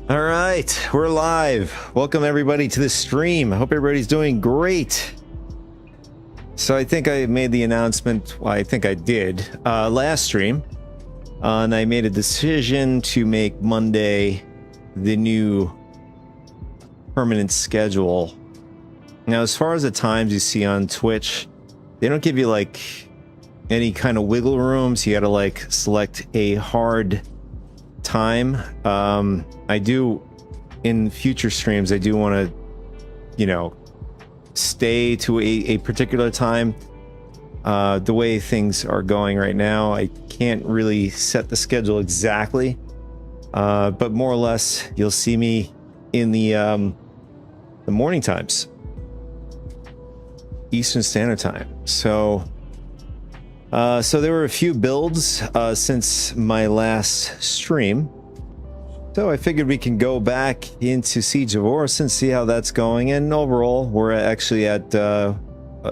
All right, we're live. Welcome everybody to the stream. I hope everybody's doing great. So I think I made the announcement, well, I think I did, last stream. And I made a decision to make Monday the new permanent schedule. Now, as far as the times you see on Twitch, they don't give you like any kind of wiggle room, so you gotta like select a hard time. I do in future streams, I do want to, you know, stay to a particular time. The way things are going right now, I can't really set the schedule exactly, but more or less you'll see me in the morning times, Eastern Standard Time. So there were a few builds since my last stream. So I figured we can go back into Siege of Orison, see how that's going. And overall, we're actually at,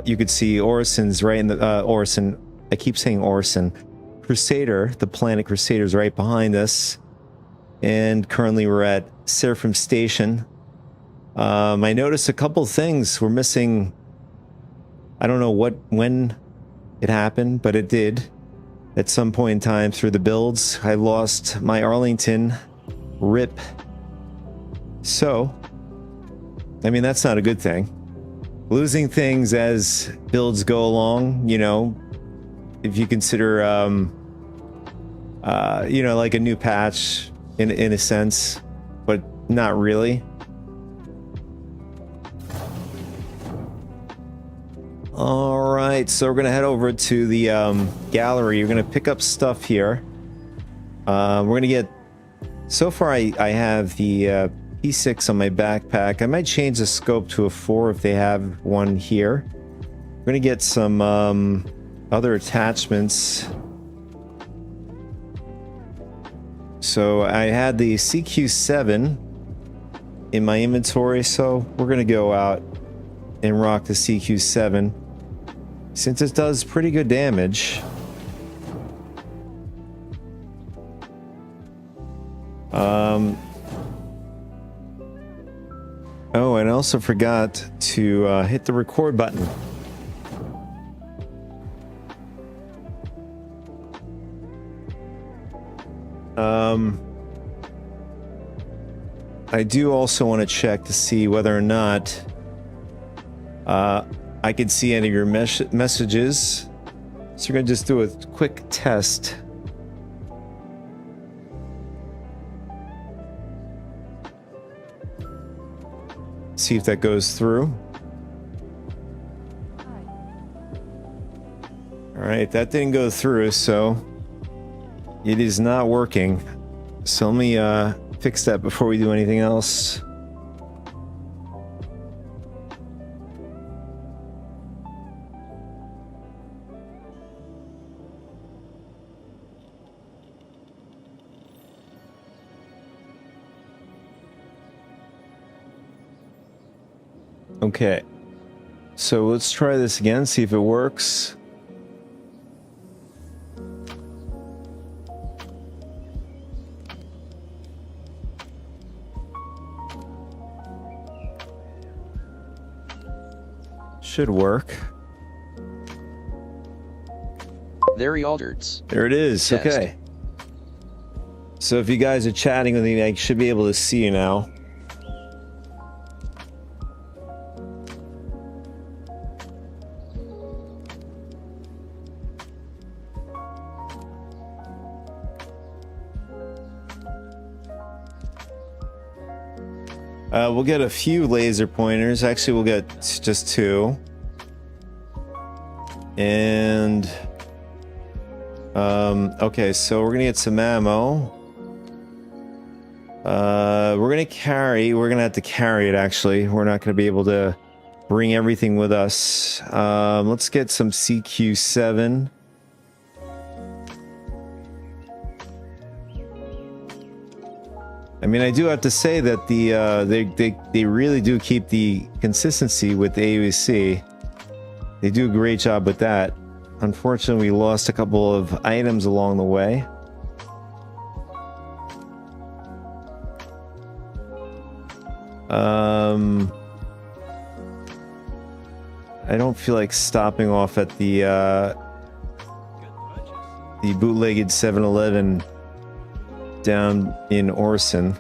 you could see Orison's right in the, Orison, I keep saying Orison. Crusader, the planet Crusader is right behind us. And currently we're at Seraphim Station. I noticed a couple things. We're missing, I don't know when it happened, but it did. At some point in time through the builds, I lost my Arlington. RIP. So, I mean, that's not a good thing. Losing things as builds go along, you know, if you consider, you know, like a new patch in a sense, but not really. All right, so we're gonna head over to the gallery. You're gonna pick up stuff here. We're gonna get. So far, I have the P6 on my backpack. I might change the scope to a 4 if they have one here. We're gonna get some other attachments. So I had the CQ7 in my inventory, so we're gonna go out and rock the CQ7 since it does pretty good damage. Oh, and I also forgot to hit the record button. I do also want to check to see whether or not I can see any of your messages. So we're going to just do a quick test. See if that goes through. All right, that didn't go through, so it is not working. So let me fix that before we do anything else. Okay, so let's try this again, see if it works. Should work. Larry Alderts. There it is. Test. Okay. So if you guys are chatting with me, I should be able to see you now. We'll get a few laser pointers. Actually, we'll get just 2. And okay, so we're gonna get some ammo. We're gonna have to carry it. Actually, we're not gonna be able to bring everything with us. Let's get some CQ7. I mean, I do have to say that they really do keep the consistency with the AUC. They do a great job with that. Unfortunately, we lost a couple of items along the way. I don't feel like stopping off at the bootlegged 7-Eleven down in Orson.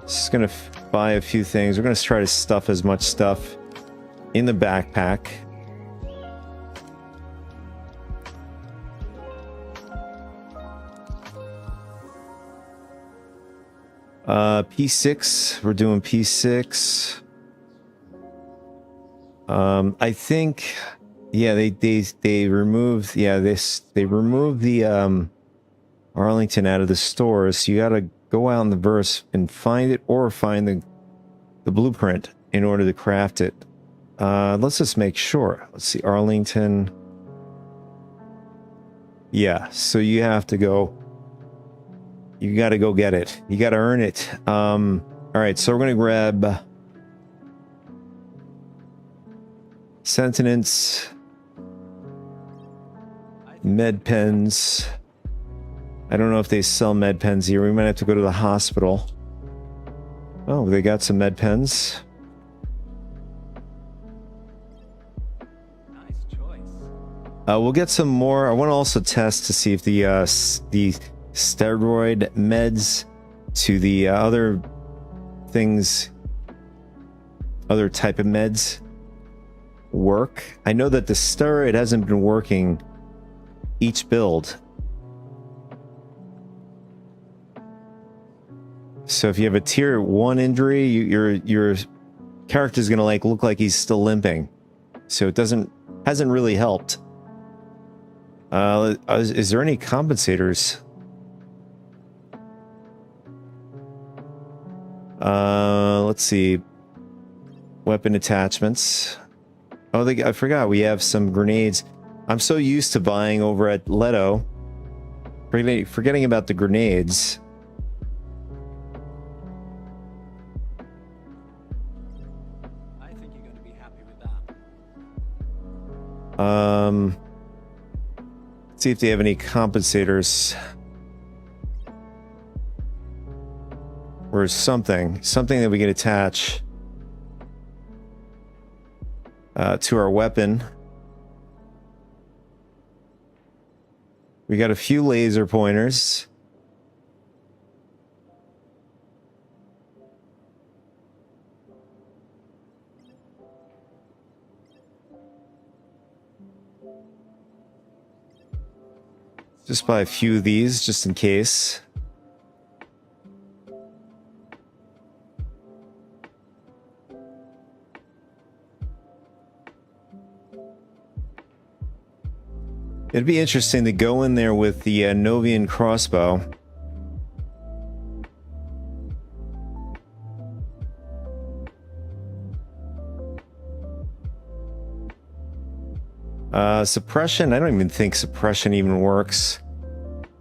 Just gonna buy a few things. We're gonna try to stuff as much stuff in the backpack. P6. We're doing P6. I think, yeah, they removed, they removed the Arlington out of the stores. So you gotta go out in the verse and find it, or find the blueprint in order to craft it. Let's just make sure. Let's see, Arlington. Yeah, so you have to go. You gotta go get it. You gotta earn it. All right, so we're gonna grab Sentinence, med pens. I don't know if they sell med pens here. We might have to go to the hospital. Oh, they got some med pens. Nice choice. We'll get some more. I want to also test to see if the steroid meds to the other things, other type of meds work. I know that the steroid hasn't been working each build. So if you have a tier 1 injury, your character's gonna like look like he's still limping. So it hasn't really helped. Is there any compensators? Let's see. Weapon attachments. Oh, I forgot we have some grenades. I'm so used to buying over at Leto, forgetting about the grenades. I think you're going to be happy with that. Let's see if they have any compensators. Or something that we can attach to our weapon. We got a few laser pointers. Just buy a few of these just in case. It'd be interesting to go in there with the Novian crossbow. Suppression, I don't even think suppression even works.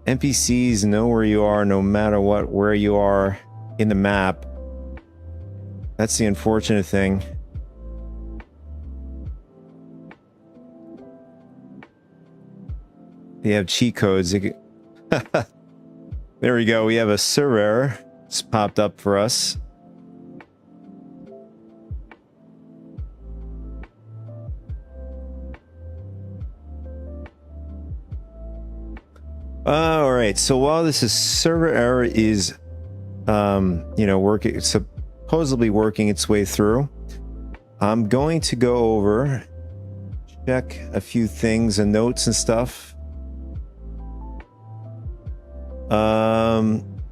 NPCs know where you are no matter what, where you are in the map. That's the unfortunate thing. They have cheat codes. There we go. We have a server error. It's popped up for us. All right. So while this is server error is, working, supposedly working its way through, I'm going to go over, check a few things and notes and stuff.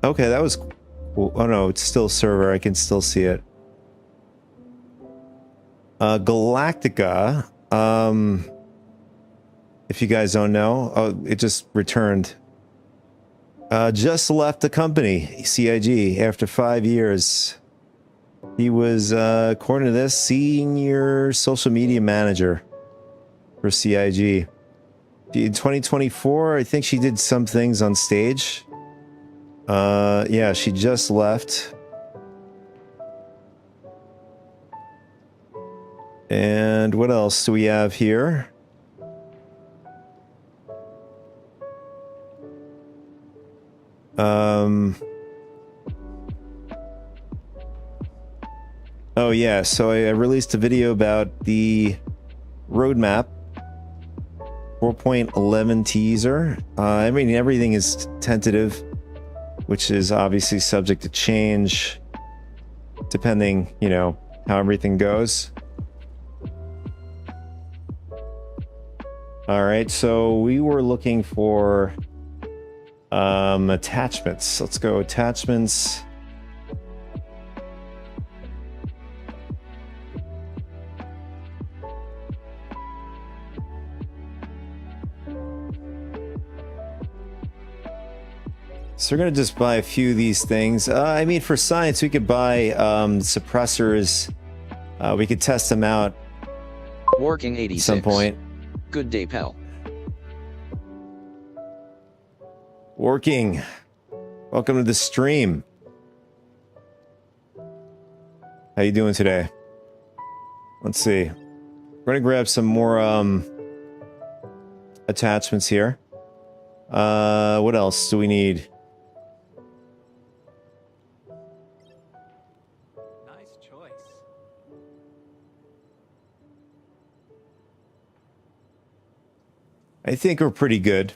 Okay, that was cool. Oh no, it's still server. I can still see it. Galactica. If you guys don't know, oh, it just returned. Just left the company, CIG, after 5 years. He was, according to this, senior social media manager for CIG. In 2024, I think she did some things on stage. Yeah, she just left. And what else do we have here? Oh yeah, so I released a video about the roadmap 4.11 teaser. I mean, everything is tentative, which is obviously subject to change depending, you know, how everything goes. All right, so we were looking for attachments. Let's go attachments. So we're gonna just buy a few of these things. I mean, for science, we could buy suppressors. We could test them out Working at 86. some point. Good day, pal. Working. Welcome to the stream. How you doing today? Let's see. We're gonna grab some more attachments here. What else do we need? Nice choice. I think we're pretty good.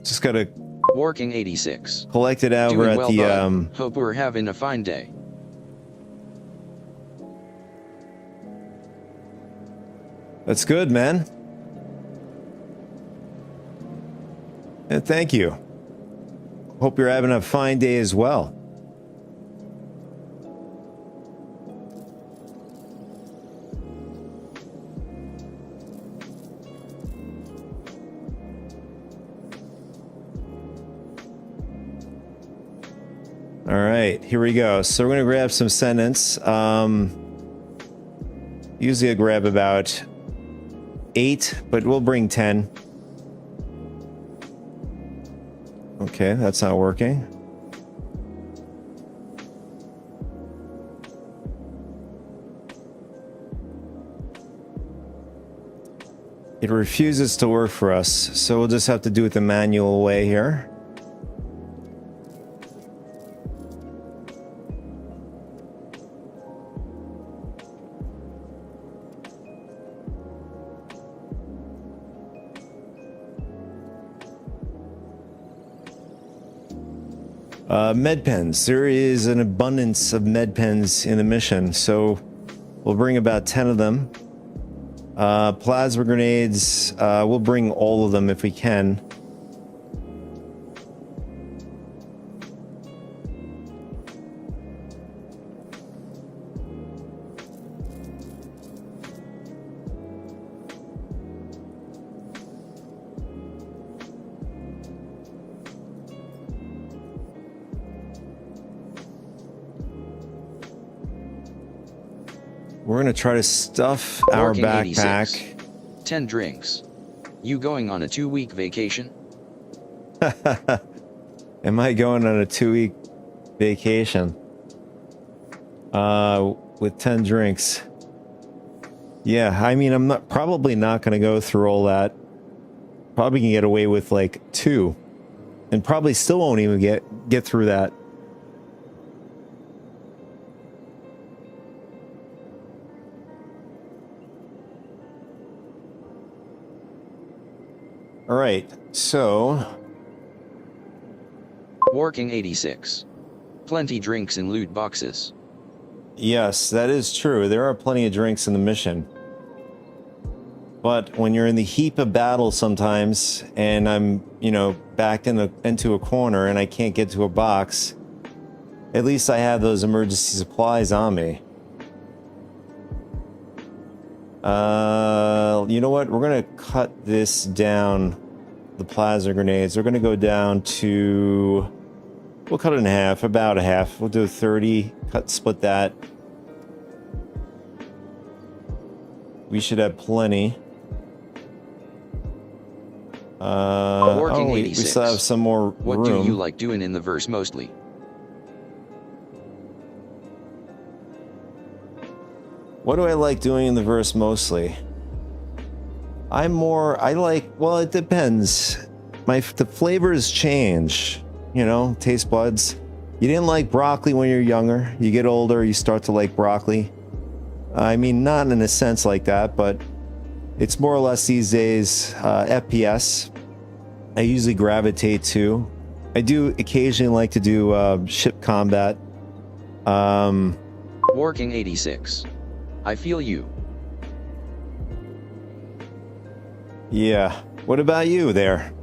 Just gotta Working 86. collect it out. We're Doing at well, the bud. Hope we're having a fine day. That's good, man. And thank you. Hope you're having a fine day as well. All right, here we go. So we're gonna grab some sentence. Usually I grab about 8, but we'll bring 10. Okay, that's not working. It refuses to work for us, so we'll just have to do it the manual way here. Med pens. There is an abundance of med pens in the mission, so we'll bring about 10 of them. Plasma grenades, we'll bring all of them if we can. We're gonna try to stuff our Working backpack. 86. 10 drinks. You going on a 2-week vacation? Am I going on a 2-week vacation? With 10 drinks. Yeah, I mean, I'm probably not gonna go through all that. Probably can get away with like 2, and probably still won't even get through that. All right, so Working 86. Plenty drinks in loot boxes. yes, that is true. There are plenty of drinks in the mission. But when you're in the heat of battle sometimes, and I'm, you know, backed into a corner and I can't get to a box, at least I have those emergency supplies on me. You know what? We're gonna cut this down, the plasma grenades. We're gonna go down to, we'll cut it in half, about a half. We'll do 30, split that. We should have plenty. Working we 86. still have some more What room. do you like doing in the verse mostly? What do I like doing in the verse mostly? I like, well, it depends. The flavors change, you know, taste buds. You didn't like broccoli when you're younger. You get older, you start to like broccoli. I mean, not in a sense like that, but it's more or less these days FPS. I usually gravitate to. I do occasionally like to do ship combat. Working 86. I feel you. Yeah. What about you there?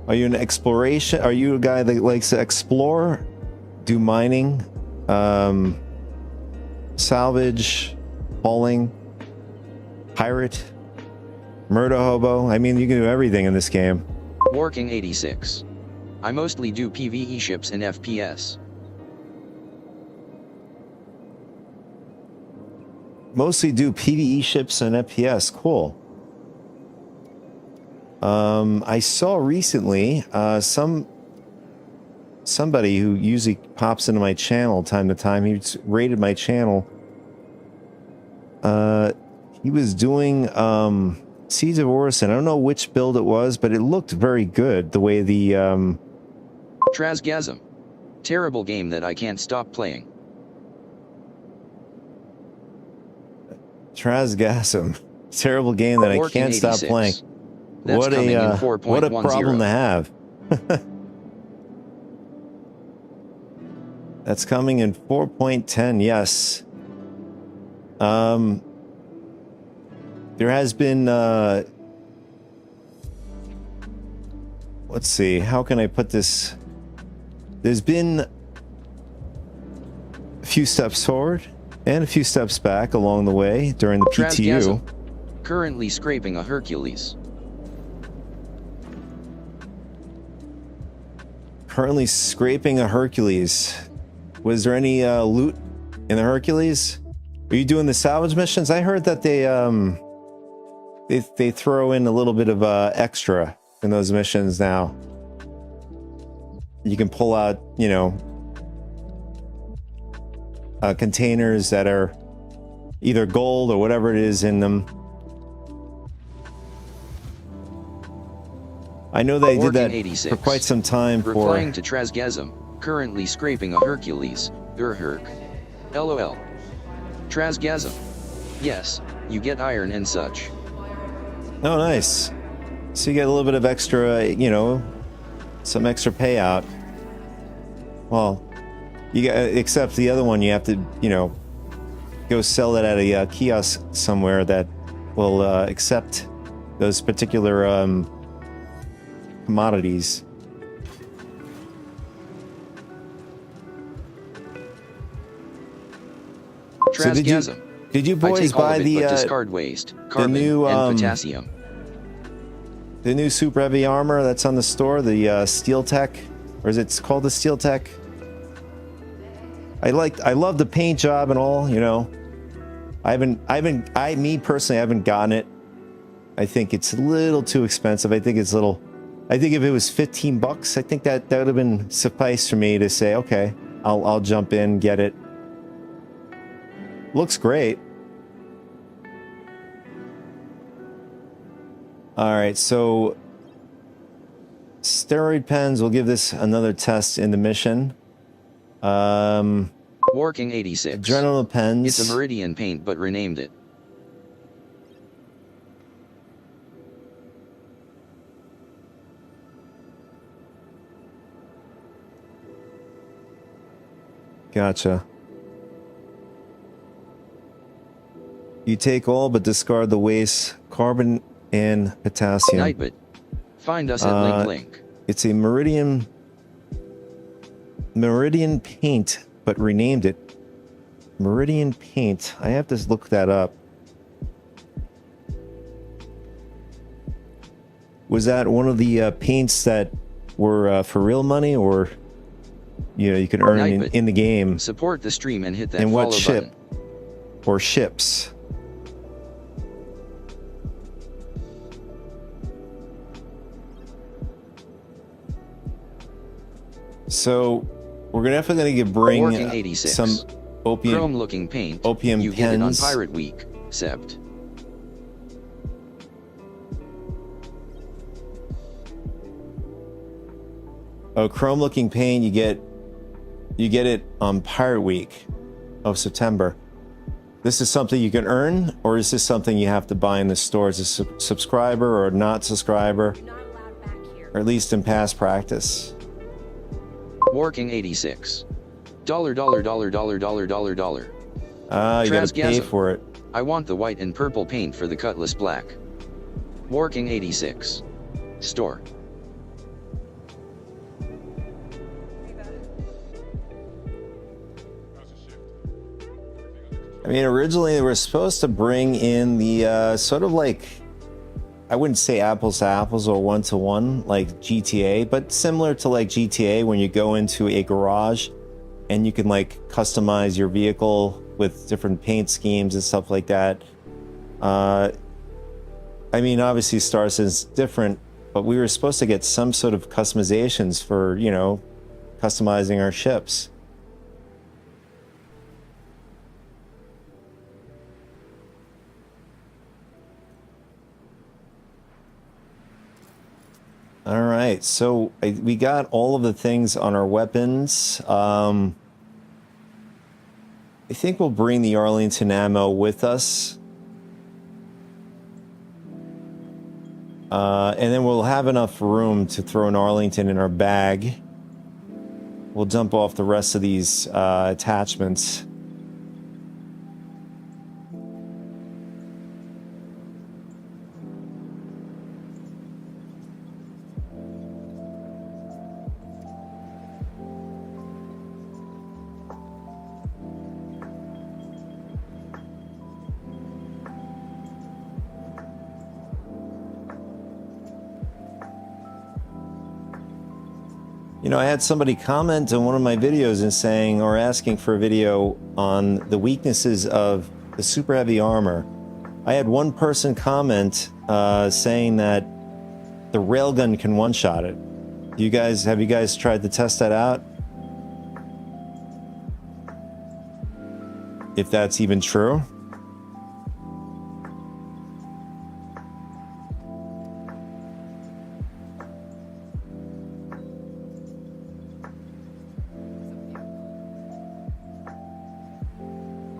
Are you an exploration? Are you a guy that likes to explore? Do mining? Salvage? Hauling? Pirate? Murder hobo? I mean, you can do everything in this game. Working 86. I mostly do PvE ships and FPS. Mostly do PvE ships and FPS. Cool. I saw recently somebody who usually pops into my channel time to time. He's rated my channel. He was doing Siege of Orison. I don't know which build it was, but it looked very good. The way the Trazgasm. Terrible game that I can't stop playing. Trazgasm. Terrible game that I Working can't stop 86. playing. That's What coming in a what a 4.10. problem to have. That's coming in 4.10. Yes. There has been let's see, how can I put this? There's been a few steps forward and a few steps back along the way during the PTU. Trazgasm. Currently scraping a Hercules. Currently scraping a Hercules. Was there any loot in the Hercules? Are you doing the salvage missions? I heard that they throw in a little bit of extra in those missions now. You can pull out, you know, containers that are either gold or whatever it is in them. I know they did that 86. for quite some time. Replying to Trazgasm. Currently scraping a Hercules. Herc. LOL. Trazgasm. Yes, you get iron and such. Oh, nice. So you get a little bit of extra, you know, some extra payout. Well, you got, except the other one, you have to, you know, go sell it at a kiosk somewhere that will accept those particular commodities. So did you I boys take all buy of it, the but discard waste, carbon, new, and potassium. the new super heavy armor that's on the store, the Steel Tech, or is it called the Steel Tech? I love the paint job and all, you know. Me personally, I haven't gotten it. I think it's a little too expensive. I think if it was $15, I think that would have been suffice for me to say, okay, I'll jump in, get it. Looks great. All right, so steroid pens, we'll give this another test in the mission. Working 86. Adrenaline pens. It's a Meridian paint but renamed it. Gotcha. You take all but discard the waste, carbon and potassium. Nightbit. Find us at link. It's a Meridian paint, but renamed it. Meridian paint. I have to look that up. Was that one of the paints that were for real money, or you know you can earn in the game? Support the stream and hit that and what follow ship button. or ships? So we're definitely gonna bring Working 86. some opium Chrome-looking paint. opium you get it on pens. Pirate Week, Sept. Oh, chrome looking paint, you get it on Pirate Week of September. This is something you can earn, or is this something you have to buy in the store as a subscriber or not subscriber? You're not allowed back here. Or at least in past practice. Working 86. Dollar. Ah, you gotta pay Transgasm. for it. I want the white and purple paint for the Cutlass Black. Working 86. Store. I mean, originally they were supposed to bring in the sort of like, I wouldn't say apples to apples or one to one like GTA, but similar to like GTA when you go into a garage and you can like customize your vehicle with different paint schemes and stuff like that. I mean, obviously Star Citizen's different, but we were supposed to get some sort of customizations for, you know, customizing our ships. All right, so we got all of the things on our weapons. I think we'll bring the Arlington ammo with us. And then we'll have enough room to throw an Arlington in our bag. We'll dump off the rest of these attachments. You know, I had somebody comment on one of my videos and saying, or asking for a video on the weaknesses of the super heavy armor. I had one person comment saying that the railgun can one-shot it. Have you guys tried to test that out? If that's even true?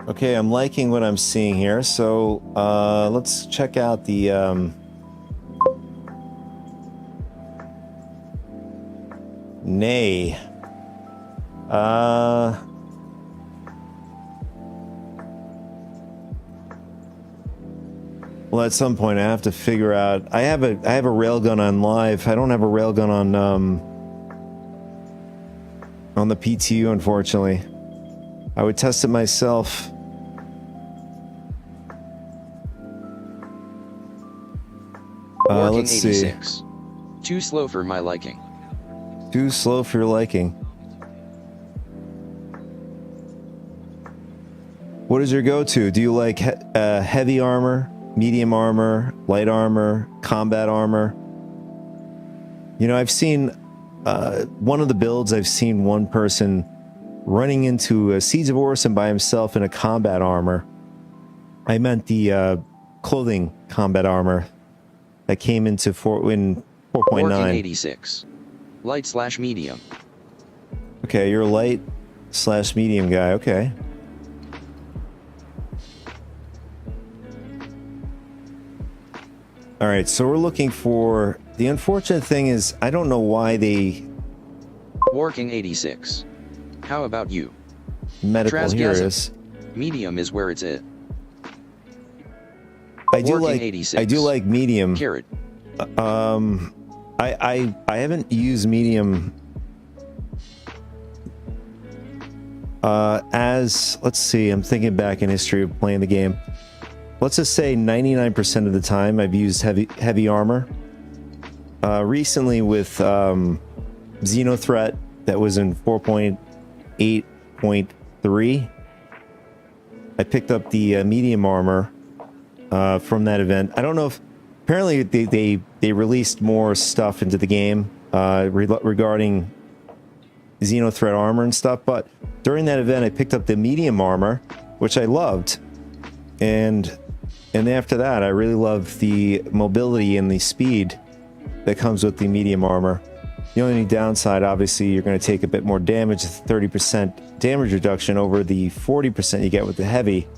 Okay, I'm liking what I'm seeing here, so let's check out the Nay. Well, at some point I have to figure out. I have a railgun on live. I don't have a railgun on the PTU, unfortunately. I would test it myself. Working Let's see. 86. Too slow for my liking. Too slow for your liking. What is your go-to? Do you like heavy armor, medium armor, light armor, combat armor? You know, I've seen one of the builds, I've seen one person running into a Siege of Orison by himself in a combat armor. I meant the clothing combat armor that came into in 4.9. Working 86. Light/medium. Okay, you're a light/medium guy. Okay. All right, so we're looking for... The unfortunate thing is, I don't know why they... Working 86. How about you? Medical, here it Transgasm. is. Medium is where it's at. I do Working like 86. I do like medium. Carrot. I haven't used medium as, let's see, I'm thinking back in history of playing the game. Let's just say 99% of the time I've used heavy armor. Recently with Xenothreat, that was in 4.8.3, I picked up the medium armor from that event. I don't know if apparently they released more stuff into the game regarding Xenothreat armor and stuff, but during that event I picked up the medium armor, which I loved, and after that I really love the mobility and the speed that comes with the medium armor. The only downside, obviously, you're going to take a bit more damage, 30% damage reduction over the 40% you get with the heavy.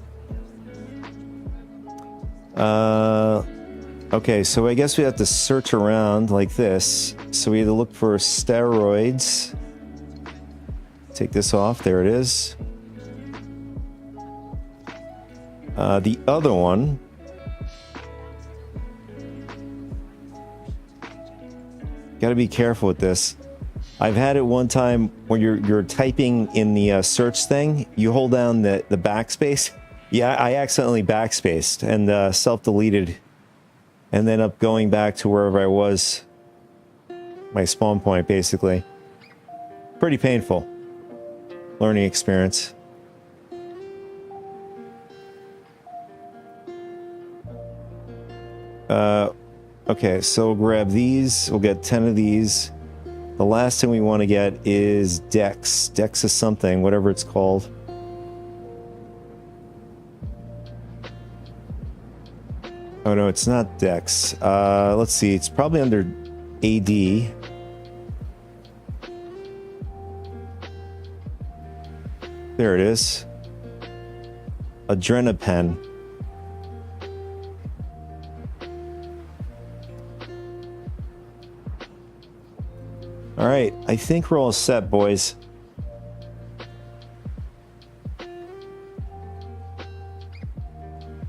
Okay, so I guess we have to search around like this. So we have to look for steroids. Take this off. There it is. The other one. Got to be careful with this. I've had it one time when you're typing in the search thing. You hold down the backspace. Yeah, I accidentally backspaced and self-deleted, and then up going back to wherever I was, my spawn point, basically. Pretty painful learning experience. Okay, so we'll grab these. We'll get 10 of these. The last thing we want to get is Dex. Dex is something, whatever it's called. Oh no, it's not Dex. Let's see, it's probably under AD. There it is. Adrenapen. All right, I think we're all set, boys.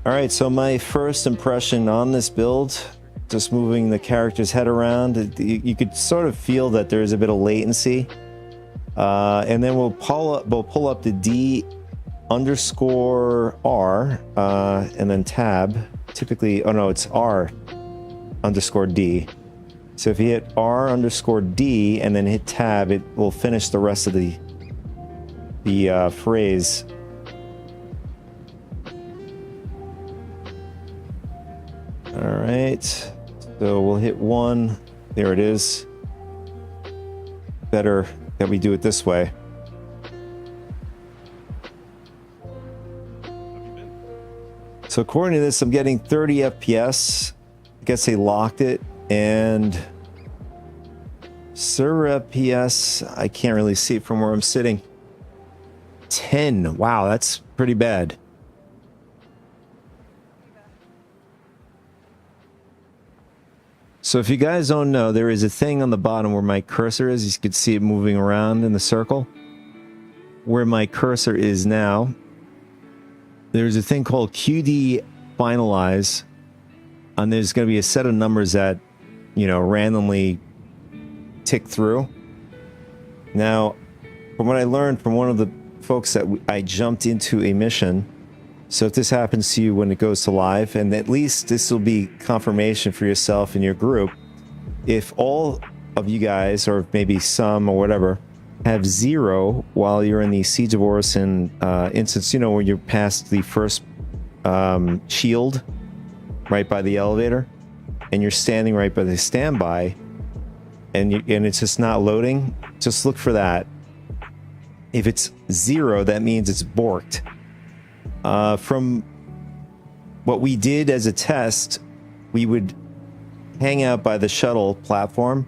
All right, so my first impression on this build, just moving the character's head around, you could sort of feel that there's a bit of latency. And then we'll pull up the D_R, and then tab. Typically, oh no, it's R_D. So if you hit R_D and then hit tab, it will finish the rest of the phrase. All right, so we'll hit 1. There it is. Better that we do it this way. So according to this, I'm getting 30 FPS. I guess they locked it. And server FPS, I can't really see it from where I'm sitting. 10. Wow, that's pretty bad. So if you guys don't know, there is a thing on the bottom where my cursor is. You can see it moving around in the circle. Where my cursor is now, there's a thing called QD Finalize. And there's going to be a set of numbers that, you know, randomly tick through. Now, from what I learned from one of the folks that I jumped into a mission, so if this happens to you when it goes to live, and at least this will be confirmation for yourself and your group, if all of you guys, or maybe some or whatever, have 0 while you're in the Siege of Orison instance, you know, when you're past the first shield right by the elevator, and you're standing right by the standby, and it's just not loading, just look for that. If it's 0, that means it's borked. From what we did as a test, we would hang out by the shuttle platform,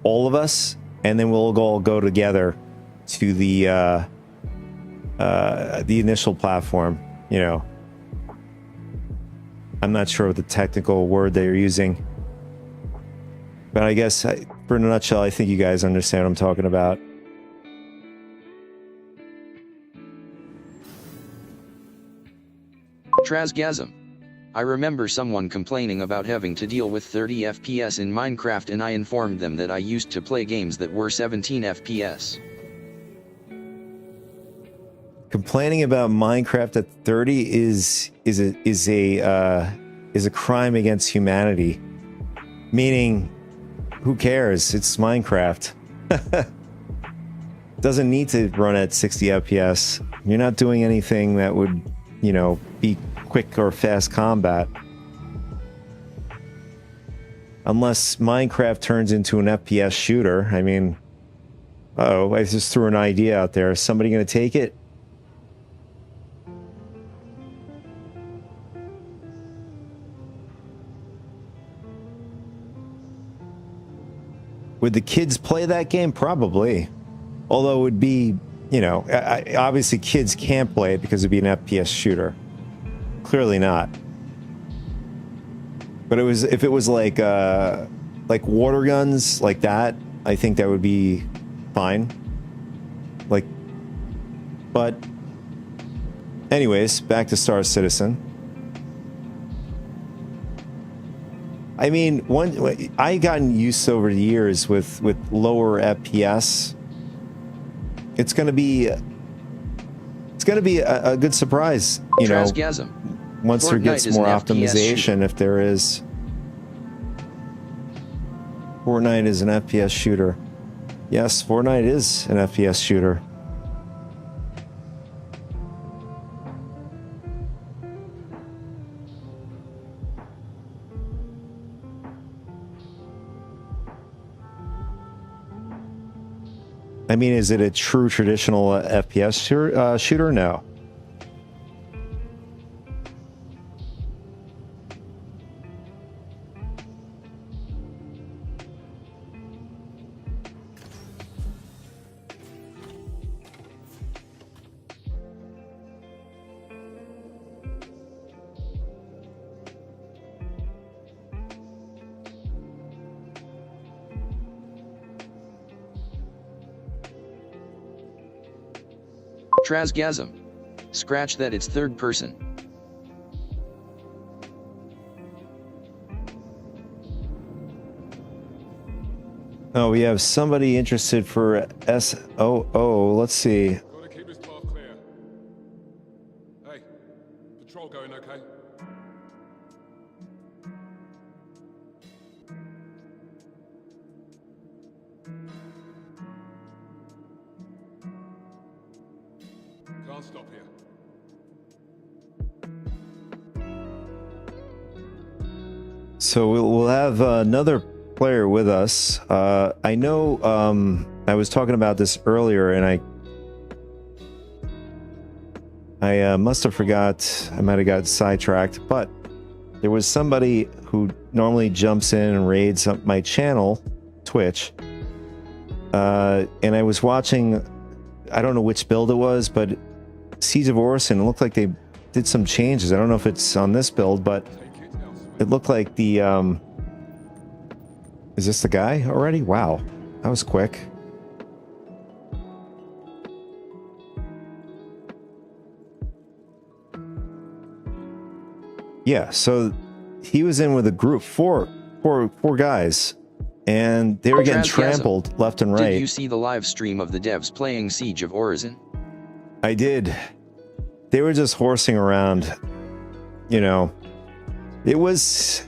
all of us, and then we'll all go together to the initial platform, you know. I'm not sure what the technical word they're using, but I guess for in a nutshell, I think you guys understand what I'm talking about. Trasgasm. I remember someone complaining about having to deal with 30 FPS in Minecraft, and I informed them that I used to play games that were 17 FPS. Complaining about Minecraft at 30 is a crime against humanity. Meaning, who cares? It's Minecraft. Doesn't need to run at 60 FPS. You're not doing anything that would, you know, be quick or fast combat. Unless Minecraft turns into an FPS shooter. I mean, uh-oh, I just threw an idea out there. Is somebody going to take it? Would the kids play that game? Probably. Although it would be, you know, obviously kids can't play it because it'd be an FPS shooter. Clearly not. But if it was like water guns like that, I think that would be fine. Like, but anyways, back to Star Citizen. I mean, I gotten used over the years with lower FPS. It's gonna be a good surprise, you know, Trasgasm. once there Fortnite gets is more an FPS optimization. shooter. If there is, Fortnite is an FPS shooter. Yes, Fortnite is an FPS shooter. I mean, is it a true traditional FPS shooter? No. Trasgasm. Scratch that, it's third person. Oh, we have somebody interested for SOO. Let's see. Gotta keep this path clear. Hey, patrol going okay? Can't stop here. So we'll have another player with us. I know I was talking about this earlier, and I must have forgot. I might have got sidetracked, but there was somebody who normally jumps in and raids up my channel, Twitch, and I was watching. I don't know which build it was, but Siege of Orison, it looked like they did some changes. I don't know if it's on this build, but Take it elsewhere. it looked like the is this the guy already? Wow, that was quick. Yeah, so he was in with a group, four guys, and they were getting Trasgasm. trampled left and Did you right. see the live stream of the devs playing Siege of Orison? I did. They were just horsing around, you know. It was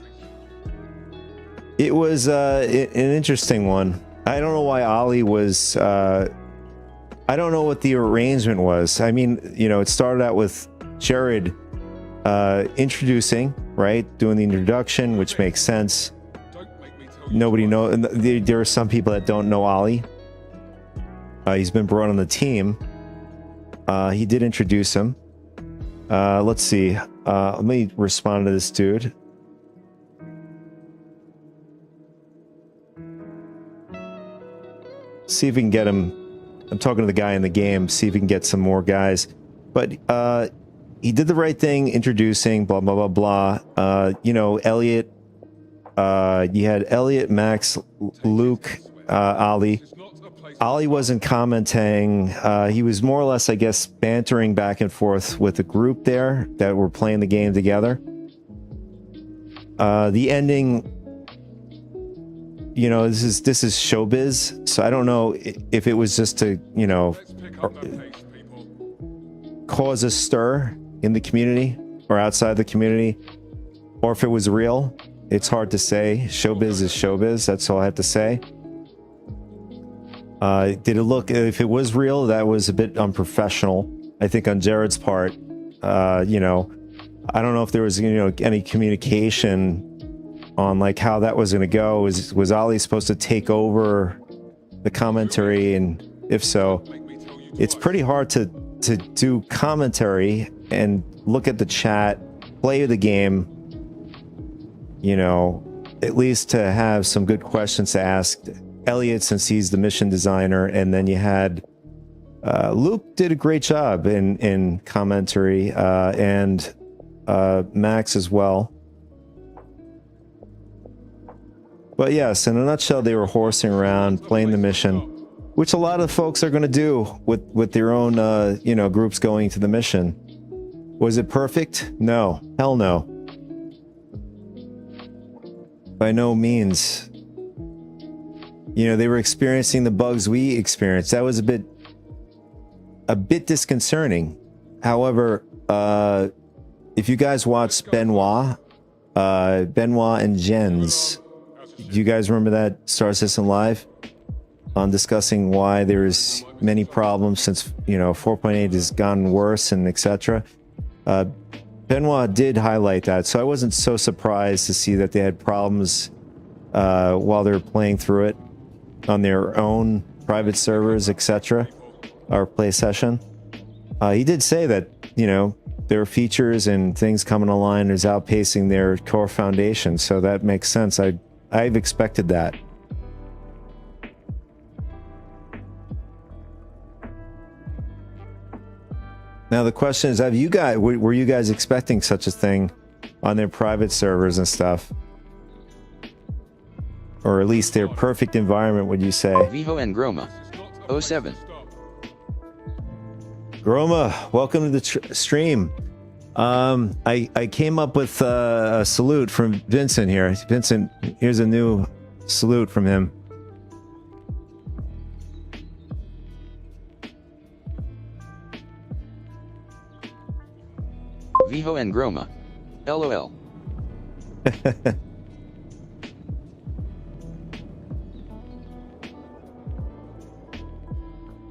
an interesting one. I don't know why Ollie was. I don't know what the arrangement was. I mean, you know, it started out with Jared introducing, right, doing the introduction, which makes sense. Don't make me tell you Nobody twice. know. There are some people that don't know Ollie. He's been brought on the team. He did introduce him. Let's see. Let me respond to this dude. See if we can get him. I'm talking to the guy in the game. See if we can get some more guys. But he did the right thing, introducing blah blah blah blah. You know, Elliot. You had Elliot, Max, Luke, Ollie. It's not a place Ollie wasn't commenting. He was more or less, I guess, bantering back and forth with the group there that were playing the game together. The ending, you know, this is showbiz, so I don't know if it was just to, you know, Let's pick up that pace, people. cause a stir in the community or outside the community, or if it was real. It's hard to say. Showbiz is showbiz. That's all I have to say. Did it look, if it was real, that was a bit unprofessional, I think, on Jared's part. You know, I don't know if there was, you know, any communication on like how that was going to go. Was Ollie supposed to take over the commentary? And if so, Make me tell you it's twice. pretty hard to do commentary and look at the chat, play the game, you know, at least to have some good questions to ask Elliot, since he's the mission designer, and then you had Luke did a great job in commentary, and Max as well. But yes, in a nutshell, they were horsing around, playing the mission, which a lot of folks are going to do with their own, groups going to the mission. Was it perfect? No. Hell no. By no means. They were experiencing the bugs we experienced. That was a bit disconcerting. However, if you guys watched Benoit and Jens, do you guys remember that Star Citizen Live on discussing why there's many problems since 4.8 has gotten worse and etc. Benoit did highlight that, so I wasn't so surprised to see that they had problems while they were playing through it on their own private servers, etc. Our play session. He did say that their features and things coming online is outpacing their core foundation, so that makes sense. I've expected that. Now the question is, were you guys expecting such a thing on their private servers and stuff? Or at least their perfect environment, would you say? Vivo and Groma. 07. Groma, welcome to the stream. I came up with a salute from Vincent here. Vincent, here's a new salute from him. Vivo and Groma. LOL.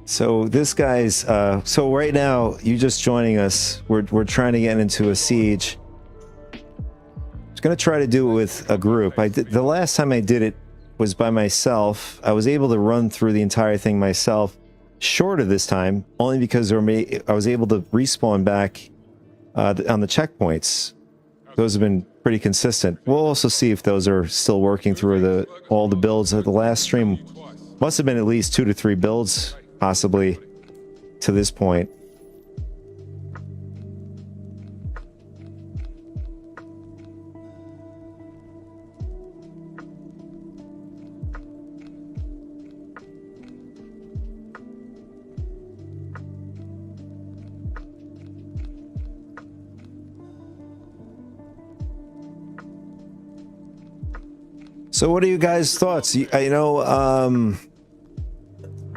So this guy's so right now, you just joining us, we're trying to get into a siege. I was gonna try to do it with a group. The last time I did it was by myself. I was able to run through the entire thing myself, shorter this time, only because I was able to respawn back on the checkpoints. Those have been pretty consistent. We'll also see if those are still working through all the builds. The last stream must have been at least 2 to 3 builds, possibly, to this point. So what are you guys' thoughts? I know,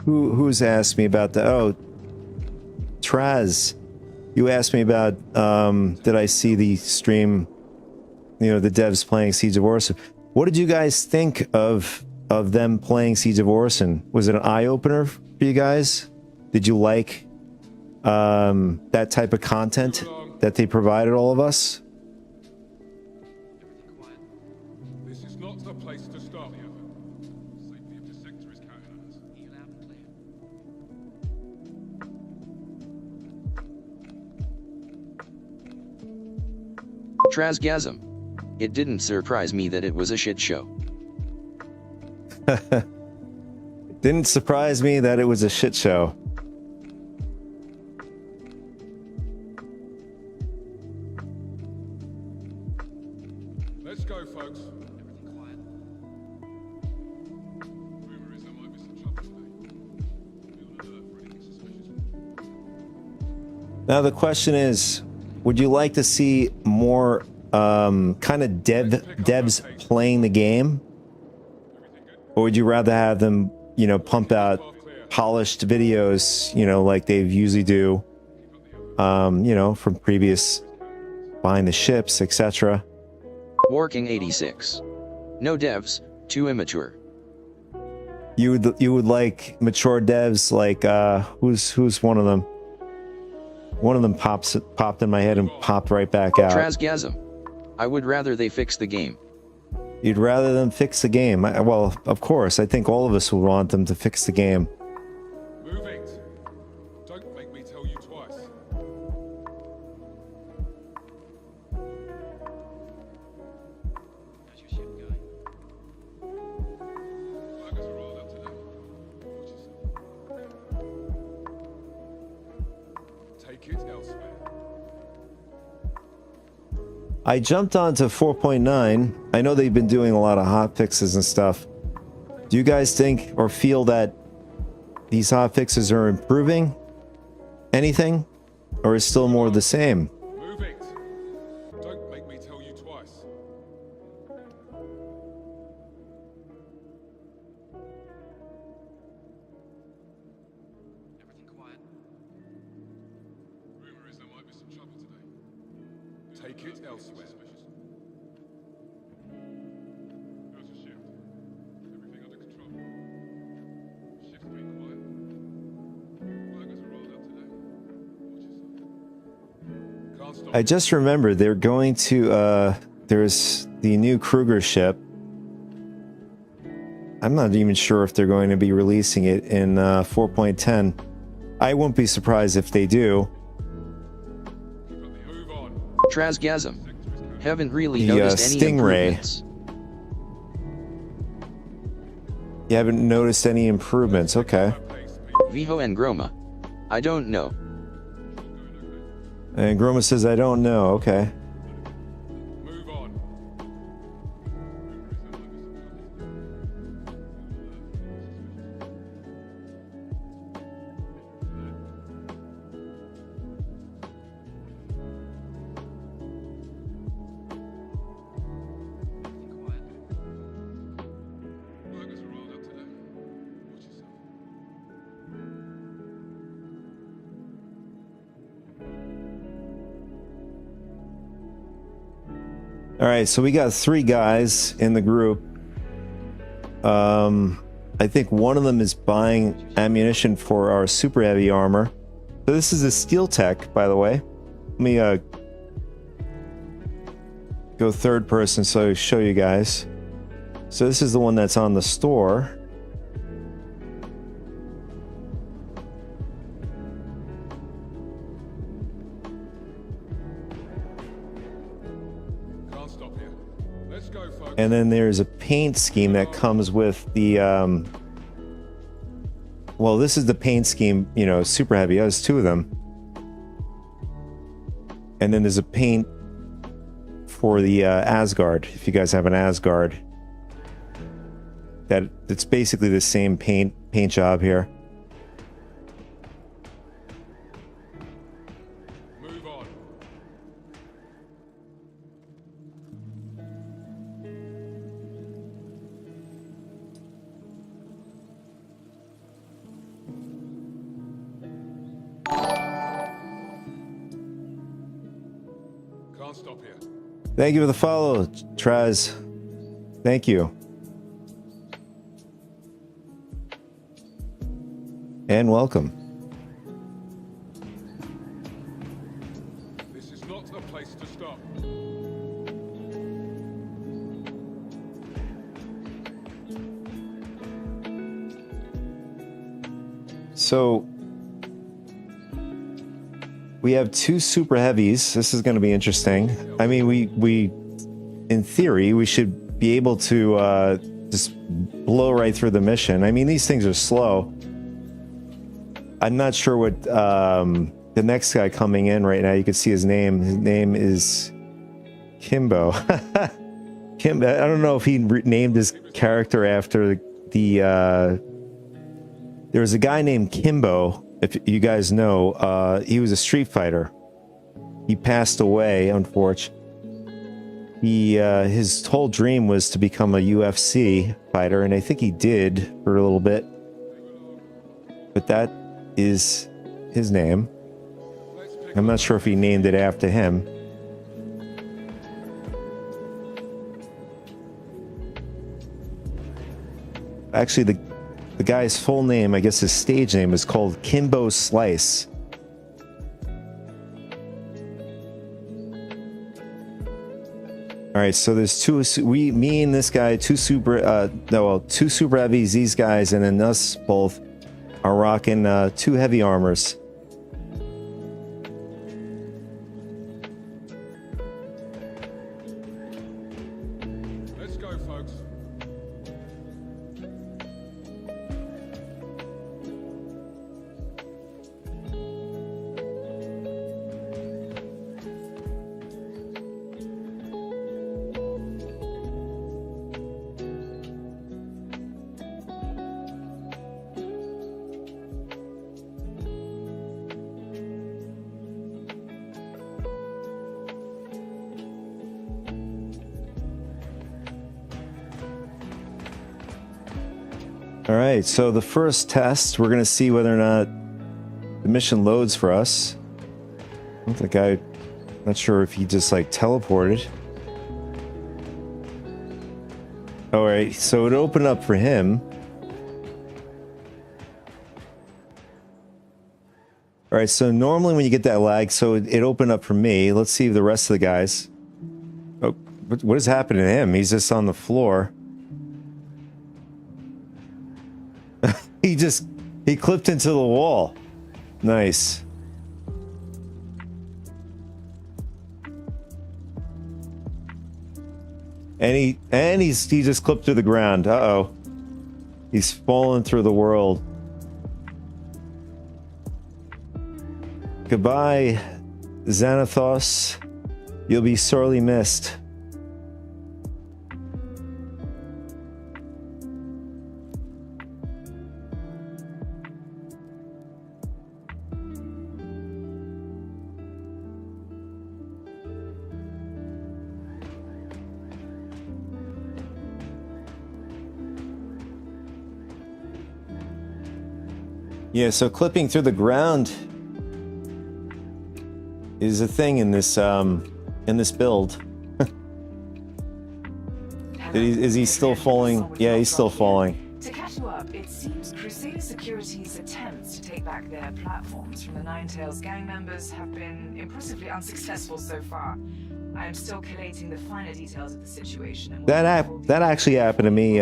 who's asked me about that? Oh, Traz, you asked me about, did I see the stream, the devs playing Siege of Orson. What did you guys think of them playing Siege of Orson? Was it an eye-opener for you guys? Did you like that type of content that they provided all of us? This is not the place to start. Safety of the sector is counting on us. Trasgasm. It didn't surprise me that it was a shit show. Didn't surprise me that it was a shit show. Let's go, folks. Rumor is there might be some trouble today. Be on alert for anything suspicious. Now the question is, would you like to see more kind of devs playing the game? Or would you rather have them, pump out polished videos, like they usually do, from previous buying the ships, etc.? Working 86. No devs, too immature. You would like mature devs, like who's one of them? One of them popped in my head and popped right back out. Trasgasm. I would rather they fix the game. You'd rather them fix the game? Well, of course. I think all of us would want them to fix the game. Move it. Don't make me tell you twice. Flaggers are all out Take it elsewhere. I jumped onto 4.9. I know they've been doing a lot of hot fixes and stuff. Do you guys think or feel that these hot fixes are improving anything, or is still more the same? Move it. Don't make me tell you twice. Everything quiet? Rumor is there might be some trouble today. Take it elsewhere. How's your shift? Everything under control? Shift's been quiet. Flaggers are rolled up today. Watch yourself. Can't stop. I just remembered they're going to, there's the new Kruger ship. I'm not even sure if they're going to be releasing it in 4.10. I won't be surprised if they do. Move on. Trasgasm. Haven't really The, noticed any Stingray. improvements. You haven't noticed any improvements, okay. Pace, Vivo and Groma. I don't know. And Groma says, I don't know, okay. move on. Everything quiet? Flaggers are rolled up today. Watch yourself. All right, so we got 3 guys in the group. I think one of them is buying ammunition for our super heavy armor. So this is a Steel Tech, by the way. Let me go third person so I show you guys. So this is the one that's on the store. Can't stop here. Let's go, folks. And then there's a paint scheme that comes with the well, this is the paint scheme, you know, super heavy. There's 2 of them. And then there's a paint for the Asgard, if you guys have an Asgard. It's basically the same paint job here. Move on. Can't stop here. Thank you for the follow, Traz. Thank you. And welcome. This is not a place to stop. So we have 2 super heavies. This is going to be interesting. I mean, we in theory, we should be able to just blow right through the mission. I mean, these things are slow. I'm not sure what the next guy coming in right now. You can see his name. His name is Kimbo. Kim. I don't know if he named his character after the. There was a guy named Kimbo. If you guys know, he was a Street Fighter. He passed away, unfortunately. His whole dream was to become a UFC fighter, and I think he did for a little bit. But that is his name. I'm not sure if he named it after him. Actually, the guy's full name, I guess his stage name, is called Kimbo Slice. All right, so there's 2. Me and this guy, 2 super, 2 super heavies. These guys, and then us both are rocking 2 heavy armors. Let's go, folks. All right, so the first test, we're gonna see whether or not the mission loads for us. I don't think not sure if he just like teleported. All right, so it opened up for him. All right, so normally when you get that lag, so it opened up for me. Let's see if the rest of the guys. Oh, what is happening to him? He's just on the floor. He clipped into the wall. Nice. And he just clipped through the ground. Uh-oh. He's fallen through the world. Goodbye, Xanathos. You'll be sorely missed. Yeah, so clipping through the ground is a thing in this build. Is he still falling? Yeah, he's still falling. To catch you up, it seems Crusader Security's attempts to take back their platforms from the Ninetales gang members have been impressively unsuccessful so far. I am still collating the finer details of the situation. And That actually happened to me.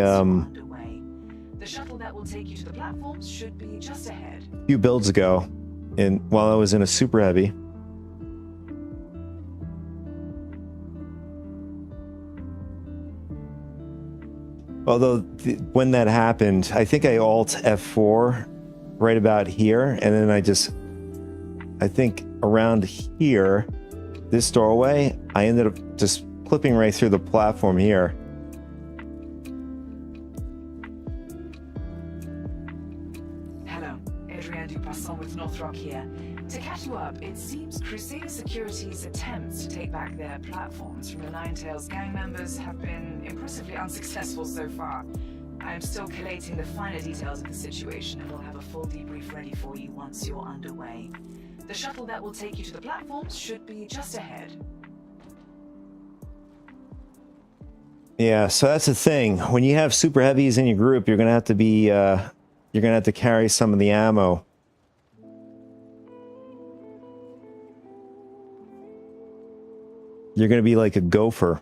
The shuttle that will take you to the platforms should be just ahead. A few builds ago, while I was in a super heavy. Although when that happened, I think I alt F4 right about here, and then I think around here, this doorway, I ended up just clipping right through the platform here. Hello, Adrienne Dupasson with Northrop here. To catch you up, it seems Crusader Security's attempts to take back their platforms from the Ninetales gang members have been impressively unsuccessful so far. I am still collating the finer details of the situation and will have a full debrief ready for you once you're underway. The shuttle that will take you to the platforms should be just ahead. Yeah, so that's the thing. When you have super heavies in your group, you're gonna have to be you're gonna have to carry some of the ammo. You're gonna be like a gopher.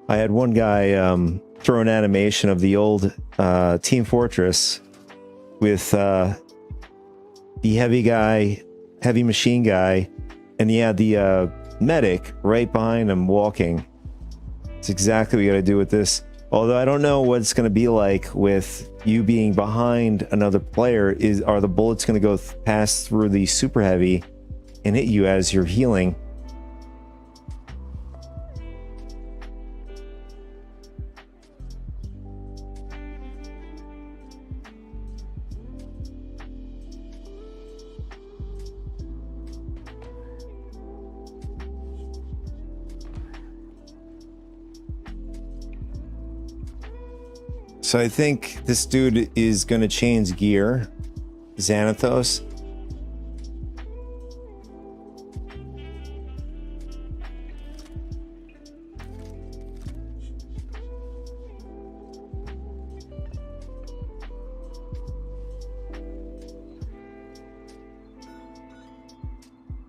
I had one guy throw an animation of the old Team Fortress with the heavy guy, heavy machine guy, and he had the medic right behind him walking. It's exactly what you gotta do with this. Although I don't know what it's gonna be like with you being behind another player. Are the bullets gonna go pass through the super heavy and hit you as you're healing? So I think this dude is going to change gear. Xanathos.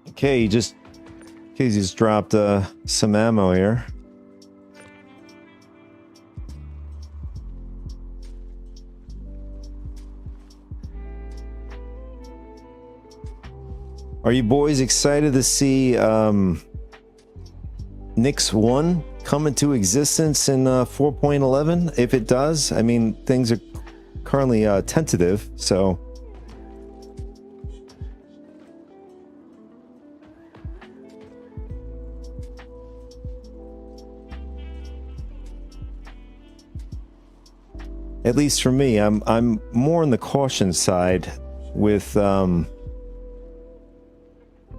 Okay, he just dropped some ammo here. Are you boys excited to see Nyx 1 come into existence in 4.11? If it does, I mean, things are currently tentative, so... At least for me, I'm more on the caution side with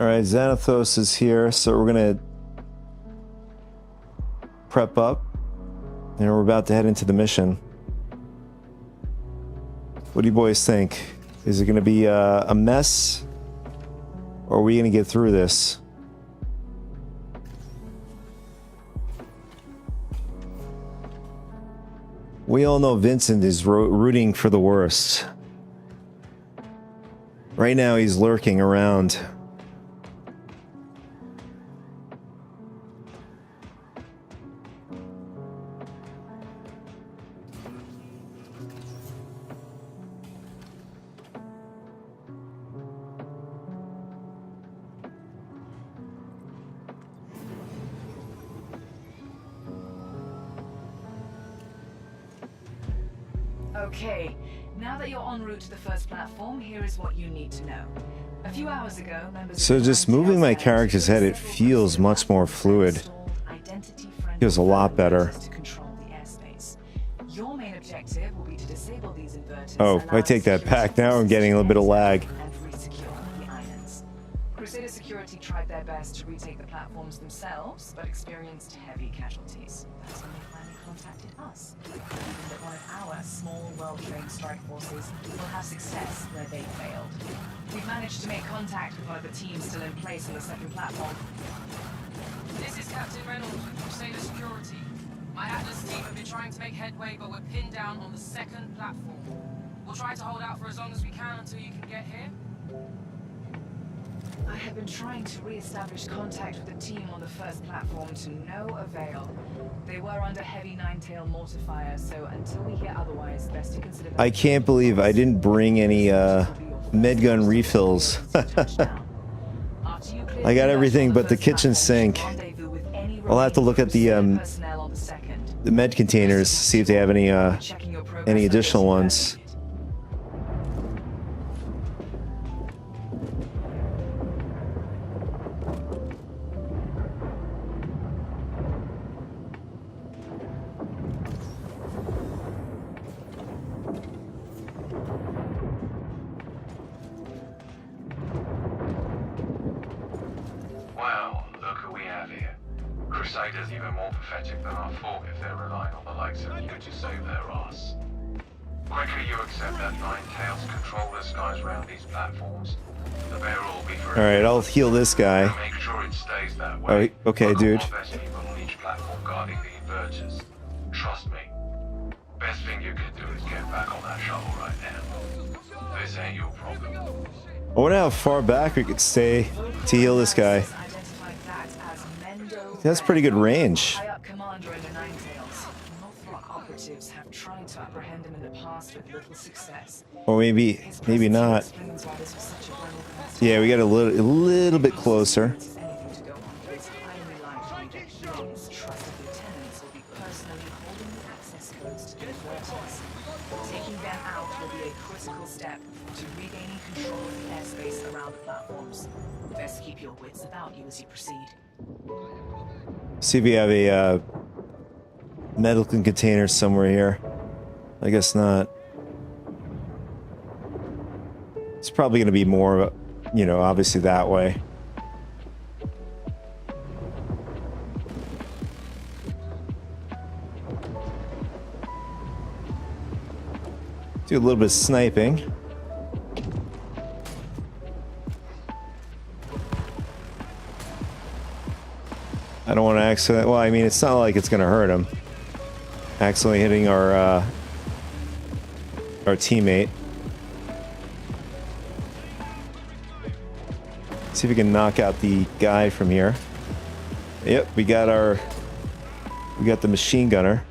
All right, Xanathos is here, so we're gonna prep up, and we're about to head into the mission. What do you boys think? Is it gonna be a mess, or are we gonna get through this? We all know Vincent is rooting for the worst. Right now, he's lurking around. Okay, now that you're en route to the first platform, here is what you need to know. A few hours ago, members of So the just Nine moving my Tails character's head, it feels much more fluid. Feels a lot better. To control the airspace. Your main objective will be to disable these inverters. Oh, I take that back. Now I'm getting a little bit of lag. And resecure the islands. Crusader Security tried their best to retake the platforms themselves, but experienced heavy casualties. That's when they finally contacted us. Hoping that one of our small, well-trained strike forces will have success where they failed. We've managed to make contact with one of the teams still in place on the second platform. This is Captain Reynolds with Crusader Security. My Atlas team have been trying to make headway, but we're pinned down on the second platform. We'll try to hold out for as long as we can until you can get here. I have been trying to re-establish contact with the team on the first platform to no avail. They were under heavy nine-tail mortar fire, so until we hear otherwise, best to consider them. I can't believe I didn't bring any medgun refills. I got everything but the kitchen sink. I'll have to look at the med containers, see if they have any additional ones. Well, look who we have here. Crusaders even more pathetic than I thought if they're relying on the likes of you to save their ass. Quicker you accept that Nine Tails control the skies around these platforms, the better will be for Alright, I'll heal this guy. Make sure it stays that way. Oh, okay, I've got dude. more best people on each platform guarding the inverters. Trust me. Best thing you can do is get back on that shuttle right now. This ain't your problem. I wonder how far back we could stay to heal this guy. That's pretty good range. High-up commander in the Nine Tails. Northrop operatives have tried to apprehend him in the past with little success. Or maybe not. Explains why this was such a well-organized Yeah, we got a little bit closer. anything to go on. It's highly likely that his trusted lieutenants will be personally holding the access codes to the inverters. Taking them out will be a critical step to regaining control of the airspace around the platforms. Best keep your wits about you as you proceed. See if we have a medical container somewhere here. I guess not. It's probably going to be more, you know, obviously that way. Do a little bit of sniping. I don't want to accident. Well, I mean, it's not like it's going to hurt him. Accidentally hitting our teammate. See if we can knock out the guy from here. Yep, we got the machine gunner.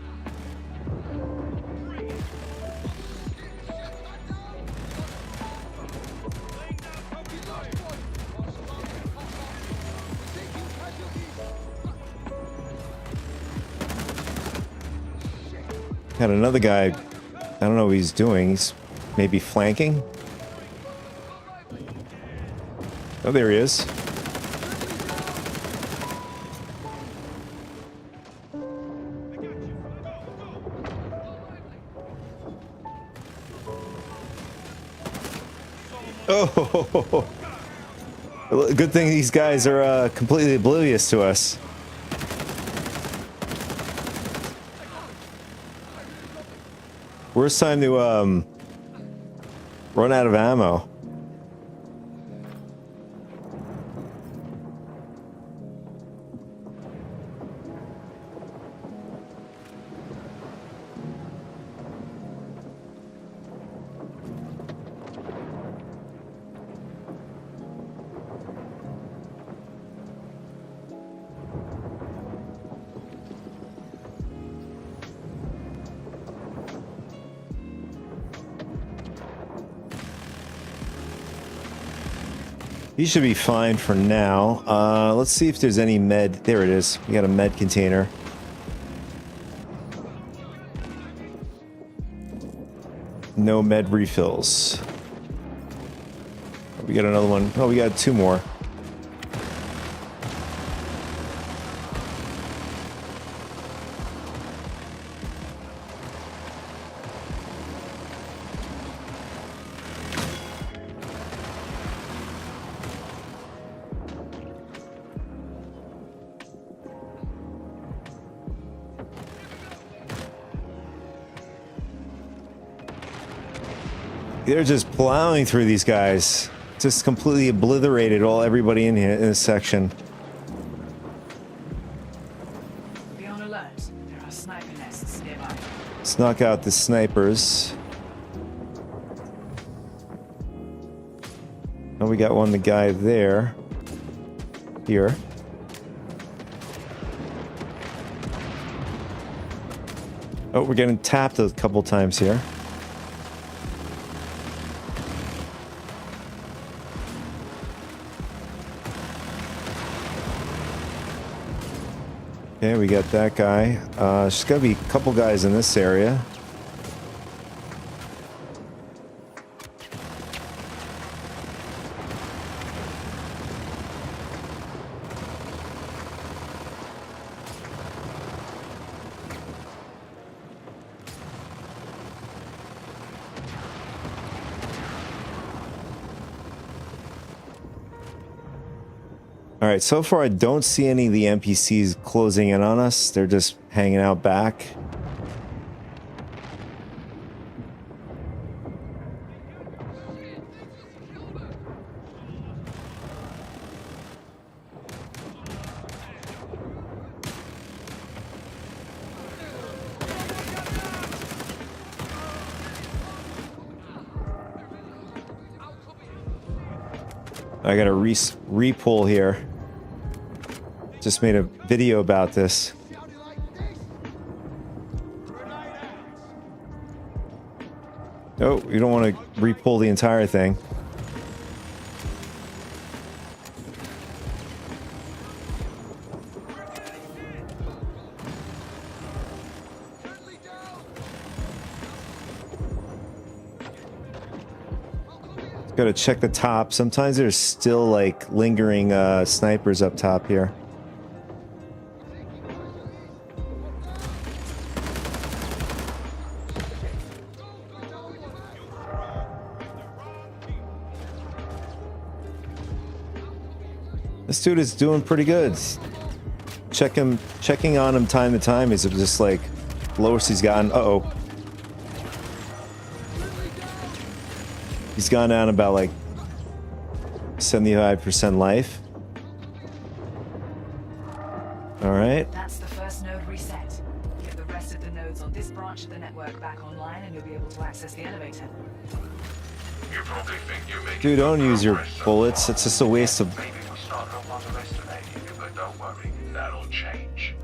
Got another guy. I don't know what he's doing. He's maybe flanking. Oh, there he is. Oh, Good thing these guys are completely oblivious to us. Worst time to run out of ammo. He should be fine for now. Let's see if there's any med. There it is. We got a med container. No med refills. We got another one. Oh, we got 2 more. They're just plowing through these guys. Just completely obliterated everybody in here in this section. Be on alert. There are sniper nests nearby. Snuck out the snipers. Oh, we got the guy there. Here. Oh, we're getting tapped a couple times here. Okay, we got that guy. There's gotta be a couple guys in this area. Alright, so far I don't see any of the NPCs closing in on us. They're just hanging out back. I got a repull here. Just made a video about this. Oh, you don't want to repull the entire thing. Gotta check the top. Sometimes there's still like lingering snipers up top here. This dude is doing pretty good. Checking on him time to time is just like lowest he's gotten. Uh-oh. He's gone down about like 75% life. All right. That's the first node reset. Get the rest of the nodes on this branch of the network back online and you'll be able to access the elevator. You probably think you're making Dude, don't good use your progress so bullets. far. It's just a waste of... Maybe we start off underestimating you, but don't worry, that'll change.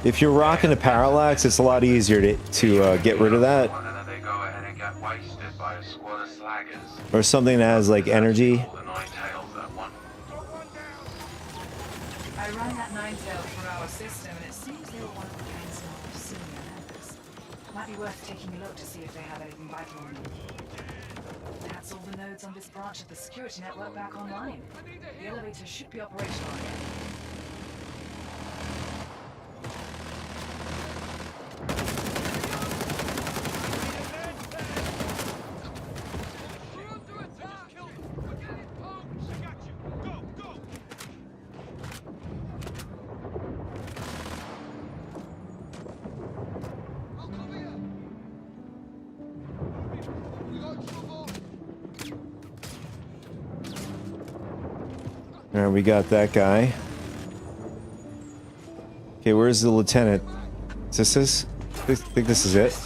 If you're rocking a parallax, it's a lot easier to get rid of that. And then they go ahead and get wasted by a squad of slaggers. Or something that has like energy. All the nine tails that one. I ran that Ninetale through our system and it seems they were one of the gang's more senior members. Might be worth taking a look to see if they have anything vital on them. That's all the nodes on this branch of the security network back online. The elevator should be operational again. All right, we got that guy. Okay, where's the lieutenant? Is this? I think this is it.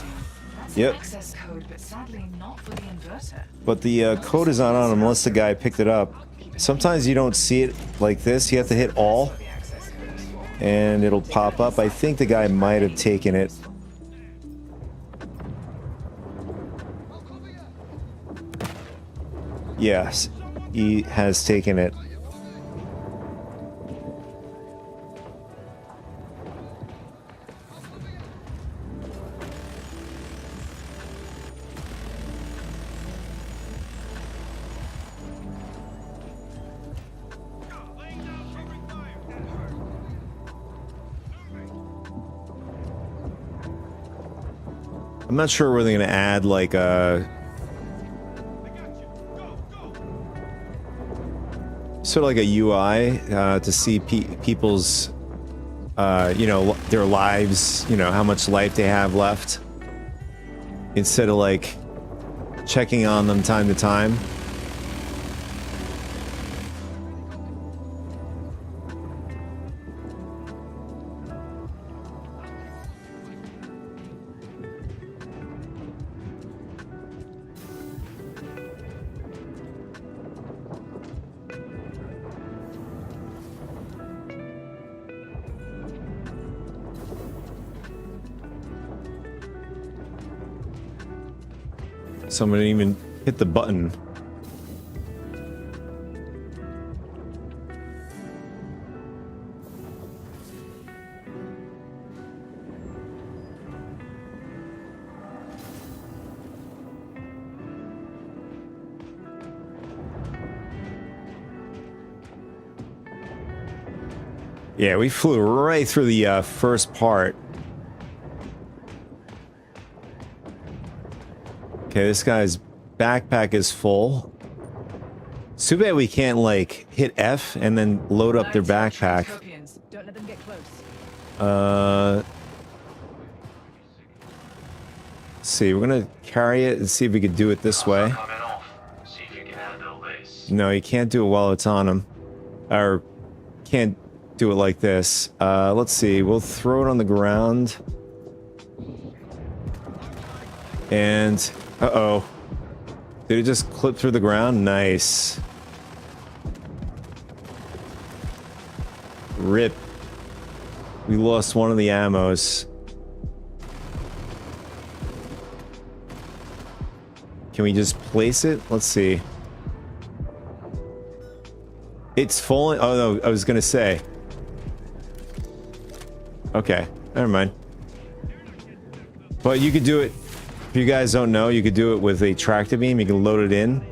That's Yep. an access code, but sadly not for the inverter. But the code is not on him unless the guy picked it up. Sometimes you don't see it like this. You have to hit all, The access code is for. and it'll pop up. I think the guy might have taken it. Yes, he has taken it. I'm not sure whether they're going to add like a sort of like a UI to see people's, you know, their lives, you know, how much life they have left, instead of like checking on them time to time. Someone didn't even hit the button. Yeah, we flew right through the first part. Okay, this guy's backpack is full. It's too bad we can't, like, hit F and then load up their backpack. Don't let them get close. Let's see, we're gonna carry it and see if we could do it this way. Coming off. See if you can handle this. No, you can't do it while it's on him. Or can't do it like this. Let's see, we'll throw it on the ground. And, uh-oh. Did it just clip through the ground? Nice. Rip. We lost one of the ammos. Can we just place it? Let's see. It's falling. Oh no, I was gonna say. Okay, never mind. But you could do it. If you guys don't know, you could do it with a tractor beam. You can load it in.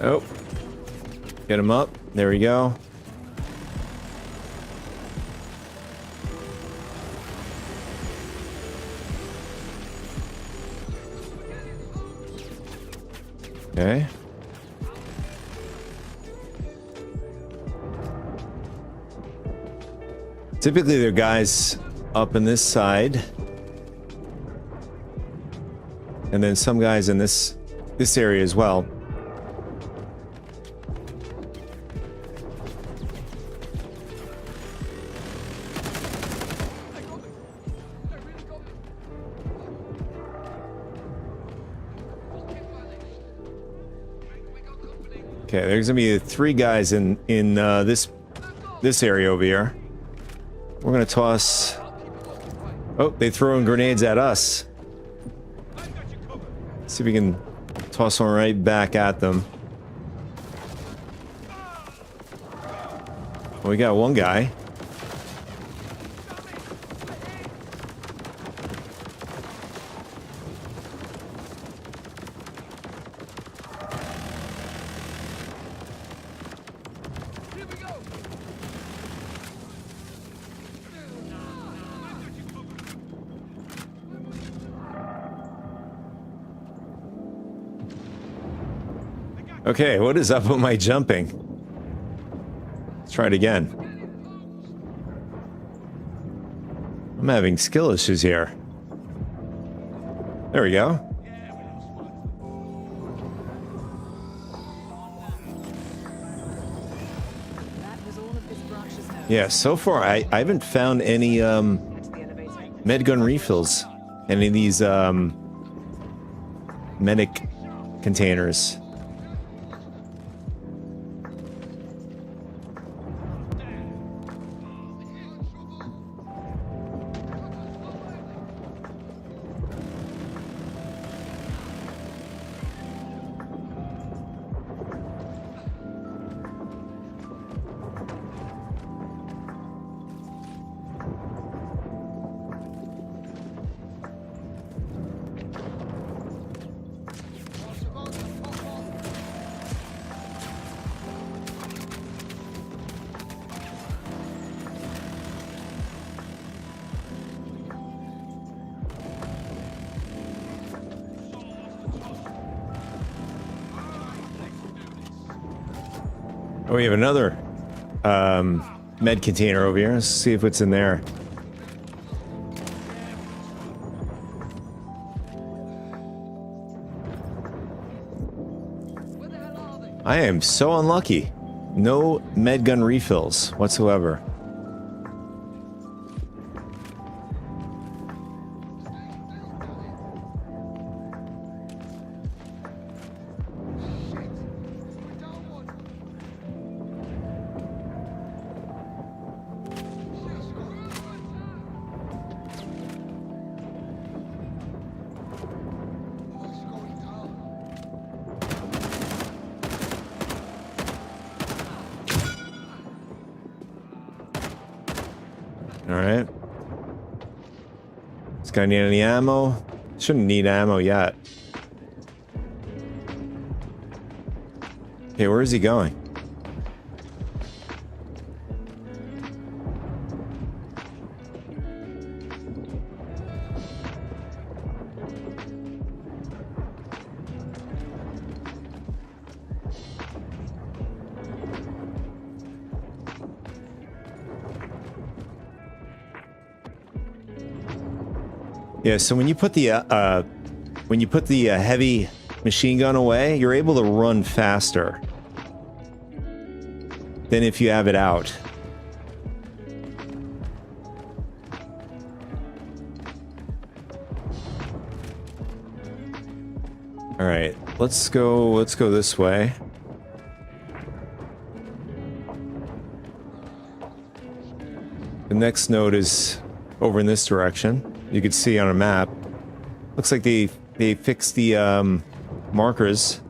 Oh. Get him up. There we go. Okay. Typically, there are guys up in this side, and then some guys in this area as well. Okay, there's gonna be 3 guys in this area over here. We're gonna toss. Oh, they throwing grenades at us. See if we can toss one right back at them. Well, we got one guy. Okay, what is up with my jumping? Let's try it again. I'm having skill issues here. There we go. That was all of this branch's notes. Yeah, so far I haven't found any Head to the elevator. med gun refills. Any of these medic containers. Oh, we have another med container over here. Let's see if it's in there. I am so unlucky. No med gun refills whatsoever. All right. This guy need any ammo? Shouldn't need ammo yet. Okay, where is he going? Yeah, so when you put the heavy machine gun away, you're able to run faster than if you have it out. All right, let's go this way. The next node is over in this direction. You can see on a map. Looks like they fixed the markers.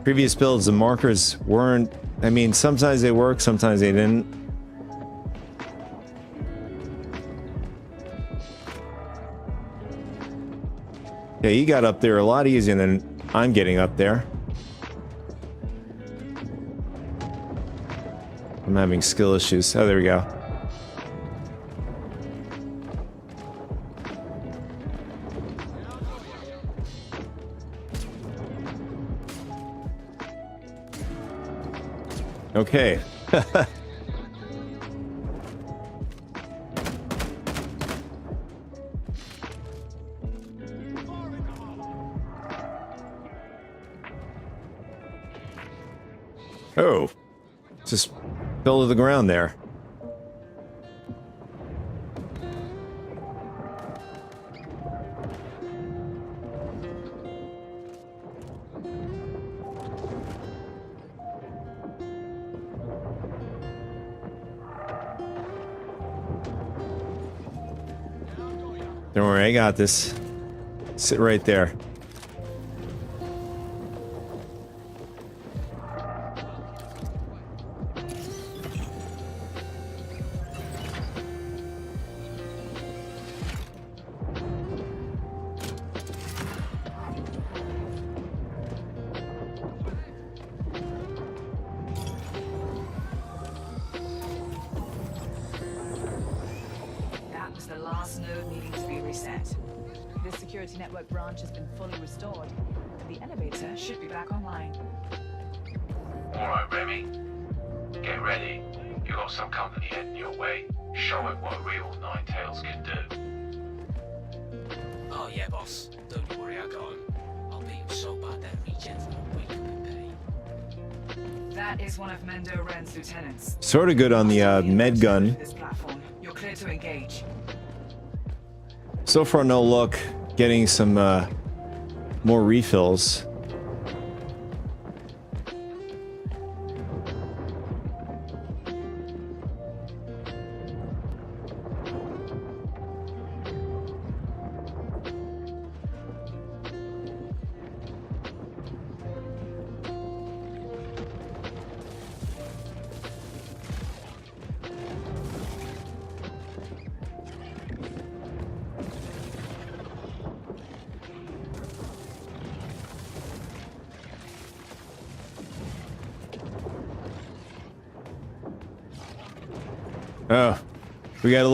Previous builds, the markers weren't. I mean, sometimes they work, sometimes they didn't. Yeah, you got up there a lot easier than I'm getting up there. I'm having skill issues. Oh, there we go. Okay. Oh. Just fell to the ground there. Don't worry, I got this. Sit right there. That was the last node needing to be reset. This security network branch has been fully restored, and the elevator should be back online. Alright, Remy. Get ready. You got some company heading your way. Show it what real Nine Tails can do. Oh yeah, boss. Don't you worry, I got him. I'll beat him so bad that regen for a week will pay. That is one of Mendo Ren's lieutenants. Sort of good on the med gun. This platform. You're clear to engage. So far, no luck getting some more refills. Oh, we got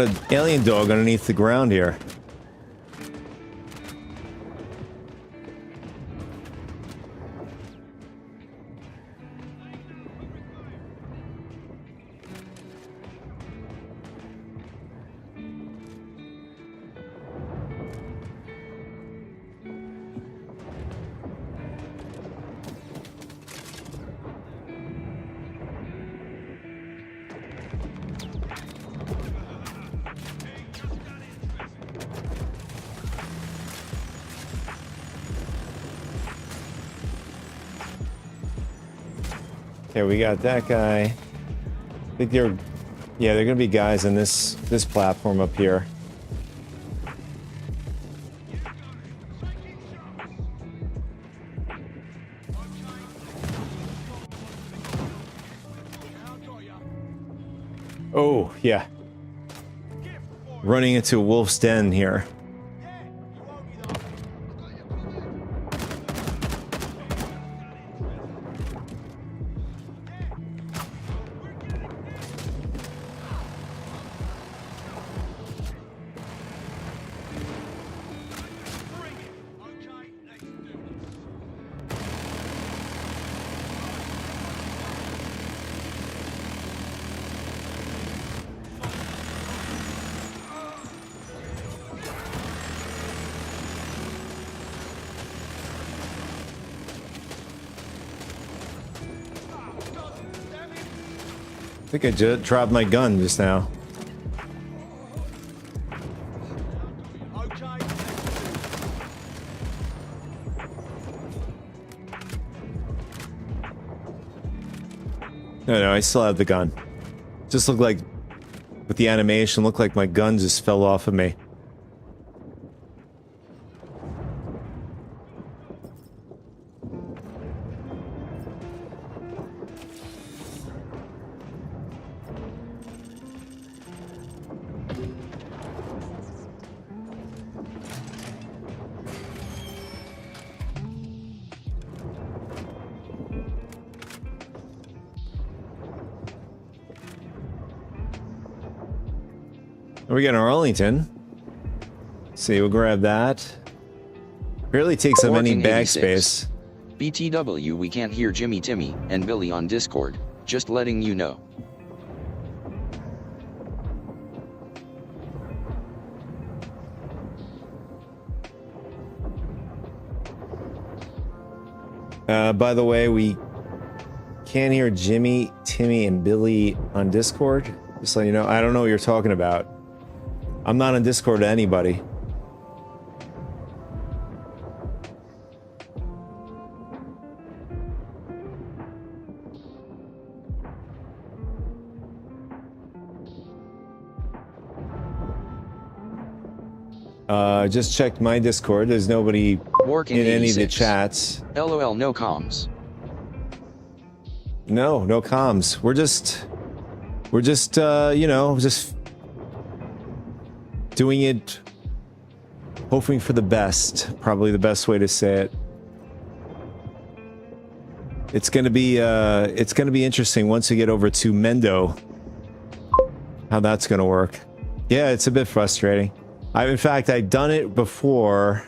an alien dog underneath the ground here. Okay, we got that guy. I think they're gonna be guys in this platform up here. Oh, yeah. Running into a wolf's den here. I think I just dropped my gun just now. No, I still have the gun. Just looked like, with the animation, looked like my gun just fell off of me. We got Arlington. See, we'll grab that. Barely takes up any bag 1486. space. BTW, we can't hear Jimmy, Timmy, and Billy on Discord. Just letting you know. By the way, we can't hear Jimmy, Timmy, and Billy on Discord. Just so you know, I don't know what you're talking about. I'm not on Discord to anybody. Just checked my Discord. There's nobody Working in any of the 86. chats. LOL, no comms. No comms. We're just you know, just doing it, hoping for the best. Probably the best way to say it. It's gonna be interesting once we get over to Mendo. How that's gonna work. Yeah, it's a bit frustrating. In fact, I've done it before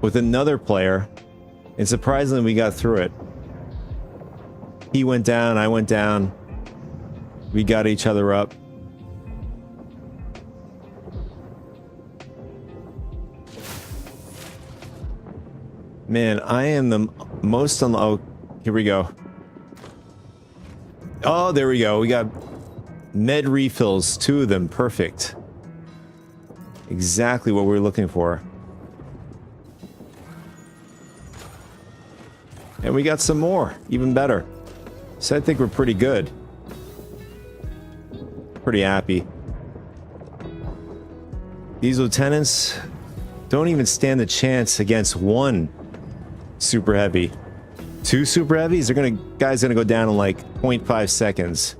with another player, and surprisingly, we got through it. He went down, I went down. We got each other up. Man, I am the most on. Oh, here we go. Oh, there we go. We got med refills, 2 of them. Perfect. Exactly what we were looking for. And we got some more. Even better. So I think we're pretty good. Pretty happy. These lieutenants don't even stand a chance against 1 super heavy. 2 super heavies, guys gonna go down in like 0.5 seconds.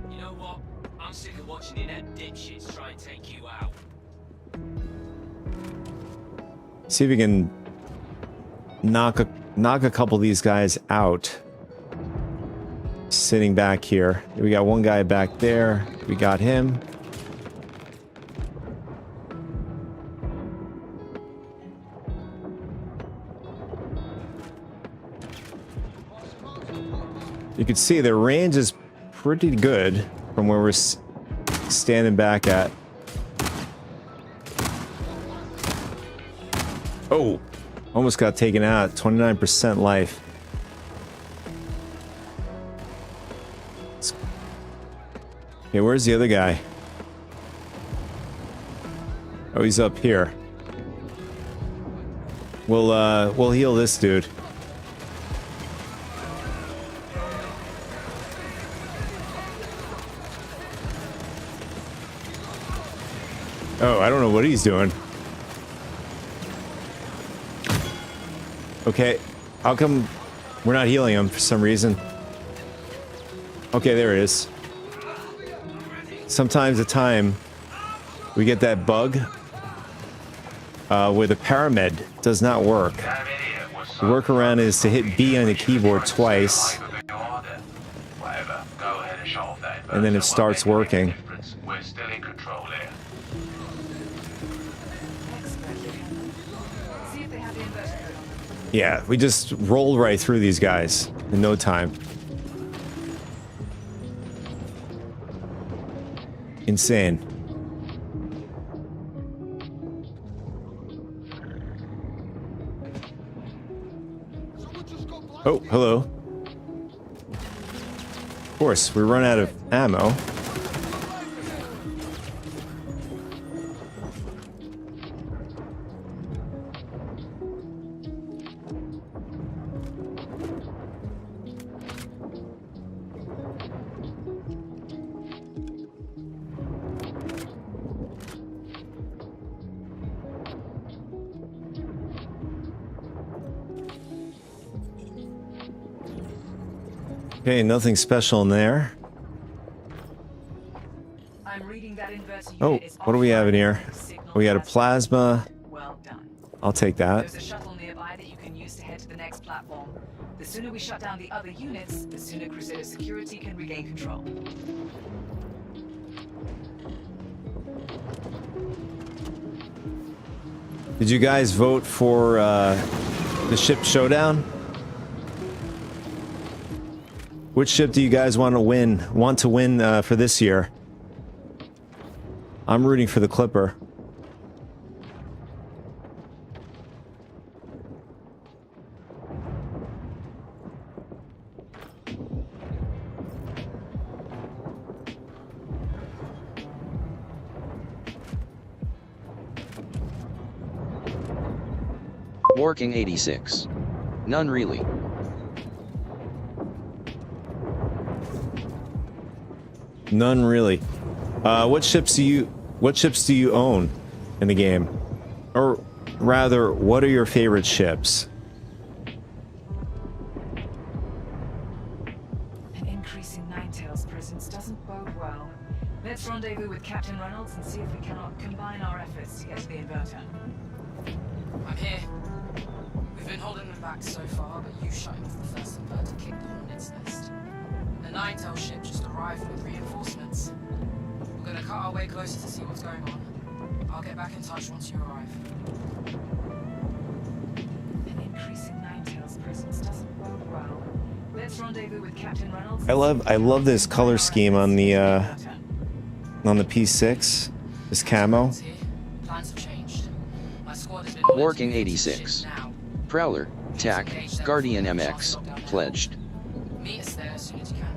You know what? I'm sick of watching inept dipshits try and take you out. See if we can knock a couple of these guys out. Sitting back here. We got one guy back there. We got him. You can see their range is pretty good from where we're standing back at. Oh, almost got taken out. 29% life. Okay, where's the other guy? Oh, he's up here. We'll heal this dude. Oh, I don't know what he's doing. Okay, how come we're not healing him for some reason? Okay, there it is. Sometimes we get that bug where the paramed does not work. The workaround is to hit B on the keyboard twice, and then it starts working. We're still in control here. See if they have the inverter code on them. Yeah, we just rolled right through these guys in no time. Insane. Oh, hello. Of course, we run out of ammo. Okay, nothing special in there. I'm reading that inverter unit Oh, is what do we have in here? Signal We got a has- plasma. Well done. I'll take that. There's a shuttle nearby that you can use to head to the next platform. The sooner we shut down the other units, the sooner Crusader security can regain control. Did you guys vote for the ship showdown? Which ship do you guys want to win? For this year? I'm rooting for the Clipper. Working 86. None really. None really. What ships do you own in the game? Or rather, what are your favorite ships? An increase in Ninetales presence doesn't bode well. Let's rendezvous with Captain Reynolds and see if we cannot combine our efforts to get to the inverter. I'm here. We've been holding them back so far, but you shutting off the first inverter kicked the hornet's nest. The Ninetale ship just arrived with reinforcements. We're gonna cut our way closer to see what's going on. I'll get back in touch once you arrive. Let's rendezvous with Captain Reynolds. I love this color scheme on the P6. This camo. Here. Plans have changed. My squad has been Working 86. now. Prowler, TAC, Guardian MX, pledged. Meet us there as soon as you can.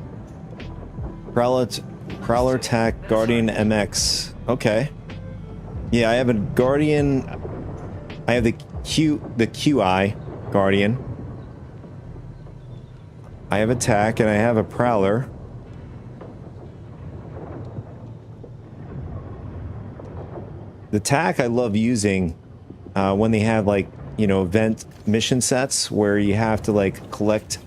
Prowler TAC Guardian MX. Okay. Yeah, I have a Guardian. I have the QI Guardian. I have a TAC and I have a Prowler. The TAC I love using when they have like, you know, event mission sets where you have to like collect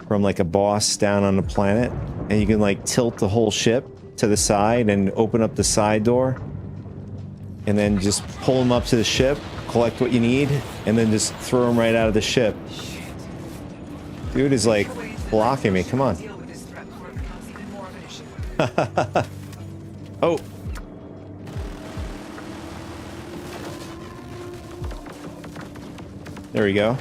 from like a boss down on the planet, and you can like tilt the whole ship to the side and open up the side door and then just pull them up to the ship, collect what you need, and then just throw them right out of the ship. Dude is like blocking me. Come on. Deal with this threat before it becomes even more of an issue. Oh. There we go.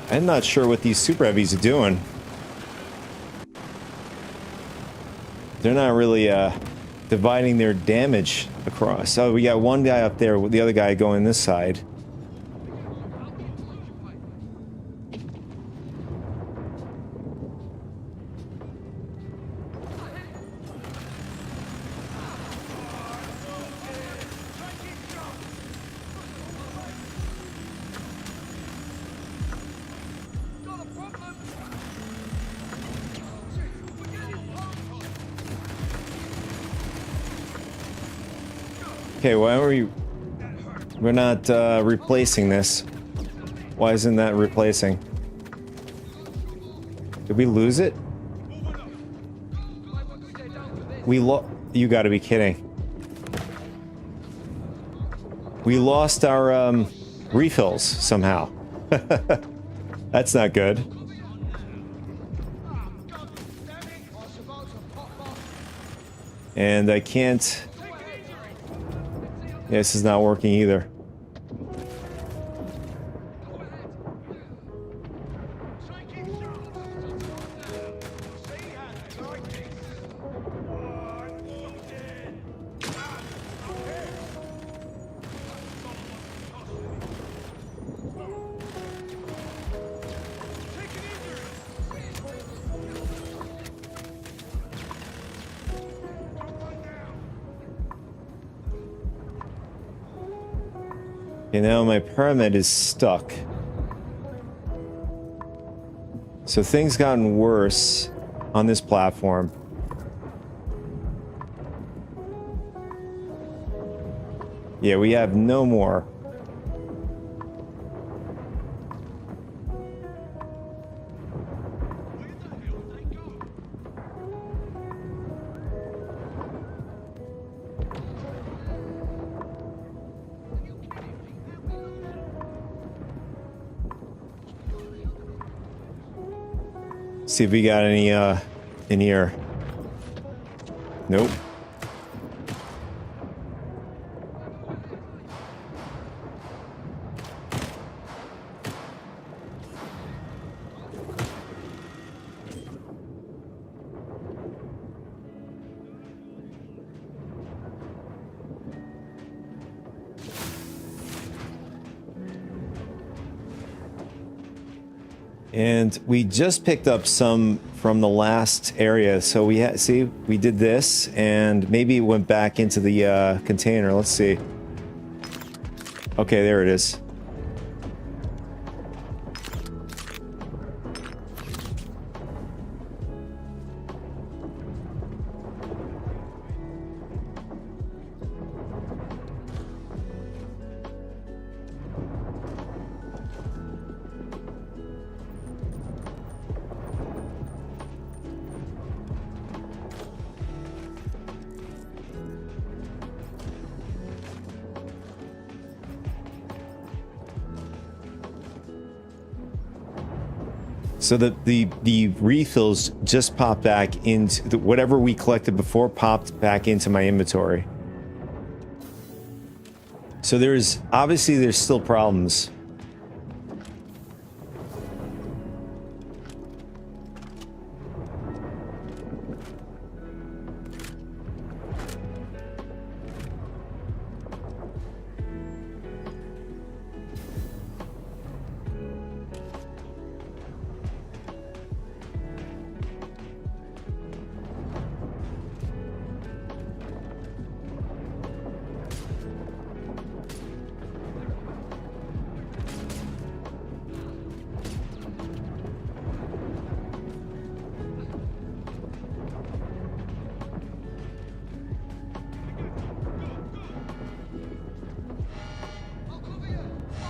I'm not sure what these super heavies are doing. They're not really dividing their damage across. Oh, we got one guy up there with the other guy going this side. Okay, why are we're not replacing this? Why isn't that replacing? Did we lose it? You gotta be kidding. We lost our refills somehow. That's not good. And I can't... Yeah, this is not working either. Okay, now my pyramid is stuck. So things gotten worse on this platform. Yeah, we have no more. See if we got any in here. Nope. And we just picked up some from the last area. So we had, see, we did this and maybe it went back into the container. Let's see. Okay, there it is. So the refills just popped back into whatever we collected before popped back into my inventory. So there's still problems.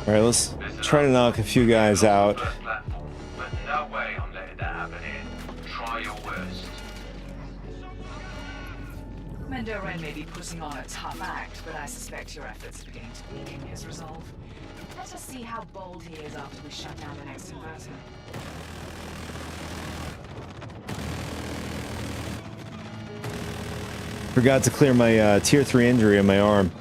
All right, let's try to knock a few guys out. First platform, but no way I'm letting that happen here. Try your worst. Mendoren may be putting on a tough act, but I suspect your efforts are beginning to weaken his resolve. Let us see how bold he is after we shut down the next inverter. Forgot to clear my tier 3 injury on my arm.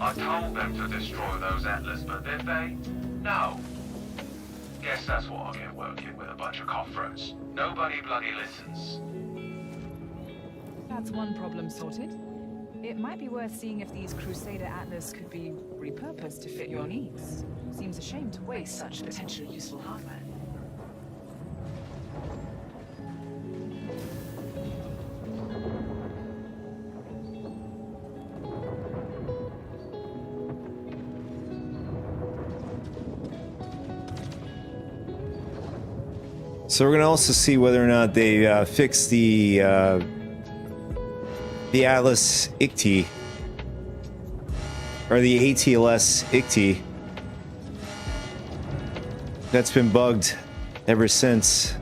I told them to destroy those Atlas, but did they? No. Guess that's what I get working with a bunch of cutthroats. Nobody bloody listens. That's one problem sorted. It might be worth seeing if these Crusader Atlas could be repurposed to fit your needs. Seems a shame to waste such potentially useful hardware. So we're gonna also see whether or not they fix the Atlas ICT or the ATLS ICT that's been bugged ever since.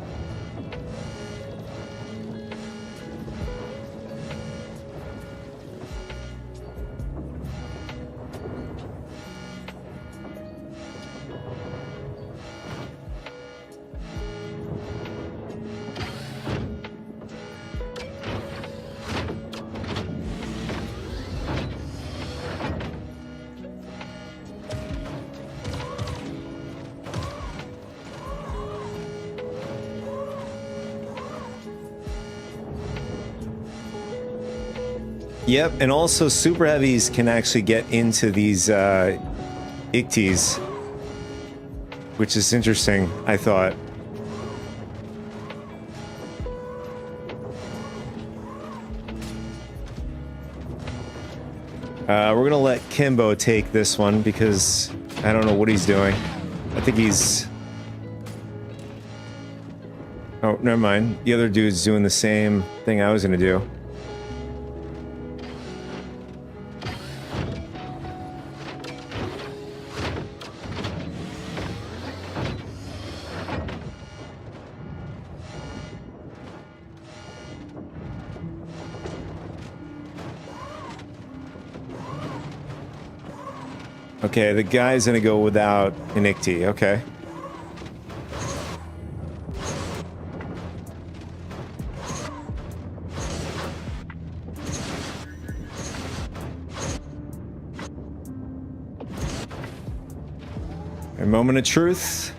Yep, and also super heavies can actually get into these ICTs, which is interesting, I thought. We're gonna let Kimbo take this one because I don't know what he's doing. I think he's... Oh, never mind. The other dude's doing the same thing I was gonna do. Okay, the guy's gonna go without an ICT, okay. A moment of truth.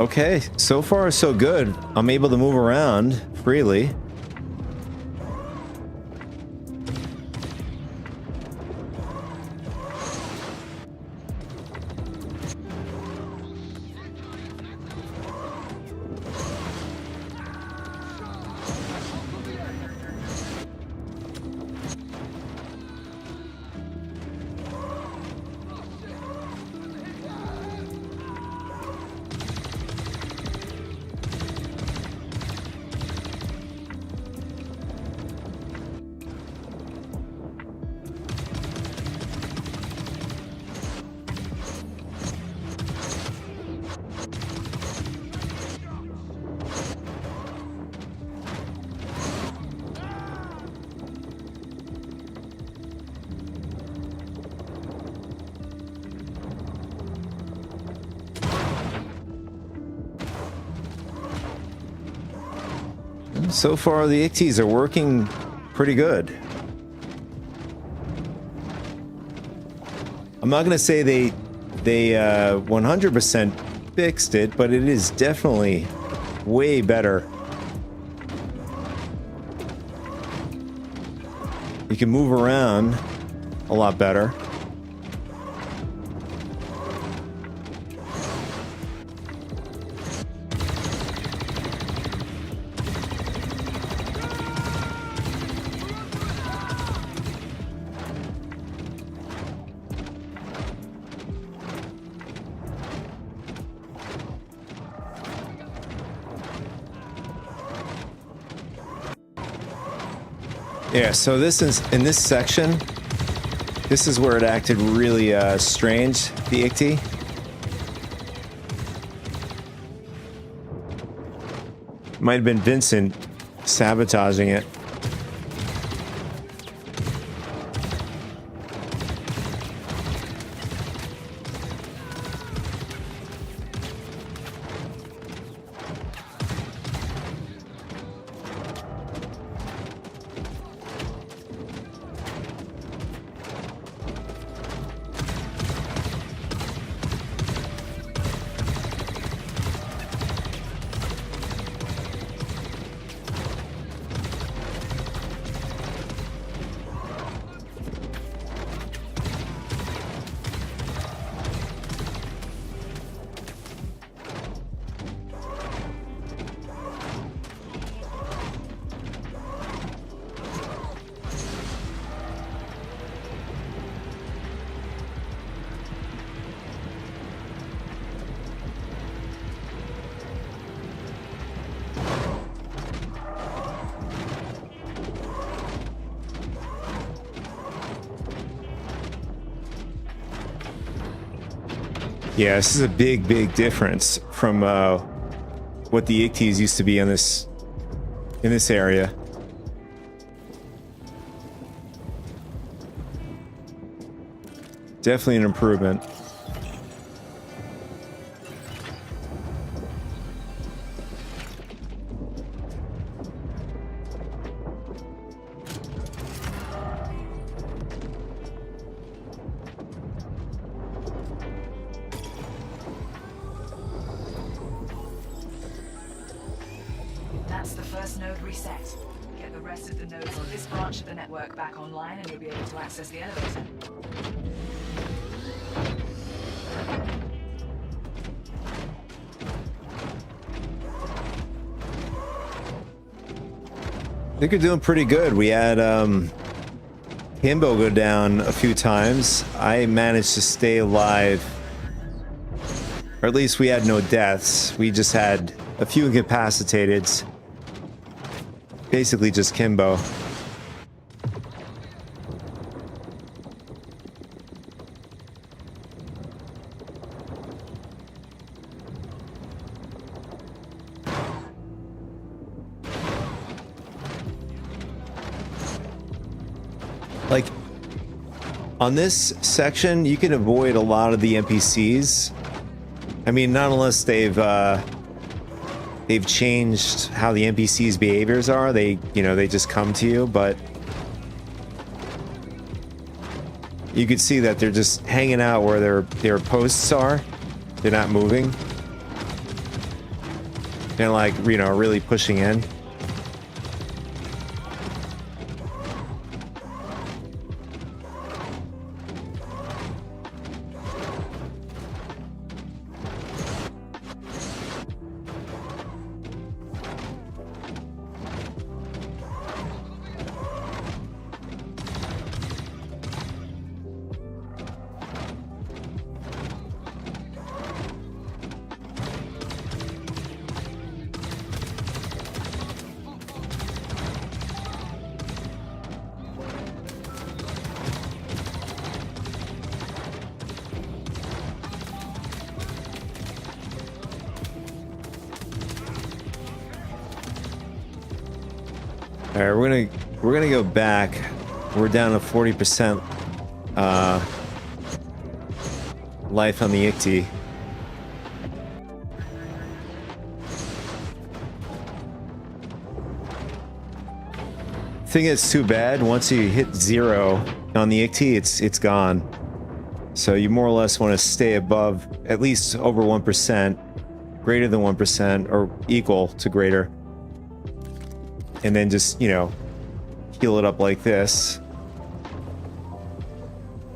Okay, so far so good. I'm able to move around freely. So far, the ICTs are working pretty good. I'm not going to say they 100% fixed it, but it is definitely way better. You can move around a lot better. Yeah, so this is in this section. This is where it acted really strange, the ICT. Might have been Vincent sabotaging it. Yeah, this is a big difference from what the ICTs used to be in this area. Definitely an improvement. That's the first node reset. Get the rest of the nodes on this branch of the network back online and you'll be able to access the elevator. I think we're doing pretty good. We had Kimbo go down a few times. I managed to stay alive. Or at least we had no deaths. We just had a few incapacitated. Basically just Kimbo. Like, on this section, you can avoid a lot of the NPCs. I mean, not unless they've changed how the NPCs' behaviors are. They just come to you, but you could see that they're just hanging out where their posts are. They're not moving. They're like, really pushing in. All right, we're gonna go back. We're down to 40% life on the ICT. thing that's too bad, once you hit 0 on the ICT, it's gone. So you more or less want to stay above, at least over 1%, greater than 1%, or equal to greater. And then just, you know, heal it up like this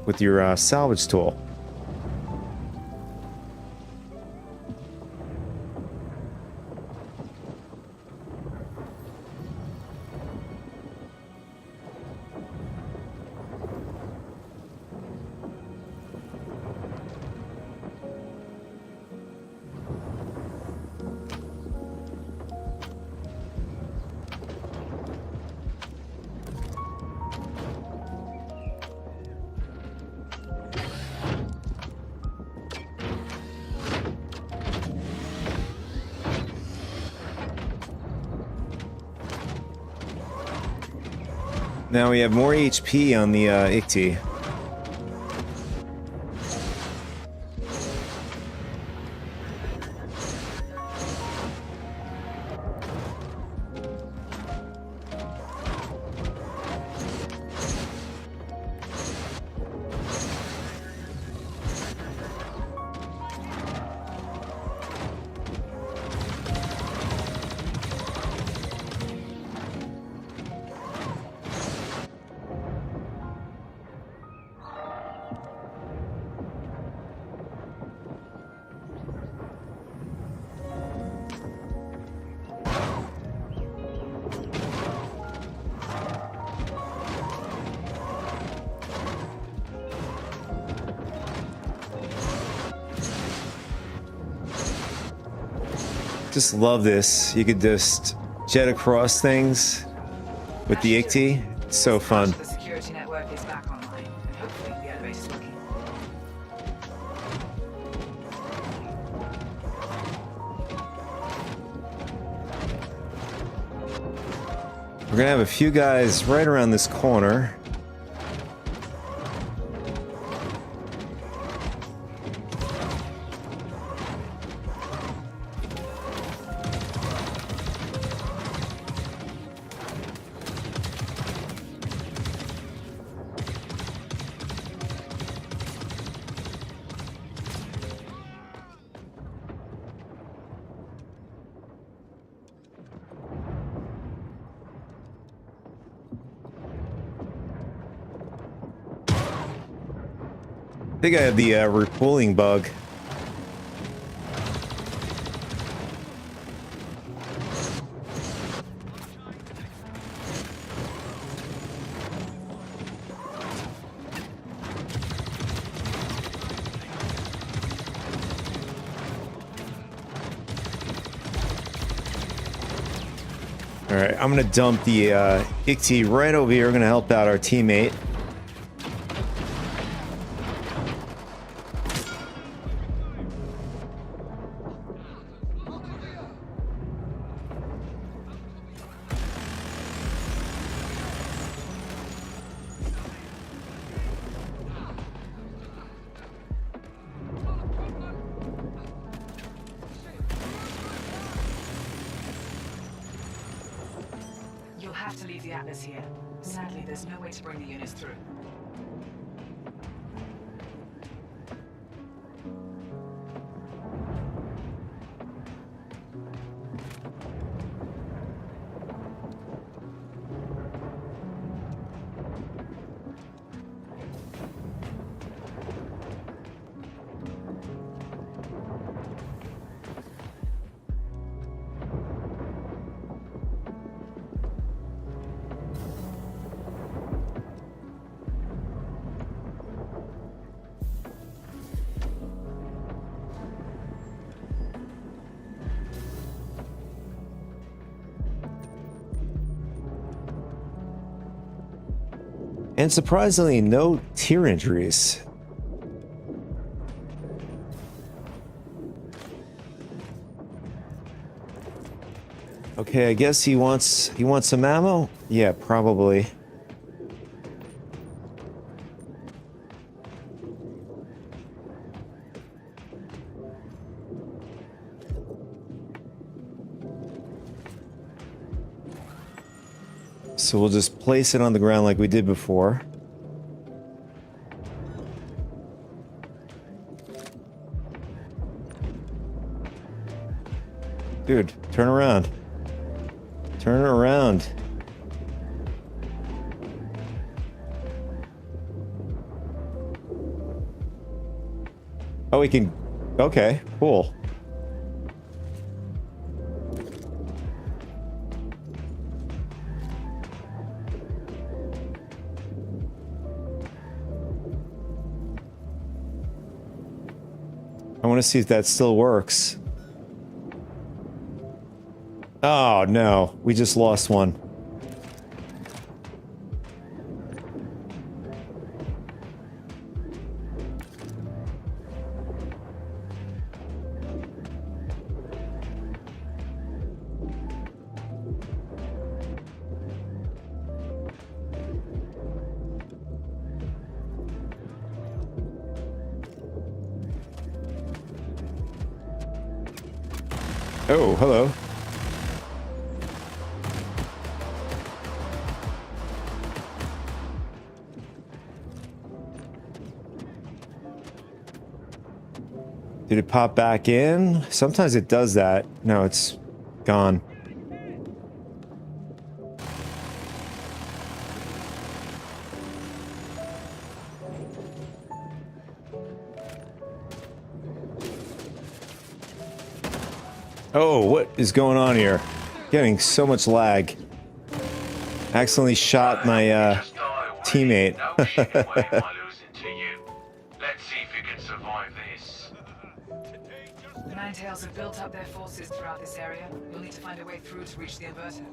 with your salvage tool. Now we have more HP on the ICT. Just love this. You could just jet across things with the ICT. It's so fun. The security network is back online, and hopefully the elevator's working. We're gonna have a few guys right around this corner. I think I have the repooling bug. All right, I'm gonna dump the ICT right over here. We're gonna help out our teammate. You'll have to leave the Atlas here. Sadly, there's no way to bring the units through. And surprisingly, no tear injuries. Okay, I guess he wants some ammo? Yeah, probably. So we'll just place it on the ground like we did before. Dude, turn around. Turn around. Oh, we can... Okay, cool. I want to see if that still works. Oh, no. We just lost one. Oh, hello. Did it pop back in? Sometimes it does that. No, it's gone. Oh, what is going on here? Getting so much lag. Accidentally shot my teammate. No shipping way am I losing to you. Let's see if you can survive this. The Ninetales have built up their forces throughout this area. You'll need to find a way through to reach the inverter.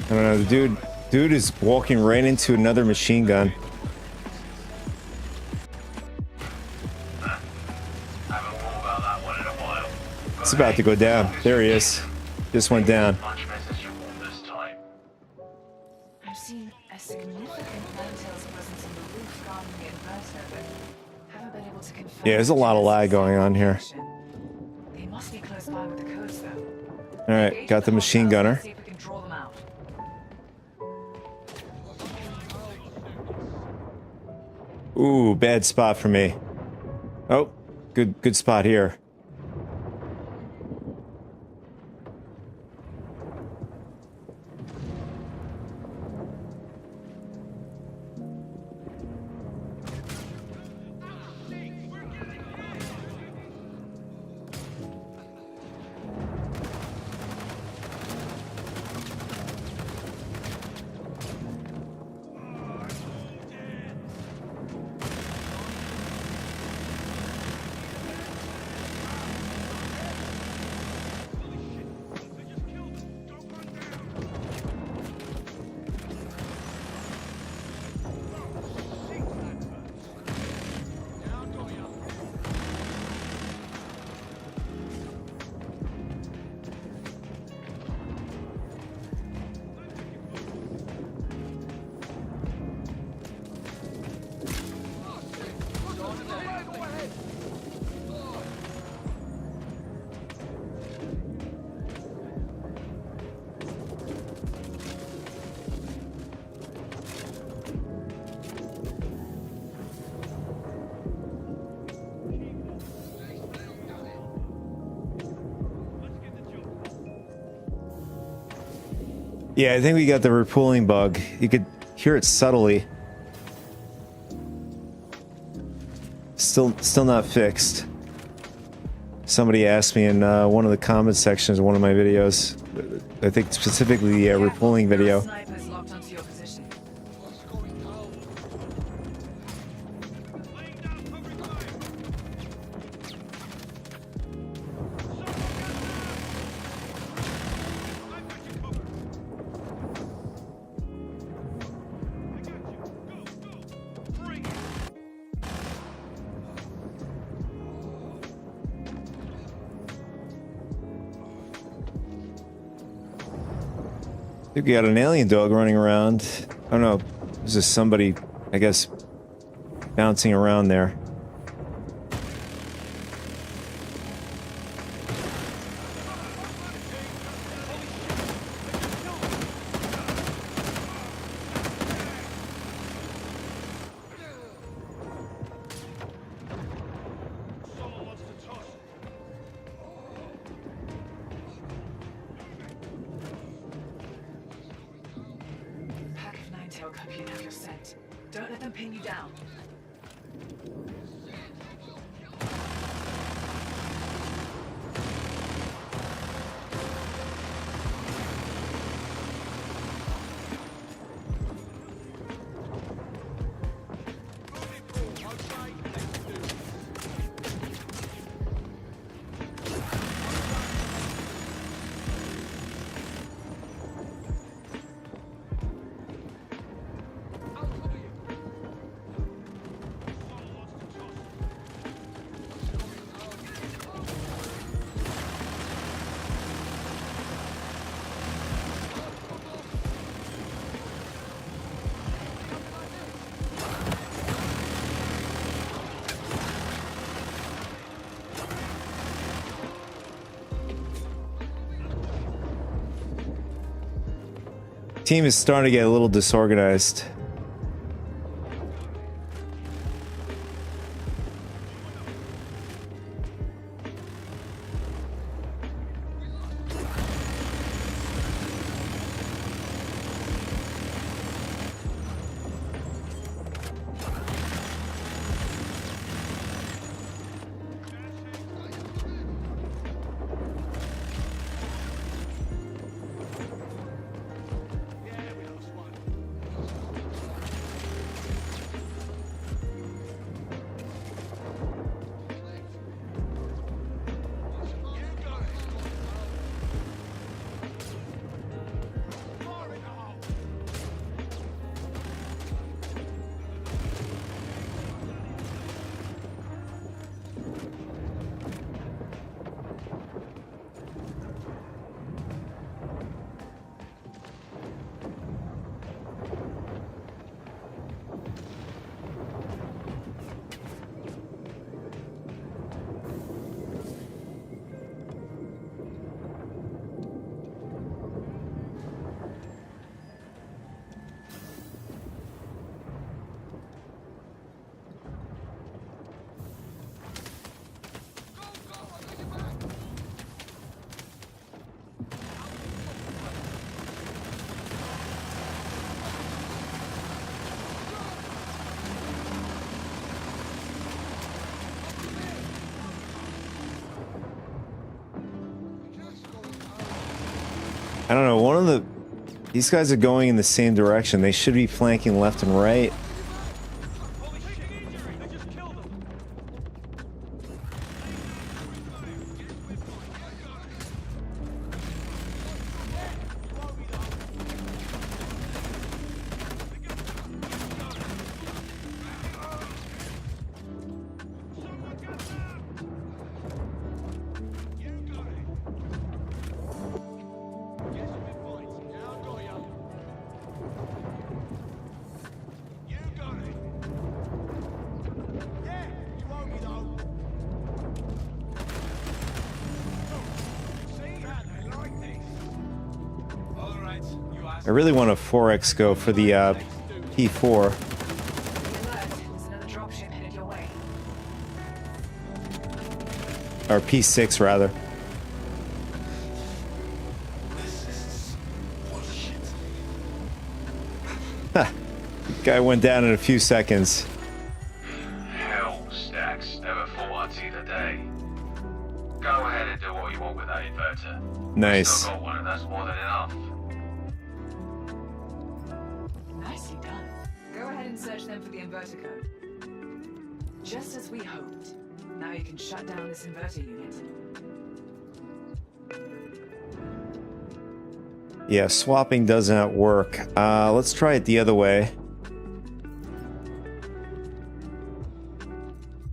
I don't know, the dude is walking right into another machine gun. Haven't thought about that one in a while. It's about to go down. There he is. Just went down. Much better as you want this time. I've seen a significant Ninetales presence in the roof guarding the inverter, but haven't been able to confirm. Yeah, there's a lot of lag going on here. They must be close by with the codes, though. All right, got the machine gunner. See if we can draw them out. Ooh, bad spot for me. Oh, good spot here. Yeah, I think we got the repooling bug. You could hear it subtly. Still not fixed. Somebody asked me in one of the comment sections of one of my videos. I think specifically the repooling video. Snipers locked onto your position. We got an alien dog running around. I don't know. There's just somebody, I guess, bouncing around there. Pack of Ninetail copying up your scent. Don't let them pin you down. Team is starting to get a little disorganized. I don't know, one of the... These guys are going in the same direction. They should be flanking left and right. I really want a 4X go for the P4. There's another dropship headed your way. Or P6, rather. Ha! Guy went down in a few seconds. Hell, Stacks. Never thought I'd see the day. Go ahead and do what you want with that inverter. Nice. Still got one and that's more than enough. Nicely done. Go ahead and search them for the inverter code. Just as we hoped. Now you can shut down this inverter unit. Yeah, swapping does not work. Let's try it the other way.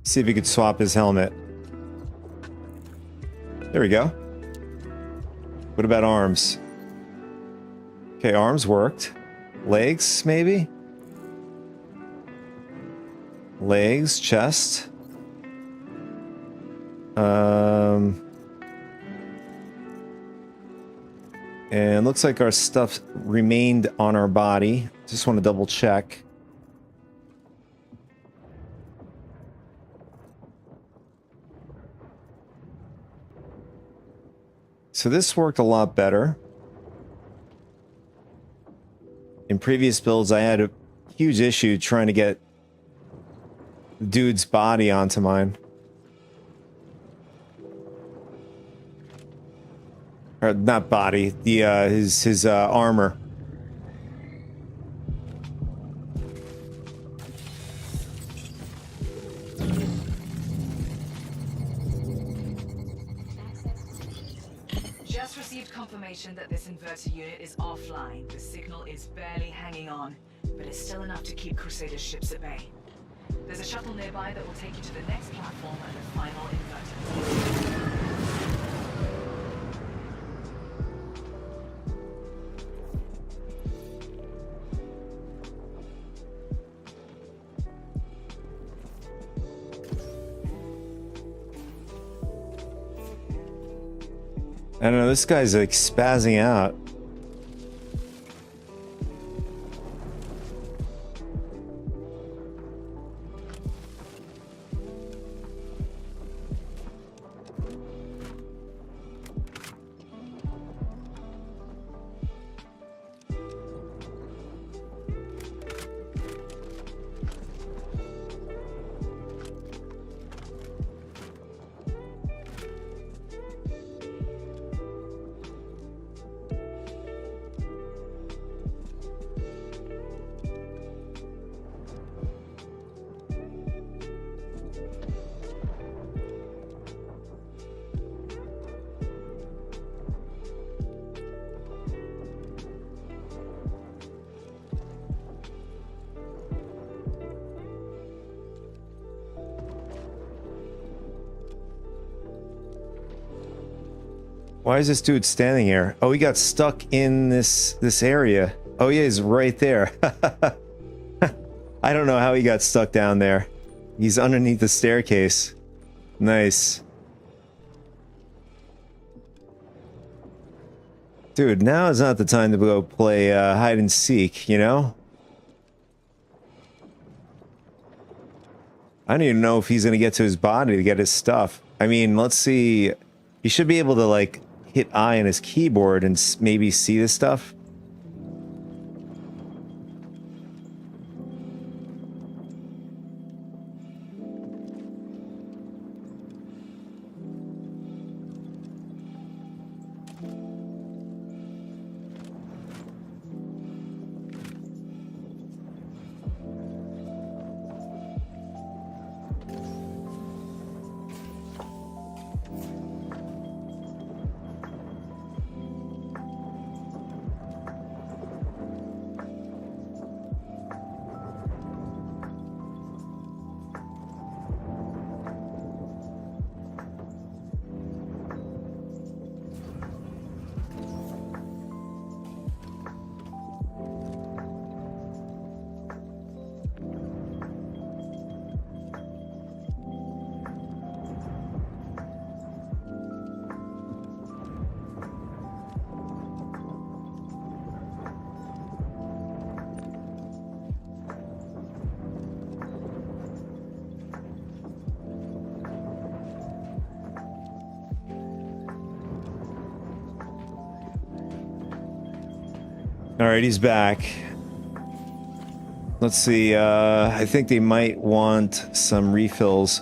See if we could swap his helmet. There we go. What about arms? Okay, arms worked. Legs, maybe? Legs, chest. And looks like our stuff remained on our body. Just want to double check. So this worked a lot better. In previous builds, I had a huge issue trying to get the dude's body onto mine. Or not body, the his armor. Just received confirmation that this inverter unit is offline. The signal is barely hanging on, but it's still enough to keep Crusader's ships at bay. There's a shuttle nearby that will take you to the next platform and the final inverter. I don't know, this guy's like spazzing out. Why is this dude standing here? Oh, he got stuck in this area. Oh yeah, he's right there. I don't know how he got stuck down there. He's underneath the staircase. Nice. Dude, now is not the time to go play hide and seek, you know? I don't even know if he's gonna get to his body to get his stuff. I mean, let's see. You should be able to, like, hit I on his keyboard and maybe see this stuff. Alright, he's back. Let's see, I think they might want some refills.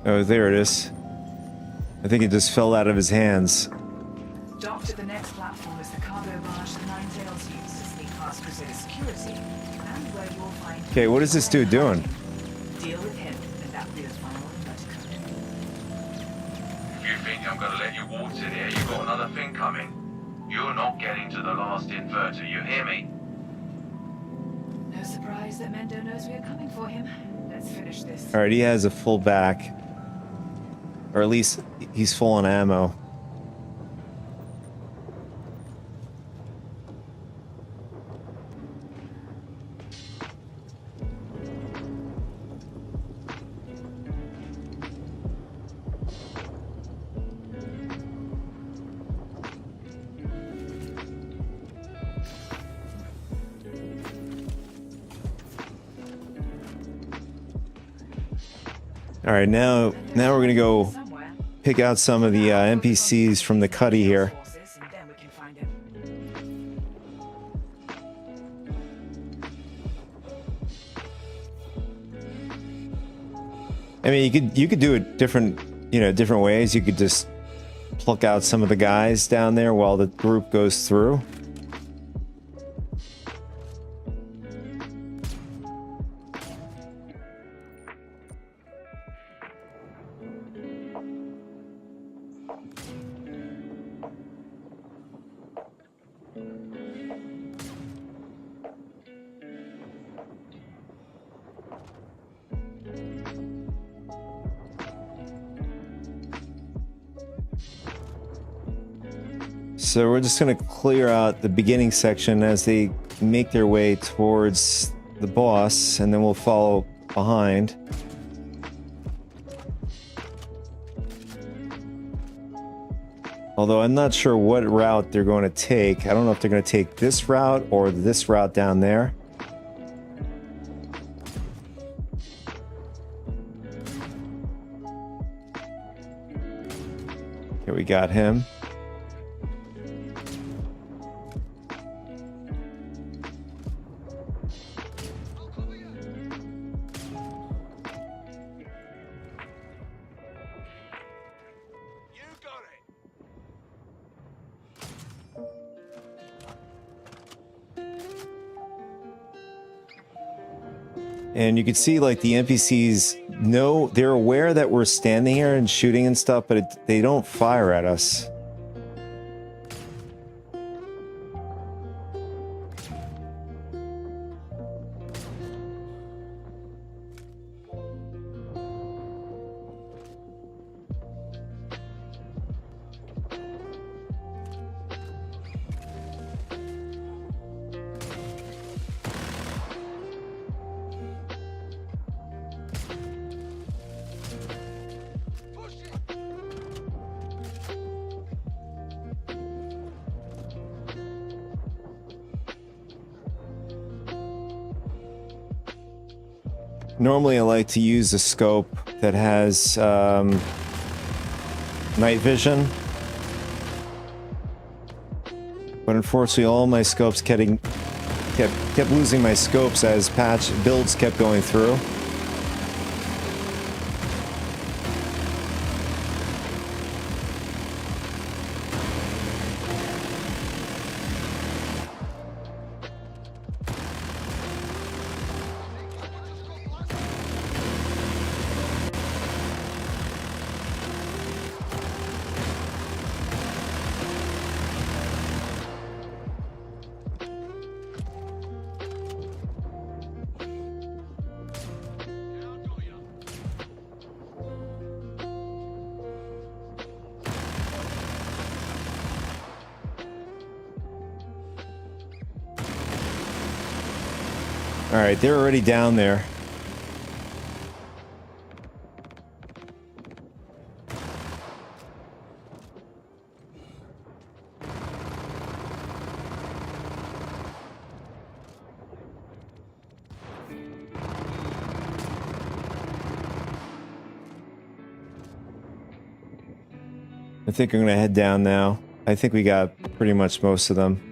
Oh, there it is. I think it just fell out of his hands. Docked at the next platform is the cargo barge that Nine Tails used to sneak past Crusader security, and where you'll find... Okay, what is this dude doing? Deal with him, and that will be the final inverter code. You think I'm gonna let you waltz in here? You got another thing coming. You're not getting to the last inverter, you hear me? No surprise that Mendo knows we are coming for him. Let's finish this. All right, he has a full back, or at least he's full on ammo. All right, now we're gonna go Somewhere. pick out some of the NPCs from the cutty here. Forces, and then we can find him. I mean, you could do it different ways. You could just pluck out some of the guys down there while the group goes through. So we're just going to clear out the beginning section as they make their way towards the boss, and then we'll follow behind. Although I'm not sure what route they're going to take. I don't know if they're going to take this route or this route down there. Here we got him. And you can see, like, the NPCs know, they're aware that we're standing here and shooting and stuff, but they don't fire at us. Normally I like to use a scope that has night vision, but unfortunately all my scopes kept losing my scopes as patch builds kept going through. All right, they're already down there. I think I'm gonna head down now. I think we got pretty much most of them.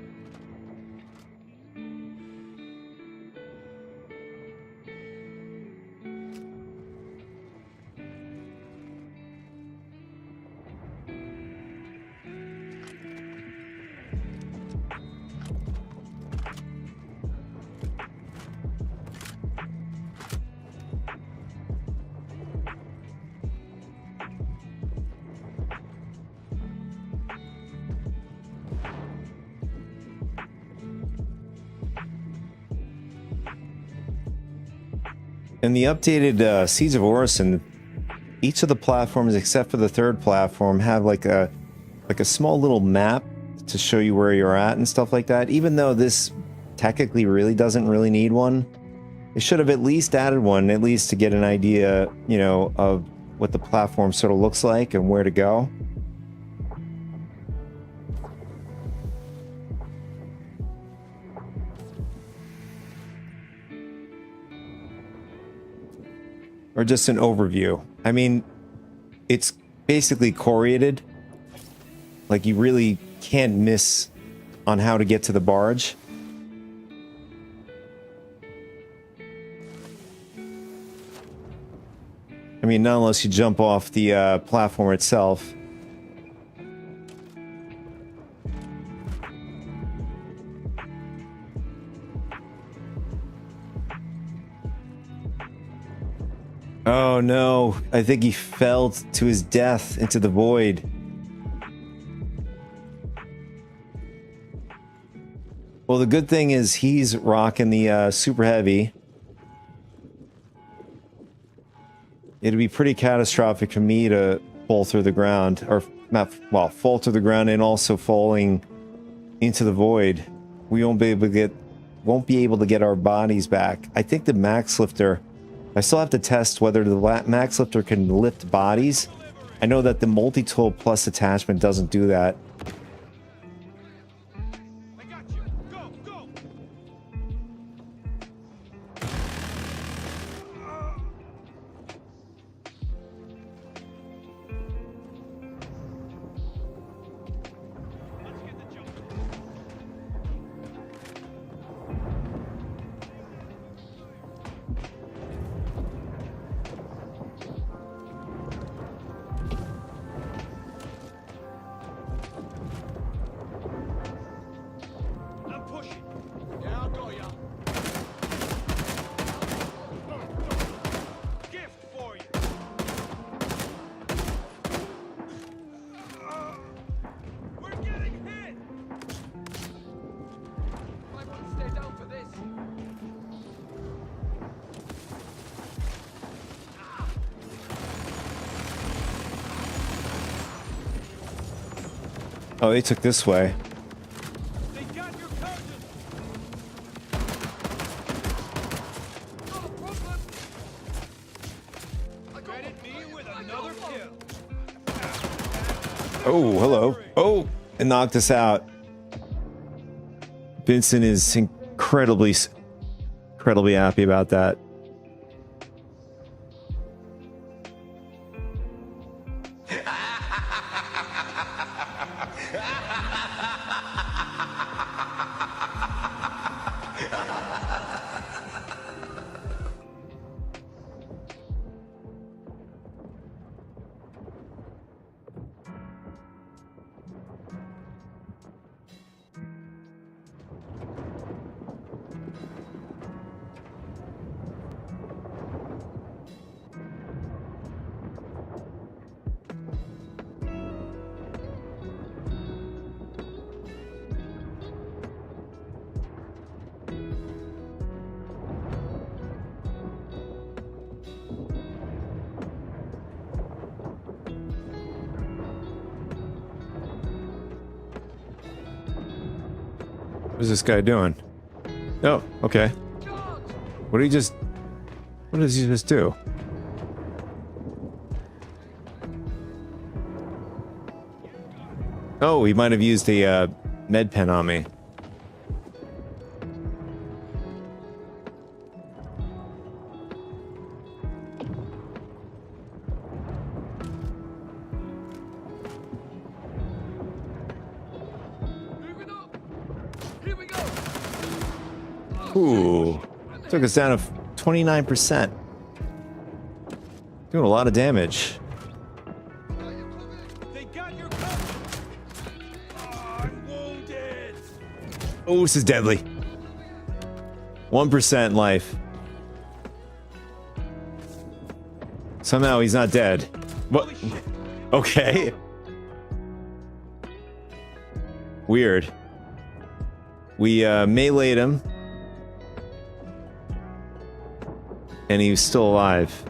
In the updated Siege of Orison, each of the platforms except for the third platform have like a small little map to show you where you're at and stuff like that. Even though this technically really doesn't really need one, they should have at least added one, at least to get an idea, you know, of what the platform sort of looks like and where to go. Or just an overview. I mean, it's basically coriated. Like, you really can't miss on how to get to the barge. I mean, not unless you jump off the platform itself. Oh no, I think he fell to his death into the void. Well, the good thing is he's rocking the super heavy. It'd be pretty catastrophic for me to fall through the ground, or not, well, fall to the ground and also falling into the void. We won't be able to get our bodies back. I think the max lifter, I still have to test whether the max lifter can lift bodies. I know that the multi-tool plus attachment doesn't do that. I got you. Go, go. Let's get the jump. I'm pushing. Yeah, I'll go, ya. Gift for you. We're getting hit. Might want to stay down for this. Oh, they took this way. They got your cousin. Not a problem. Credit me with another kill. Oh, hello. Oh, it knocked us out. Vincent is incredibly happy about that. What is this guy doing? Oh, okay. What did he just... What does he just do? Oh, he might have used a med pen on me. Here we go. Ooh. Took us down to 29%. Doing a lot of damage. They got your cousin. I'm wounded. Oh, this is deadly. 1% life. Somehow he's not dead. What? Okay. Weird. We meleeed him. and he was still alive.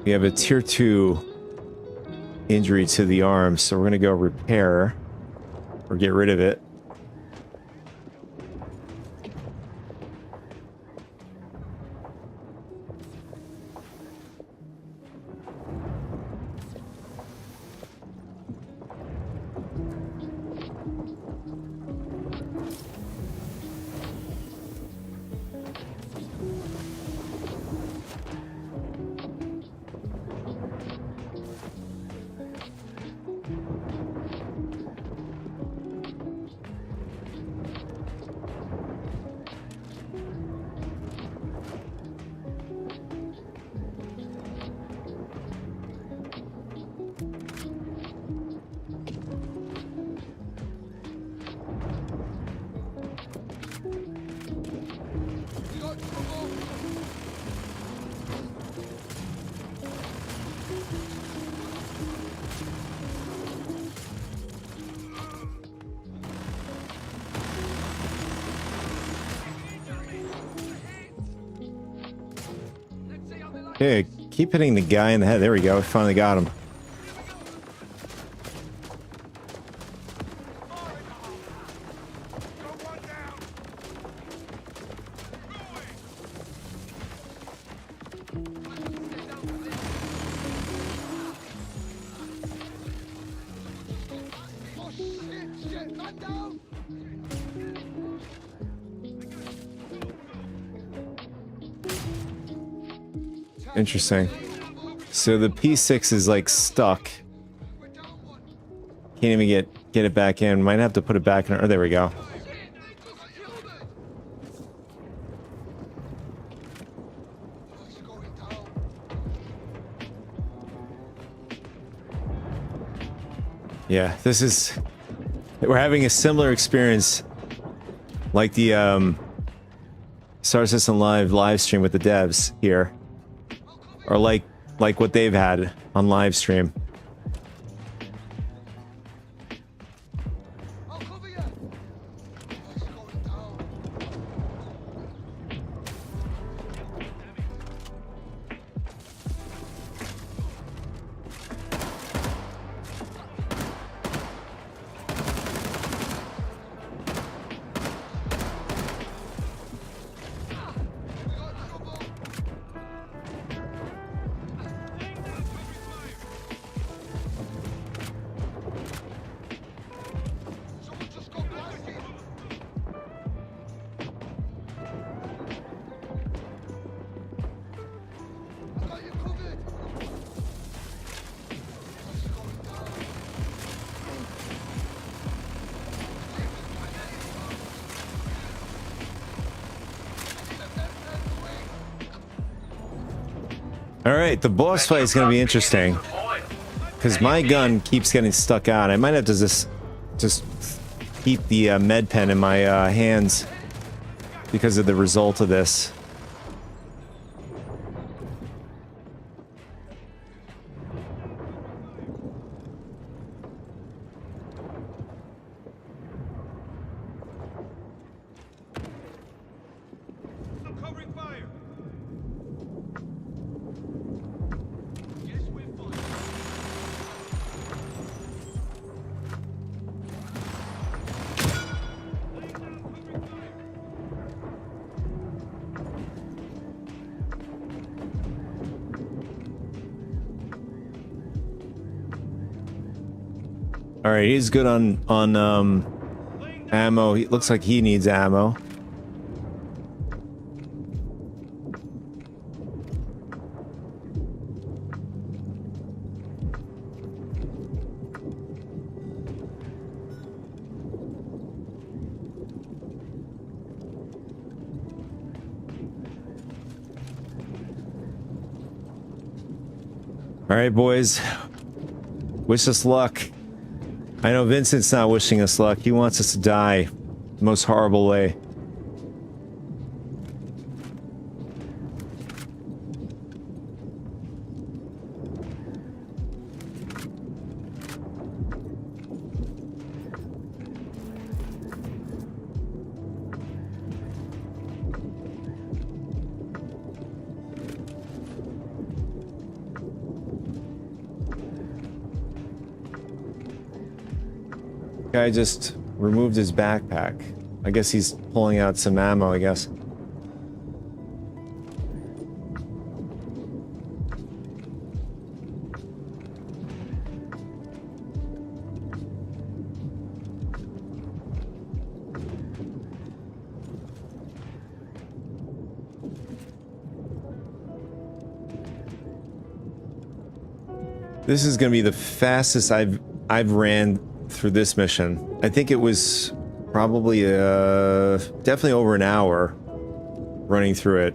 We have a tier 2 injury to the arm, so we're gonna go repair or get rid of it. Okay, keep hitting the guy in the head. There we go. We finally got him. Interesting. So the P6 is like stuck. Can't even get it back in. Might have to put it back in. Oh, there we go. Yeah, this is... We're having a similar experience like the Star Citizen live stream with the devs here. Or like what they've had on live stream. Alright, the boss fight is going to be interesting. Because my gun keeps getting stuck out. I might have to just keep the med pen in my hands because of the result of this. Alright, he's good on ammo. He looks like he needs ammo. Alright, boys. Wish us luck. I know Vincent's not wishing us luck. He wants us to die the most horrible way. Guy just removed his backpack. I guess he's pulling out some ammo, I guess. This is going to be the fastest I've ran through this mission. I think it was probably definitely over an hour running through it.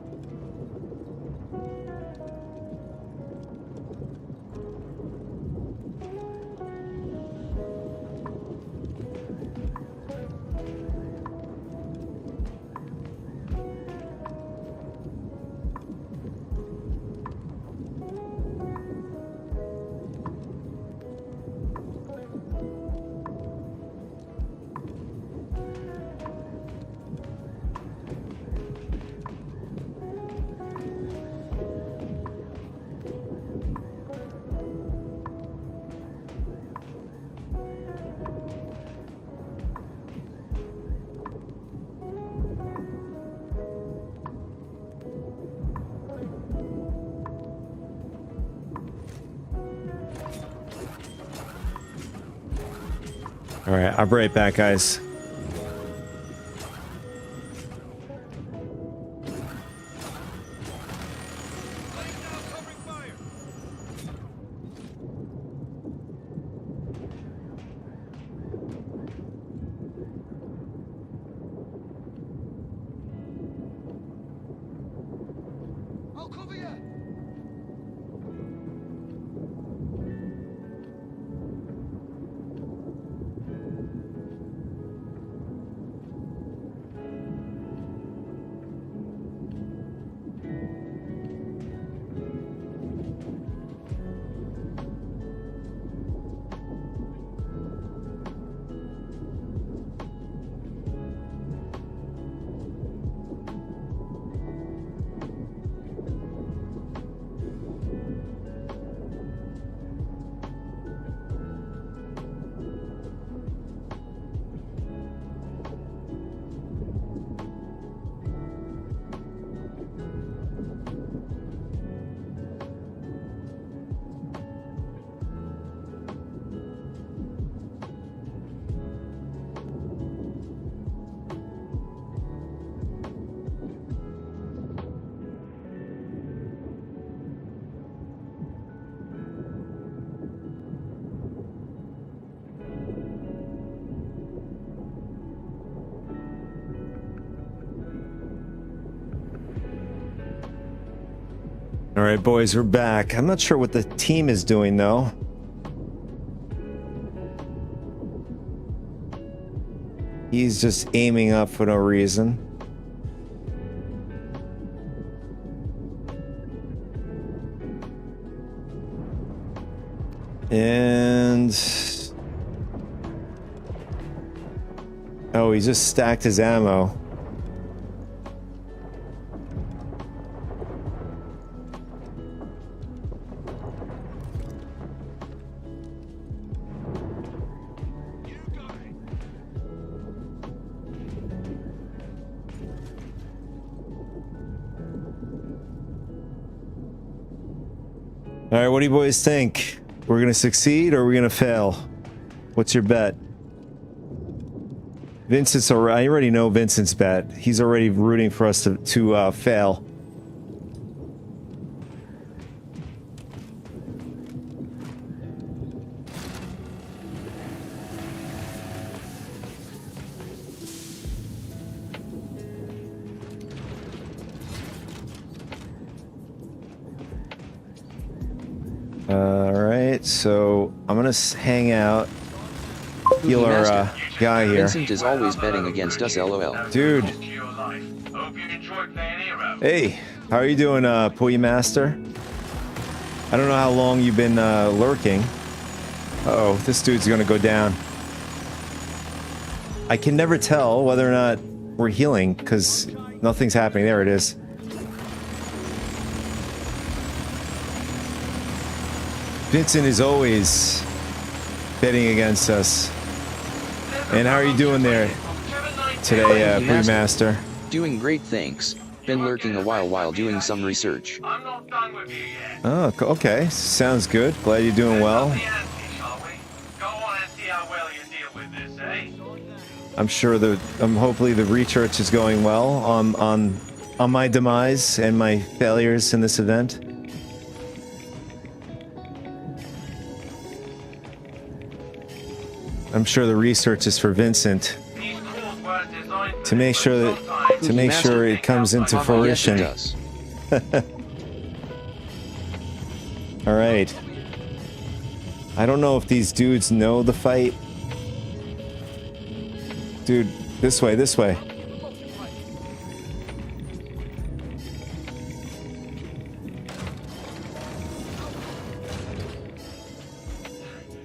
All right, I'll be right back, guys. I'll cover you. All right, boys, we're back. I'm not sure what the team is doing, though. He's just aiming up for no reason. And... oh, he just stacked his ammo. All right, what do you boys think? We're gonna succeed or are we gonna fail? What's your bet? Vincent's already, I already know Vincent's bet. He's already rooting for us to fail. Alright, so I'm gonna hang out, heal our guy here. Vincent is always betting against us, lol. Dude. To your life. Hope you enjoy playing hero. Hey, how are you doing, Puyi Master? I don't know how long you've been lurking. Uh-oh, this dude's gonna go down. I can never tell whether or not we're healing, because nothing's happening. There it is. Vincent is always betting against us. And how are you doing there today, Brewmaster? Doing great, thanks. Been lurking a while doing some research. I'm not done with you yet. Oh, okay. Sounds good. Glad you're doing well. The ante, shall we? Go on and see how well you deal with this, eh? I'm sure hopefully the research is going well on my demise and my failures in this event. I'm sure the research is for Vincent These tools weren't designed to make sure that it comes into Yes, fruition. it does. All right. I don't know if these dudes know the fight. Dude, this way, this way.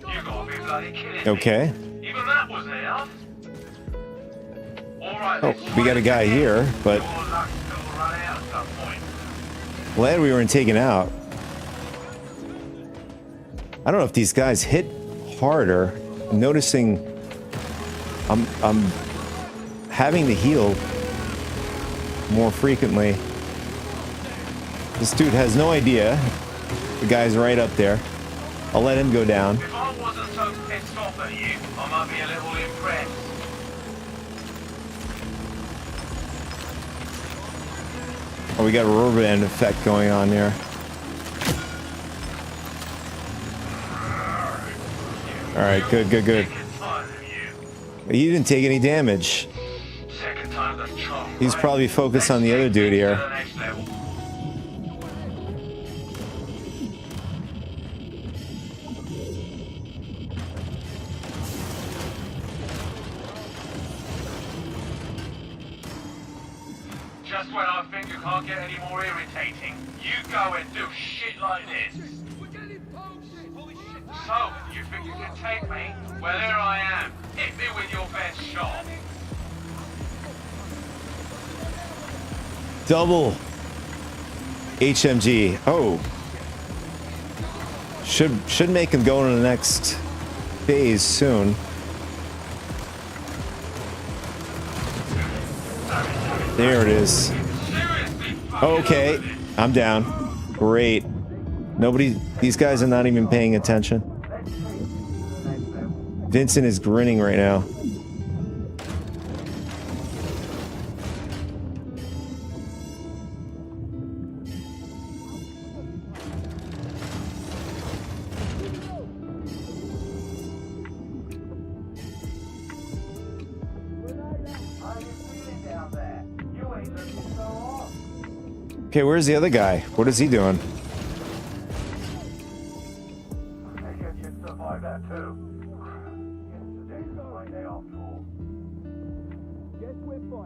You gotta be bloody kidding me. Okay. Even that was enough. Alright, Oh, we got a guy here, but your luck's gonna run out at some point. glad we weren't taken out. I don't know if these guys hit harder. I'm noticing I'm having to heal more frequently. This dude has no idea. The guy's right up there. I'll let him go down. If I wasn't so pissed off at you, I might be a little impressed. Oh, we got a rubber band effect going on here. Alright, good. Second time of you. He didn't take any damage. Second time the charm. He's probably focused on the other dude To here. the next level. Just when I think you can't get any more irritating, you go and do shit like this. So, you think you can take me? Well, here I am. Hit me with your best shot. Double HMG. Oh. Should make him go into the next phase soon. There it is. Okay, I'm down. Great. These guys are not even paying attention. Vincent is grinning right now. Okay, where's the other guy? What is he doing?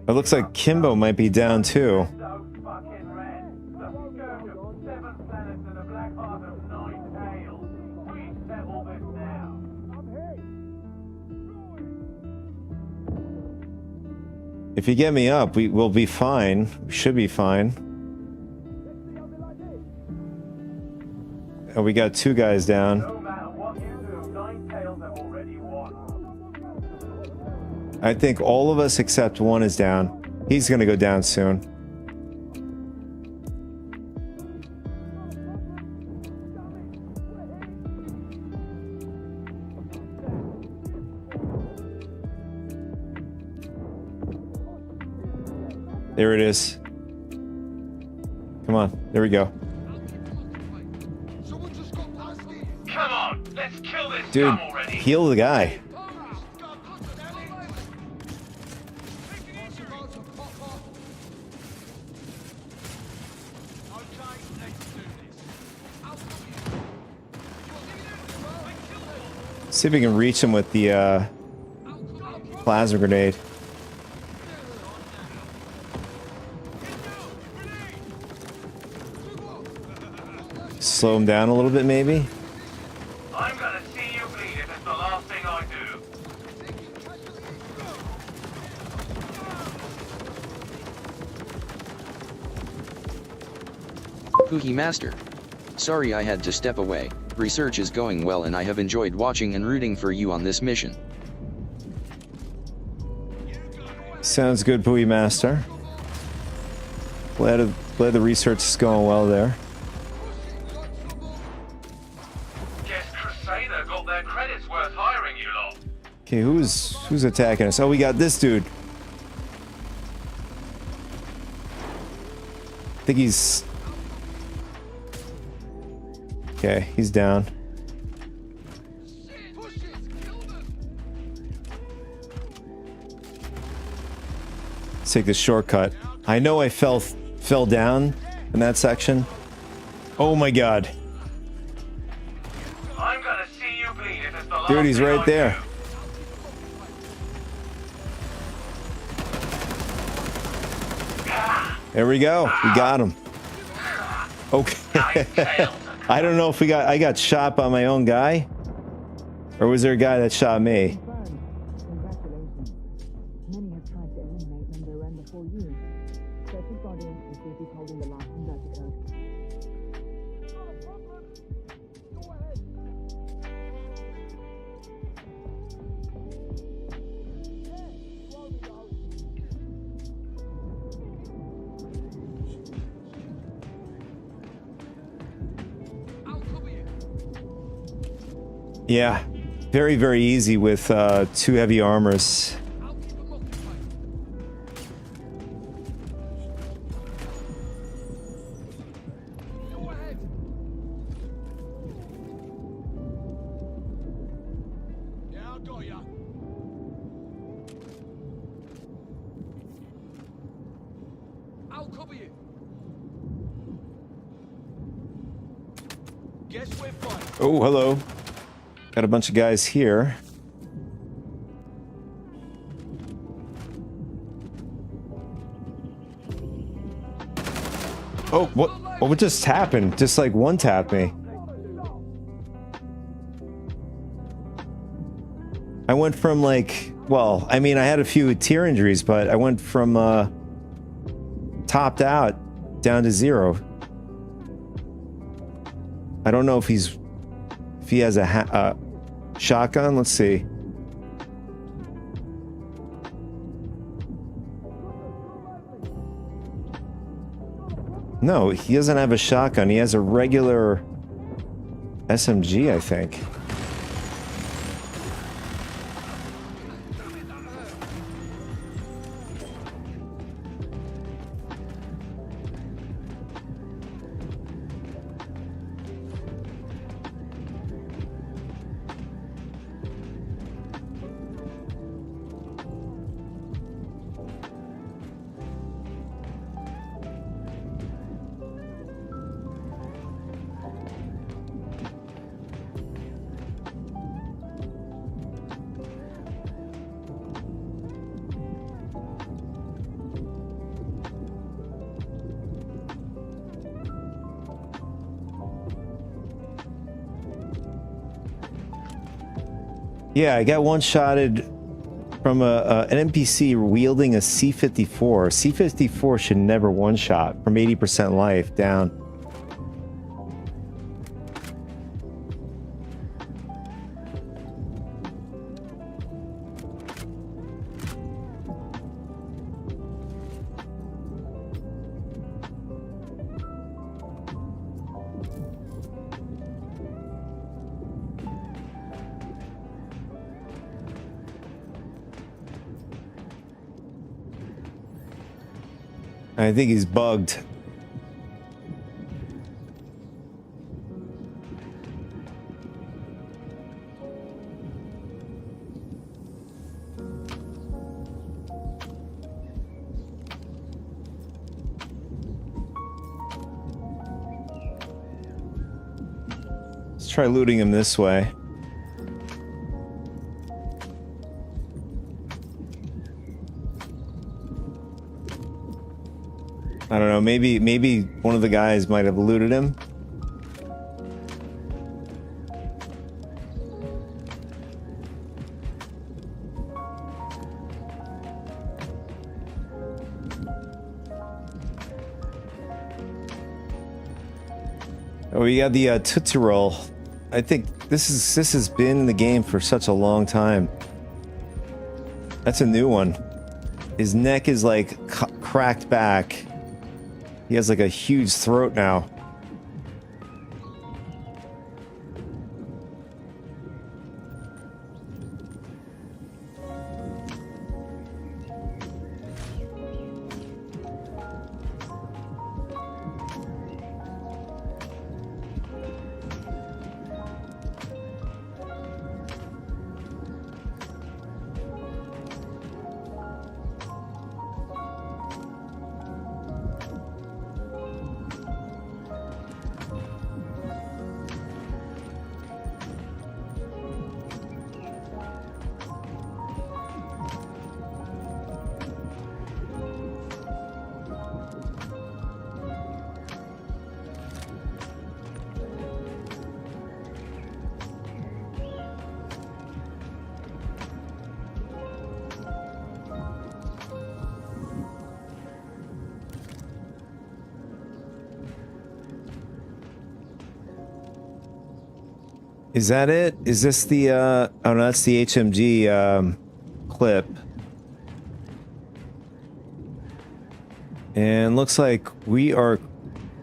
It looks like Kimbo might be down too. If you get me up, we will be fine. We should be fine. Oh, we got two guys down. I think all of us except one is down. He's gonna go down soon. There it is. Come on, there we go. Come on, let's kill this Dude, scum already. heal the guy. See if we can reach him with the plasma grenade. Slow him down a little bit, maybe. I'm gonna see you bleed if it's the last thing I do. Pookie Master. Sorry I had to step away. Research is going well and I have enjoyed watching and rooting for you on this mission. Sounds good, Bowie Master. Glad the research is going well there. Guess Crusader got their credits worth hiring you lot. Okay, who's attacking us? Oh, we got this dude. I think he's... Okay, he's down. Let's take the shortcut. I know I fell down in that section. Oh my god. I'm gonna see you bleed if it's the last Dude, he's thing right I there. do. There we go. We got him. Okay. I don't know if I got shot by my own guy, or was there a guy that shot me? Congratulations. Many have tried to eliminate them their end before you. Search his body and see if he's holding the last converter code. Yeah, very, very easy with 2 heavy armors. Yeah, I got ya. I'll cover you. Guess we're fine. Oh, hello. Got a bunch of guys here. Oh, what just happened? Just like one tapped me. I went from like, well, I mean, I had a few tear injuries, but I went from topped out down to 0. I don't know if he has a shotgun. Let's see. No, he doesn't have a shotgun. He has a regular SMG, I think. Yeah, I got one-shotted from an NPC wielding a C-54. C-54 should never one-shot from 80% life down. I think he's bugged. Let's try looting him this way. I don't know, maybe one of the guys might have looted him. Oh, we got the Tootsie Roll. I think this has been in the game for such a long time. That's a new one. His neck is like cracked back. He has like a huge throat now. Is that it? Is this the, oh no, that's the HMG, clip. And looks like we are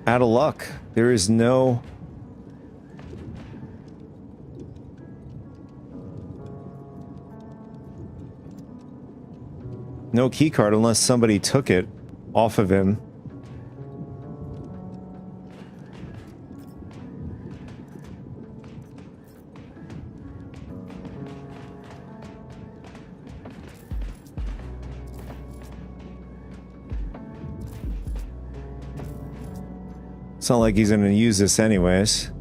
out of luck. There is no... no key card unless somebody took it off of him. It's not like he's gonna use this anyways.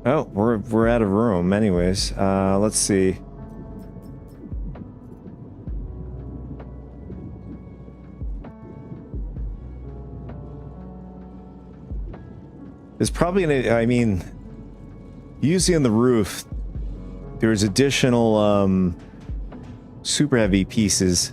Oh, we're out of room anyways. Let's see. There's probably gonna, I mean, usually on the roof, there's additional super heavy pieces.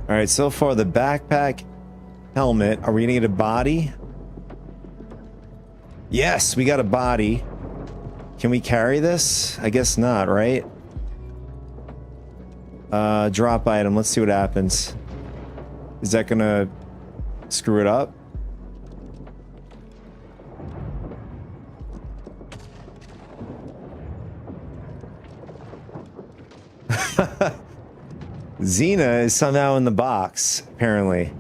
All right, so far the backpack, helmet. Are we gonna get a body? Yes, we got a body. Can we carry this? I guess not, right? Drop item. Let's see what happens. Is that gonna screw it up? Xena is somehow in the box, apparently.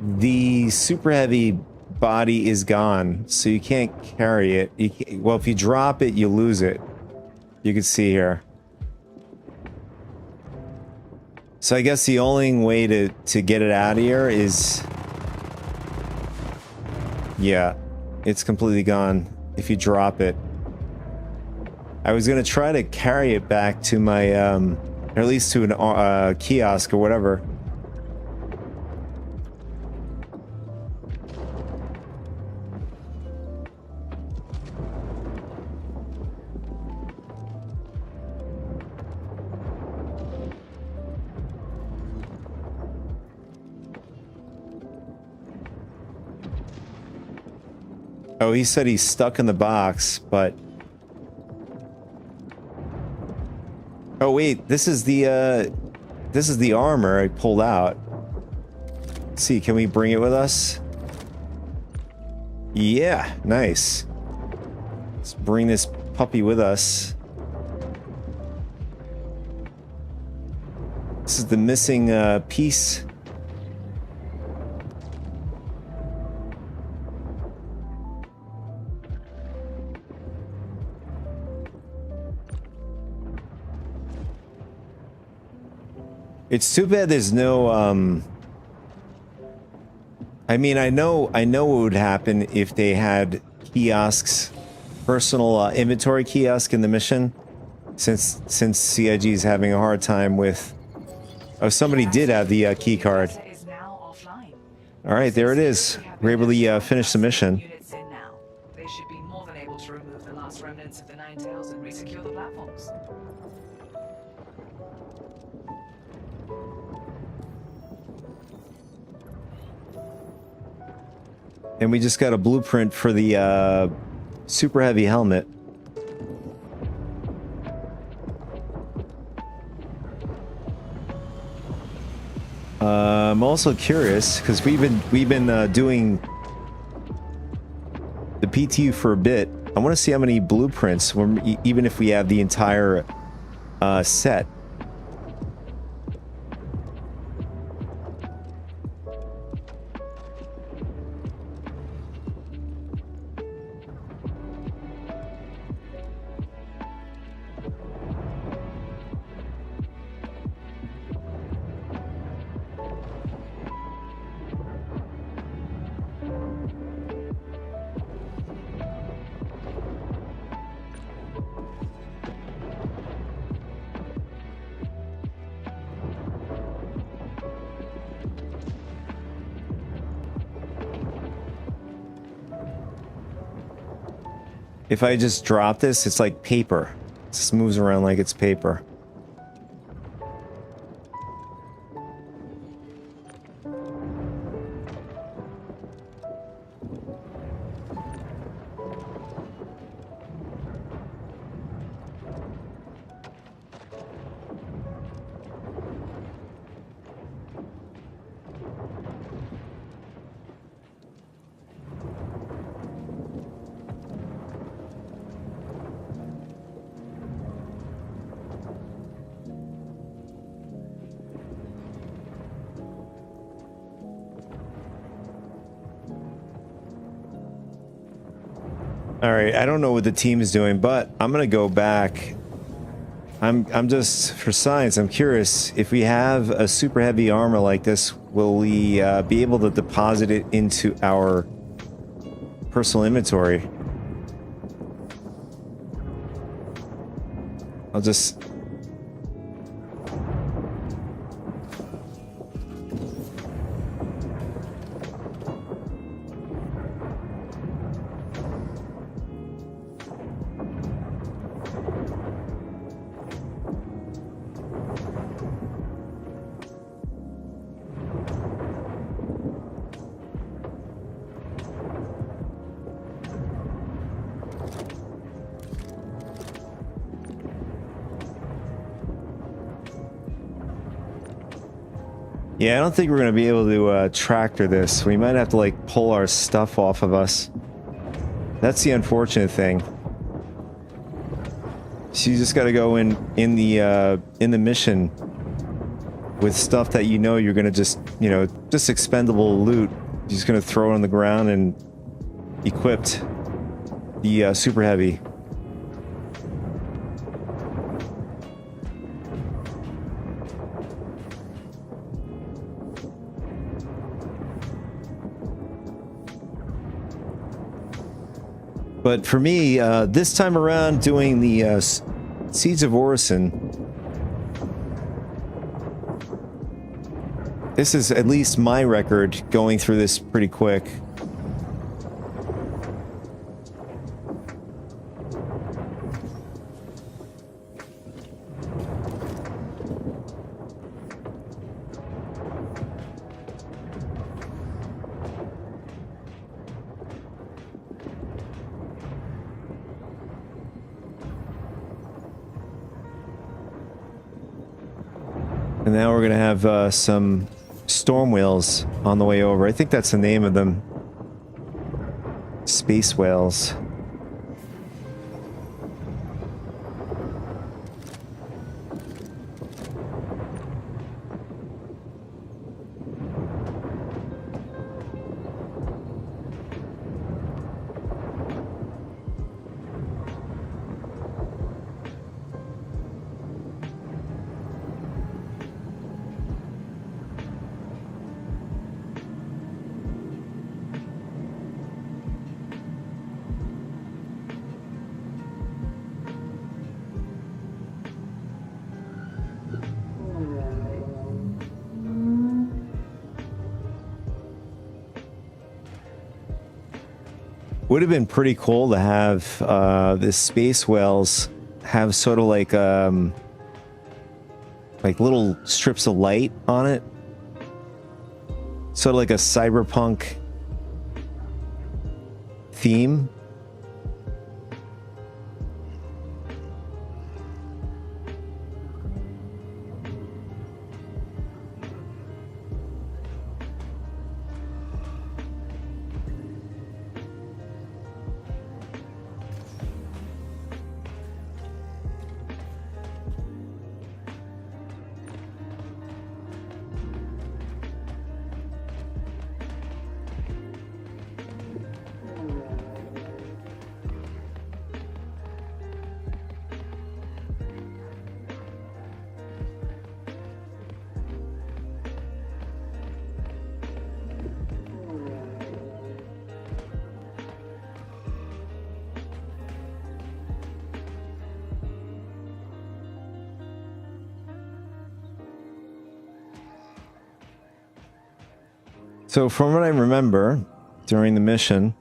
The super heavy body is gone, so you can't carry it. Well, if you drop it, you lose it. You can see here. So I guess the only way to get it out of here is... yeah, it's completely gone. If you drop it. I was gonna try to carry it back to my, or at least to an kiosk or whatever. Oh, he said he's stuck in the box, but... oh wait, this is the armor I pulled out. Let's see, can we bring it with us? Yeah, nice. Let's bring this puppy with us. This is the missing piece. It's too bad there's no, I mean, I know what would happen if they had kiosks personal inventory kiosk in the mission, since CIG is having a hard time with. Oh, somebody did have the key card. Is now offline. All right, there it is. We're able to finish the mission. Units in now. They should be more than able to remove the last remnants of the Nine Tails and resecure the platforms. And we just got a blueprint for the super heavy helmet. I'm also curious because we've been doing the PTU for a bit. I want to see how many blueprints, even if we have the entire set. If I just drop this, it's like paper. It just moves around like it's paper. All right, I don't know what the team is doing, but I'm gonna go back. I'm just for science. I'm curious if we have a super heavy armor like this, will we be able to deposit it into our personal inventory? I'll just. Yeah, I don't think we're going to be able to tractor this. We might have to, like, pull our stuff off of us. That's the unfortunate thing. So you just got to go in the mission with stuff that you know you're going to just, you know, just expendable loot. You're just going to throw it on the ground and equipped the super heavy. But for me, this time around doing the Siege of Orison, this is at least my record going through this pretty quick. And now we're going to have some storm whales on the way over. I think that's the name of them. Space whales. Would have been pretty cool to have this space whales have sort of like little strips of light on it, sort of like a cyberpunk theme. So from what I remember during the mission,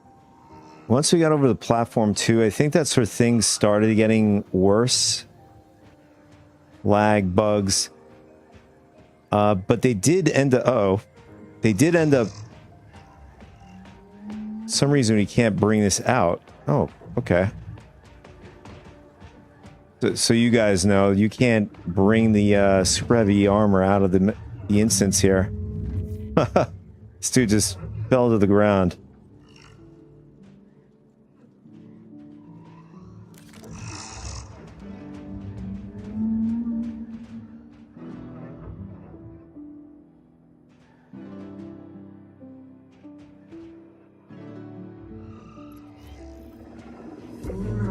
once we got over the platform 2, I think that's where things started getting worse. Lag, bugs. But they did end up... some reason we can't bring this out. Oh, okay. So you guys know, you can't bring the super heavy armor out of the instance here. This dude just fell to the ground.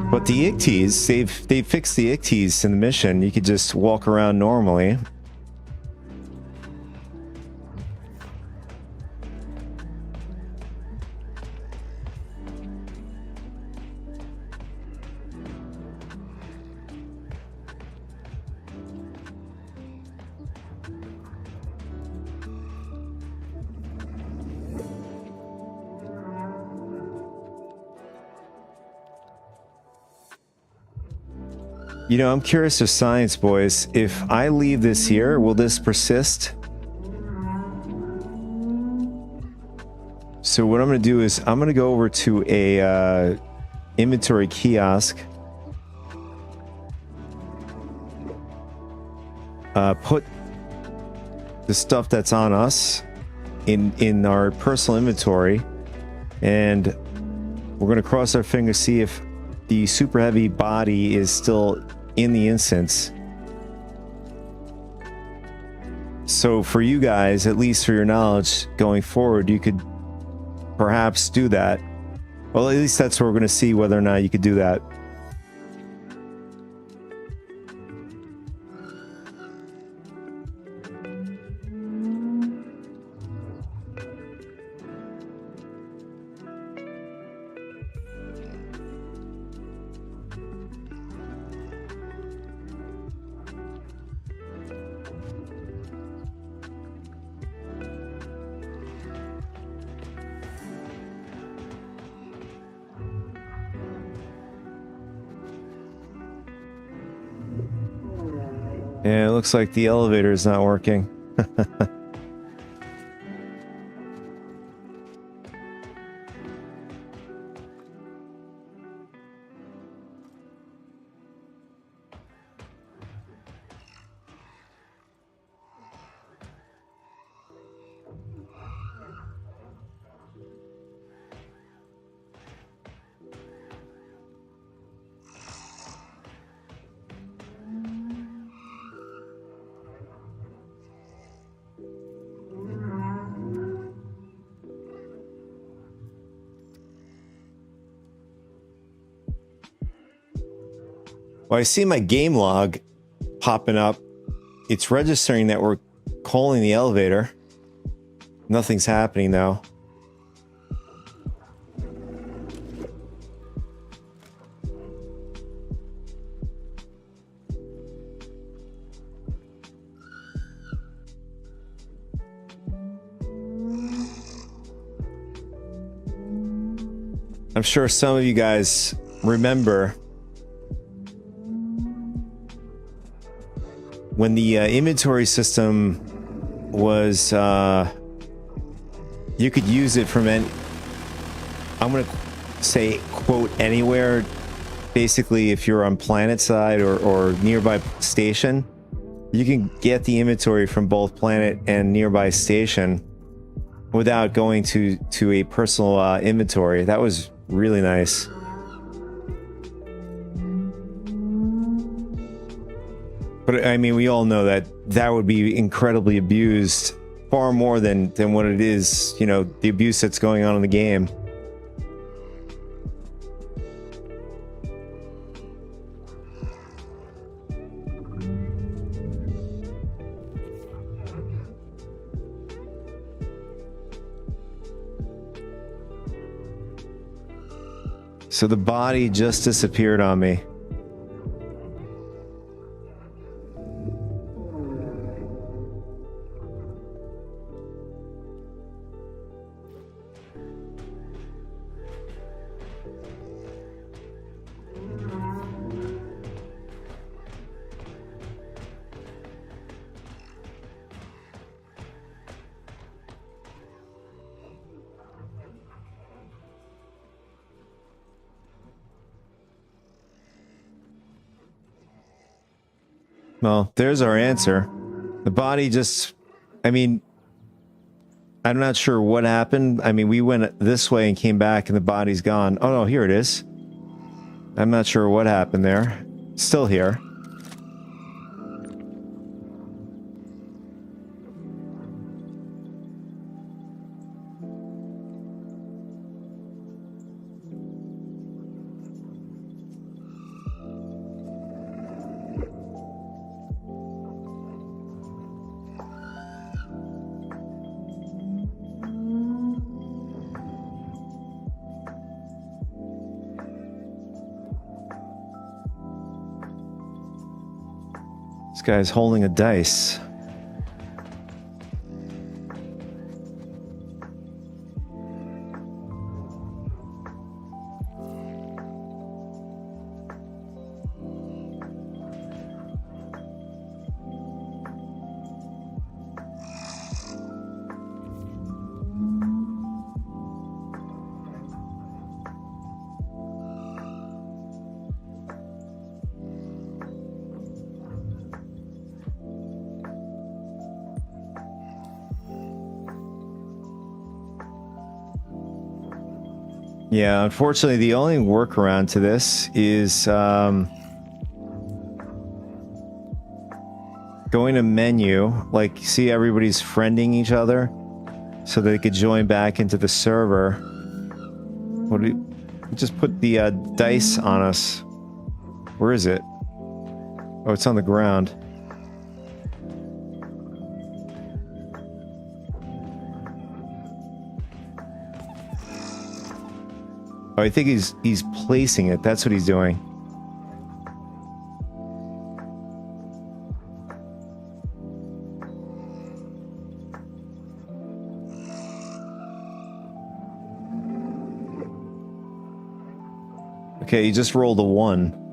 But the Icties, they fixed the Icties in the mission. You could just walk around normally. You know, I'm curious of science, boys. If I leave this here, will this persist? So what I'm going to do is I'm going to go over to a inventory kiosk. Put the stuff that's on us in our personal inventory, and we're going to cross our fingers, see if the super heavy body is still in the instance. So for you guys, at least for your knowledge going forward, you could perhaps do that. Well, at least that's what we're going to see, whether or not you could do that. Yeah, it looks like the elevator is not working. Well, I see my game log popping up. It's registering that we're calling the elevator. Nothing's happening though. I'm sure some of you guys remember when the inventory system was, you could use it from any, I'm going to say, quote, anywhere. Basically, if you're on planet side or nearby station, you can get the inventory from both planet and nearby station without going to a personal inventory. That was really nice. But I mean, we all know that that would be incredibly abused, far more than what it is, you know, the abuse that's going on in the game. So the body just disappeared on me. Well, there's our answer. The body just, I mean, I'm not sure what happened. I mean, we went this way and came back and the body's gone. Oh no, here it is. I'm not sure what happened there. Still here. This guy's holding a dice. Yeah, unfortunately, the only workaround to this is going to menu, like, see everybody's friending each other so they could join back into the server. What do you, just put the dice on us. Where is it? Oh, it's on the ground. Oh, I think he's placing it. That's what he's doing. Okay, you just rolled a 1.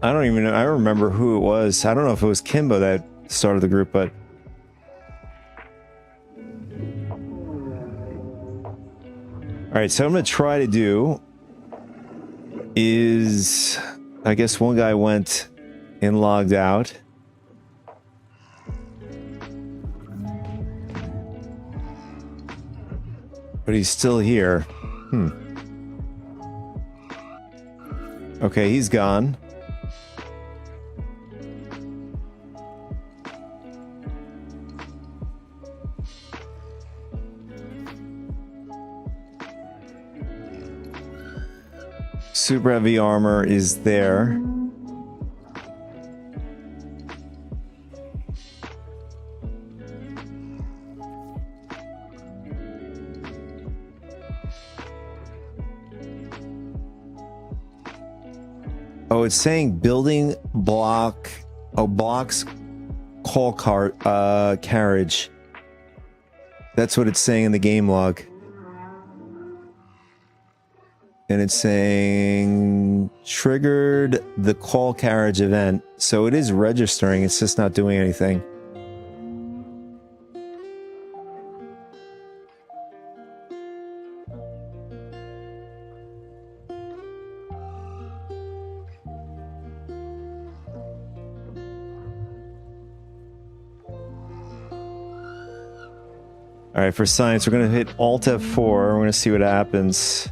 I don't even know. I remember who it was. I don't know if it was Kimbo that started the group, but All right, so I'm going to try to do is, I guess one guy went and logged out. But he's still here. Okay, he's gone. Super heavy armor is there. Oh, it's saying building block. Oh, blocks call carriage. That's what it's saying in the game log. And it's saying triggered the call carriage event. So it is registering, it's just not doing anything. All right, for science, we're going to hit Alt F4. We're going to see what happens.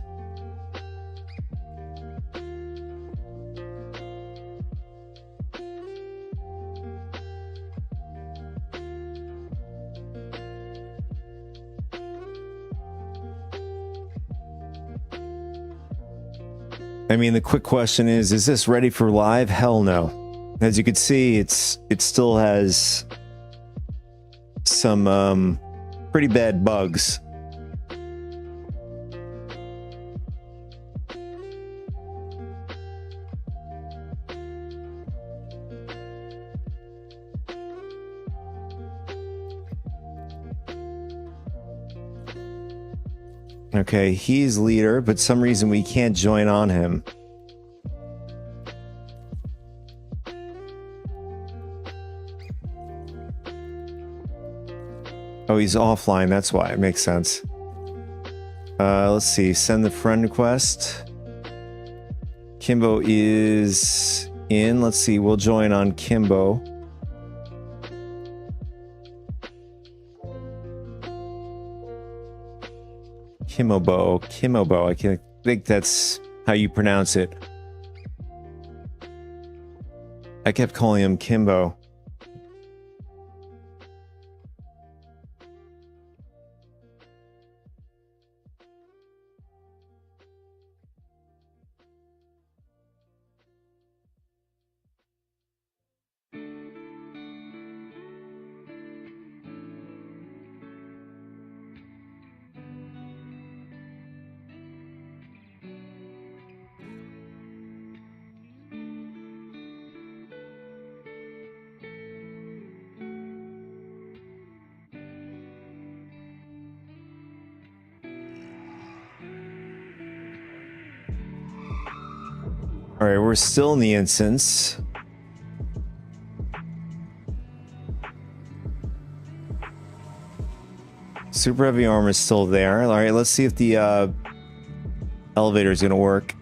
I mean, the quick question is this ready for live? Hell no. As you can see, it still has some pretty bad bugs. Okay, he's leader, but some reason we can't join on him. Oh, he's offline, that's why. It makes sense. Let's see, send the friend request. Kimbo is in. Let's see, we'll join on Kimbo. Kimobo, I can't think that's how you pronounce it. I kept calling him Kimbo. All right, we're still in the instance. Super heavy armor is still there. All right, let's see if the elevator is going to work.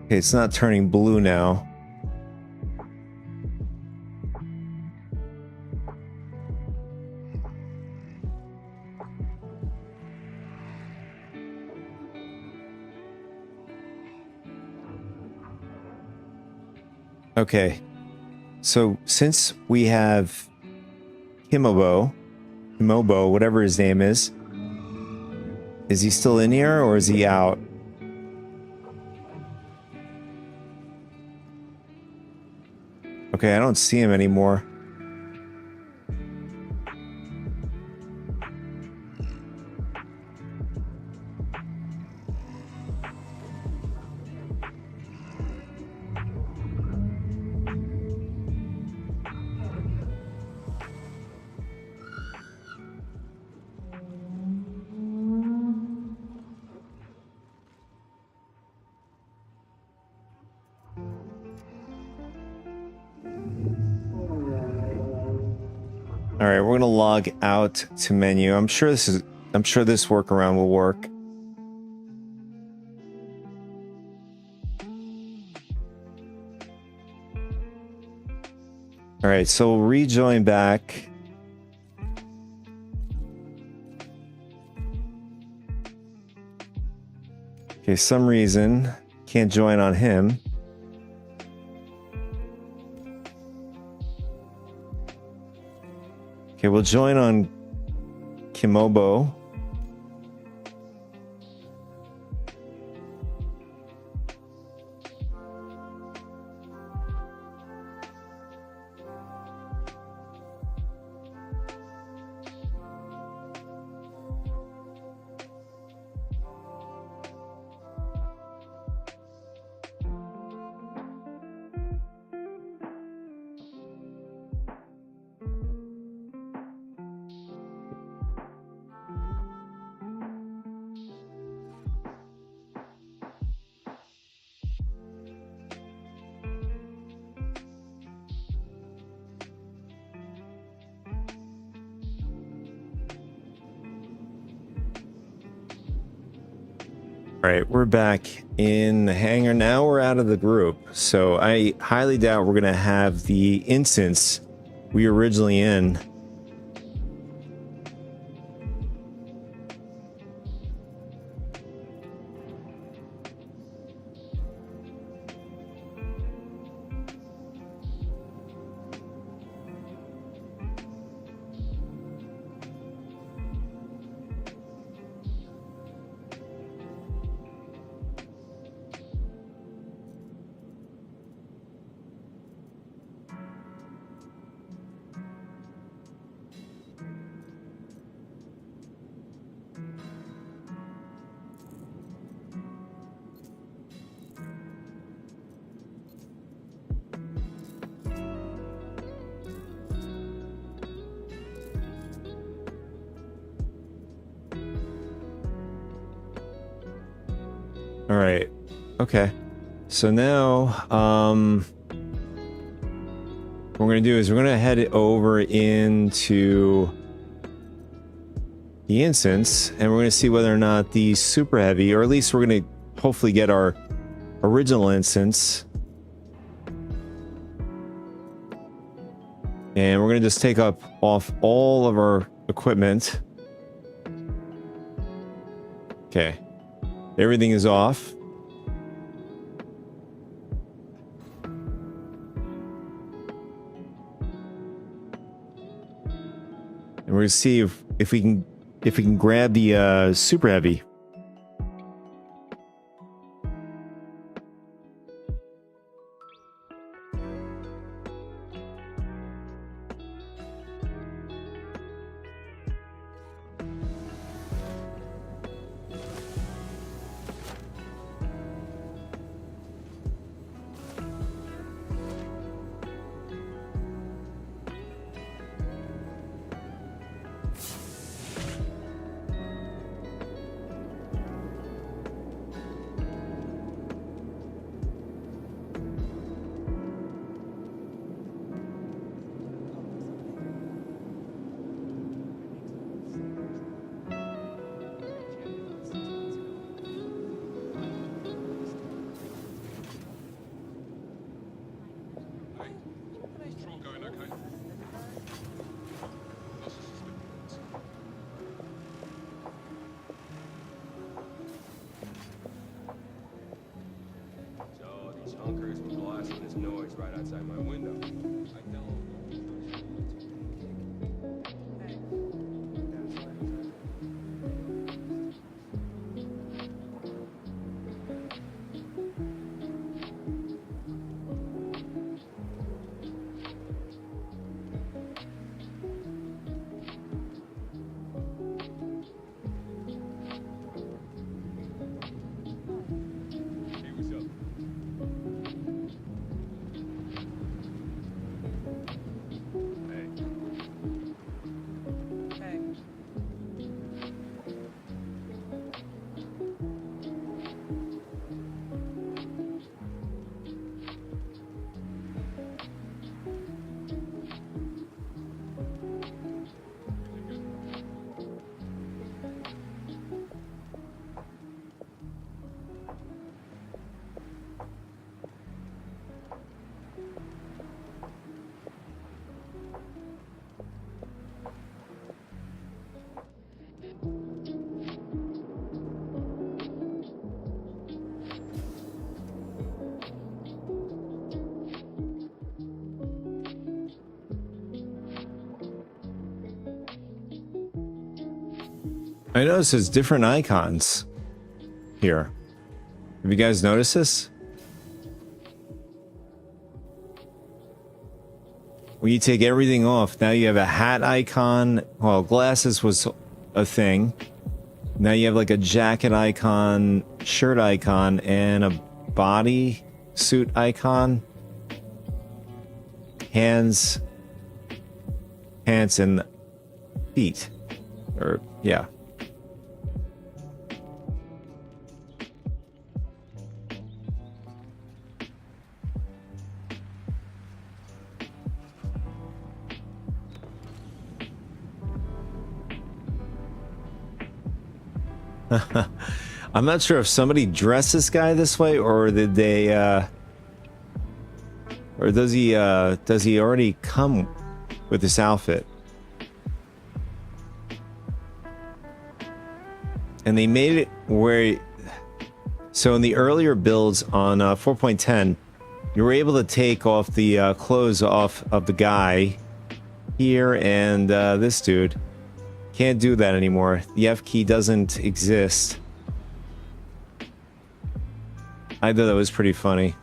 Okay, it's not turning blue now. Okay, so since we have Kimobo, whatever his name is he still in here or is he out? Okay, I don't see him anymore. All right, we're gonna log out to menu. I'm sure this workaround will work. All right, so we'll rejoin back. Okay, some reason can't join on him. Okay, we'll join on Kimobo. All right, we're back in the hangar. Now we're out of the group. So I highly doubt we're going to have the instance we were originally in. All right. Okay. So now, what we're going to do is we're going to head over into the instance, and we're going to see whether or not the super heavy, or at least we're going to hopefully get our original instance. And we're going to just take off all of our equipment. Okay. Everything is off. And we're gonna see if we can grab the super heavy. Patrol going okay? Lots of suspicions. So these hunkers were blasting this noise right outside my window. I know. Hey, what's up? I noticed there's different icons here. Have you guys noticed this? When you take everything off, now you have a hat icon. Well, glasses was a thing. Now you have like a jacket icon, shirt icon, and a body suit icon. Hands, pants, and feet. Or, yeah. I'm not sure if somebody dressed this guy this way, or did they, or does he already come with this outfit? And they made it where, so in the earlier builds on 4.10, you were able to take off the clothes off of the guy here and this dude. Can't do that anymore. The F key doesn't exist. I thought that was pretty funny.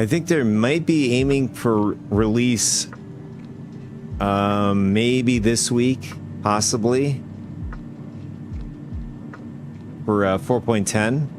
I think they might be aiming for release maybe this week, possibly, for 4.10.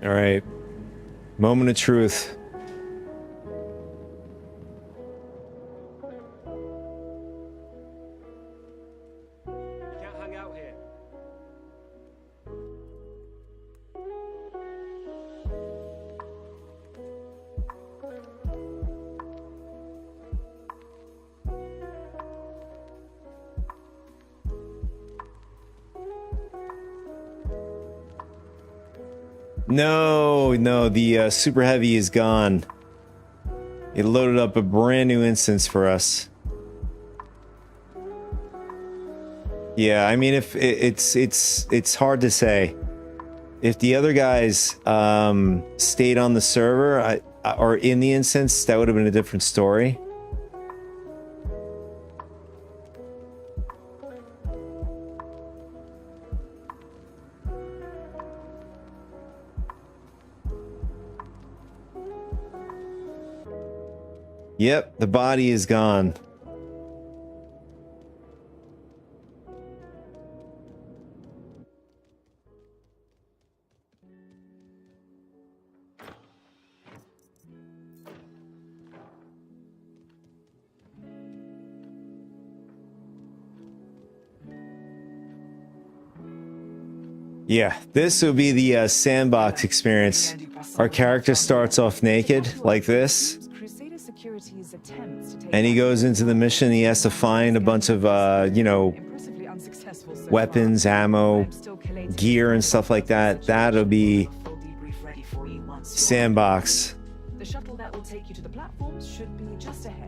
All right. Moment of truth. Can't hang out here. No, the Super Heavy is gone. It loaded up a brand new instance for us. Yeah, I mean, if it's hard to say. If the other guys stayed on the server or in the instance, that would have been a different story. Yep, the body is gone. Yeah, this will be the sandbox experience. Our character starts off naked like this, Crusader Security's attempts to take and he back goes their into the mission. He has to find a bunch of, you know, impressively unsuccessful so weapons, far. ammo, I'm still collating gear, and stuff like that. That'll be full debrief ready for you once you're sandbox. The shuttle that will take you to the platforms should be just ahead.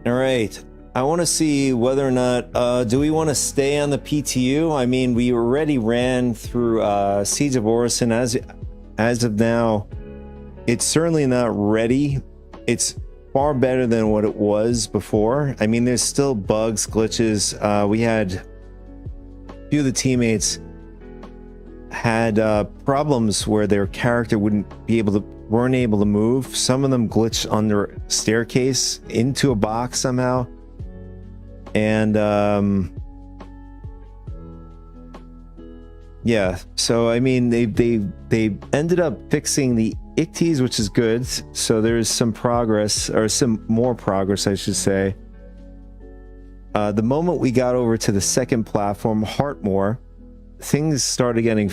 All right. I want to see whether or not, do we want to stay on the PTU? I mean, we already ran through Siege of Orison. As of now, it's certainly not ready. It's far better than what it was before. I mean, there's still bugs, glitches. We had a few of the teammates had problems where their character weren't able to move. Some of them glitched under a staircase into a box somehow. And yeah, so I mean they ended up fixing the icties, which is good. So there's some progress, or some more progress, I should say. The moment we got over to the second platform, Heartmoor, things started getting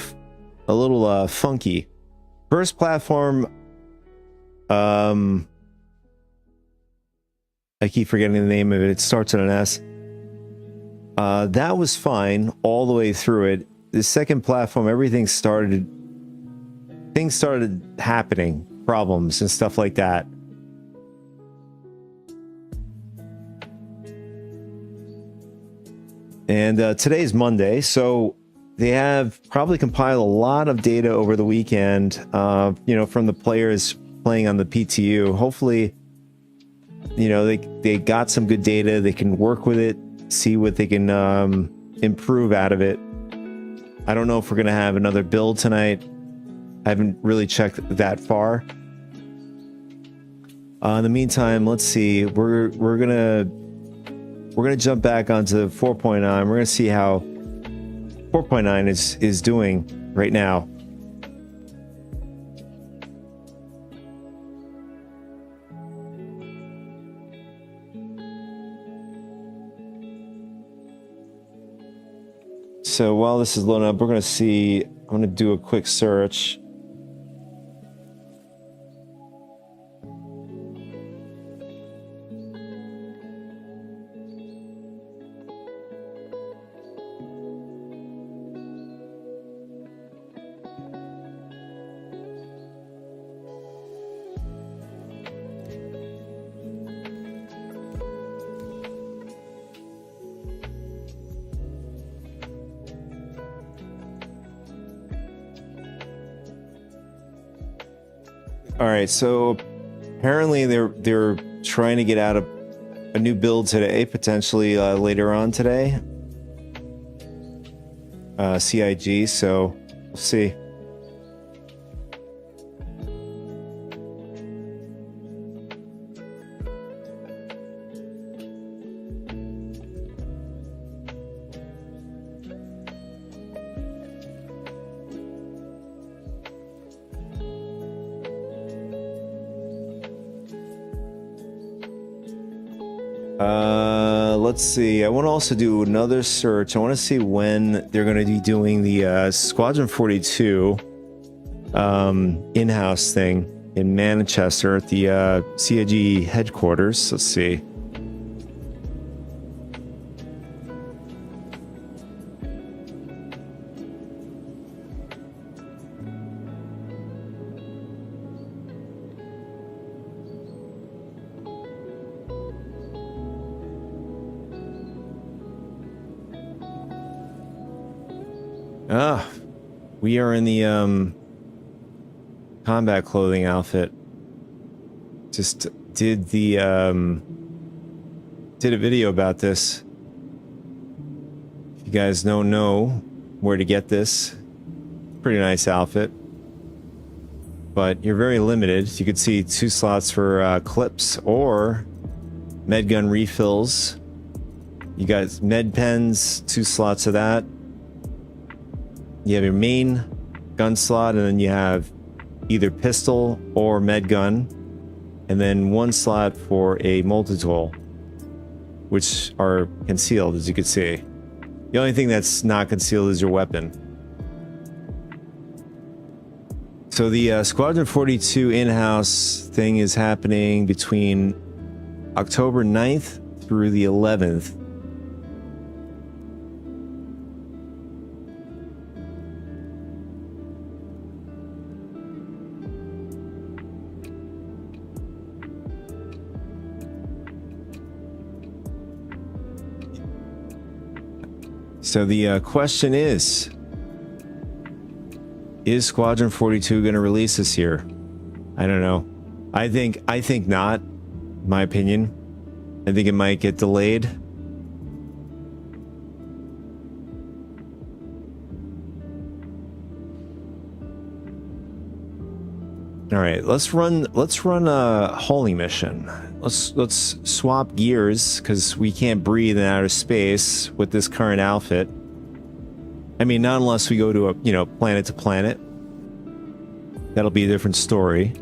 a little funky. First platform, I keep forgetting the name of it. It starts with an S. That was fine all the way through it. The second platform, things started happening, problems and stuff like that. And today's Monday, so they have probably compiled a lot of data over the weekend, you know, from the players playing on the PTU. Hopefully, you know, they got some good data. They can work with it, see what they can improve out of it. I don't know if we're going to have another build tonight. I haven't really checked that far. In the meantime, let's see. We're gonna jump back onto 4.9. We're gonna see how 4.9 is doing right now. So while this is loading up, we're gonna see. I'm gonna do a quick search. All right, so apparently they're trying to get out of a new build today, potentially later on today. CIG, so we'll see. Let's see. I want to also do another search. I want to see when they're going to be doing the Squadron 42 in-house thing in Manchester at the CIG headquarters. Let's see. We are in the combat clothing outfit. Just did the did a video about this. If you guys don't know where to get this, pretty nice outfit. But you're very limited. You could see 2 slots for clips or med gun refills. You got med pens, 2 slots of that. You have your main gun slot, and then you have either pistol or med gun, and then 1 slot for a multi-tool, which are concealed, as you can see. The only thing that's not concealed is your weapon. So the Squadron 42 in-house thing is happening between October 9th through the 11th. So the question is Squadron 42 going to release this year? I don't know. I think not, in my opinion. I think it might get delayed. All right, let's run a hauling mission. Let's swap gears because we can't breathe in outer space with this current outfit. I mean, not unless we go to a, planet to planet. That'll be a different story.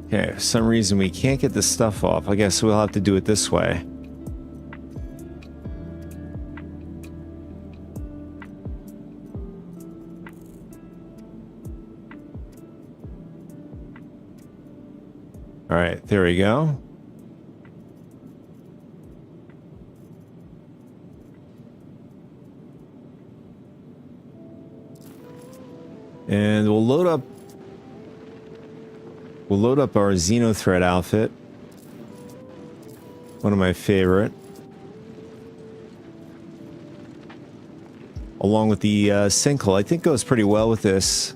Okay, for some reason we can't get this stuff off. I guess we'll have to do it this way. All right, there we go. And we'll load up our Xenothreat outfit. One of my favorite. Along with the Sinkhole. I think goes pretty well with this.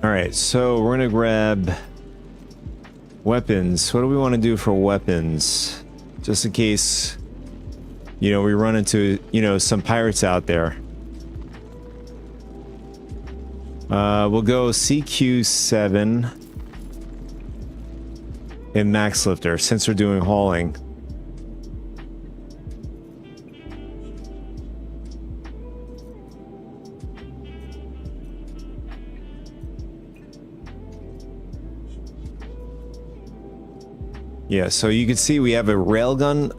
Alright, so we're gonna grab weapons. What do we want to do for weapons? Just in case, we run into, some pirates out there. We'll go CQ7 and Max Lifter since we're doing hauling. Yeah, so you can see we have a railgun,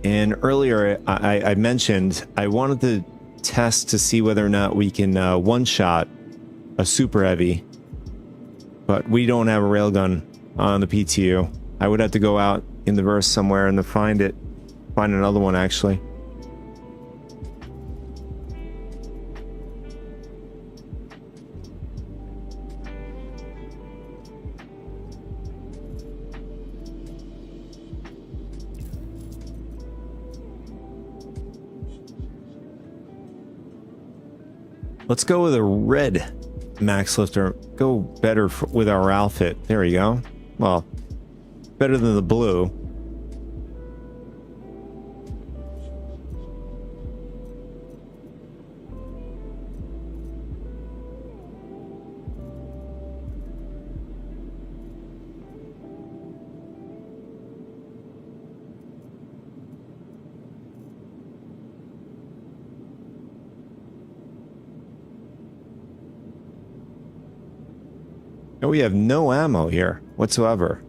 and earlier I mentioned I wanted to test to see whether or not we can one-shot a super heavy, but we don't have a railgun on the PTU. I would have to go out in the verse somewhere and find another one actually. Let's go with a red Max Lifter. Go better with our outfit. There we go. Well, better than the blue. And we have no ammo here whatsoever.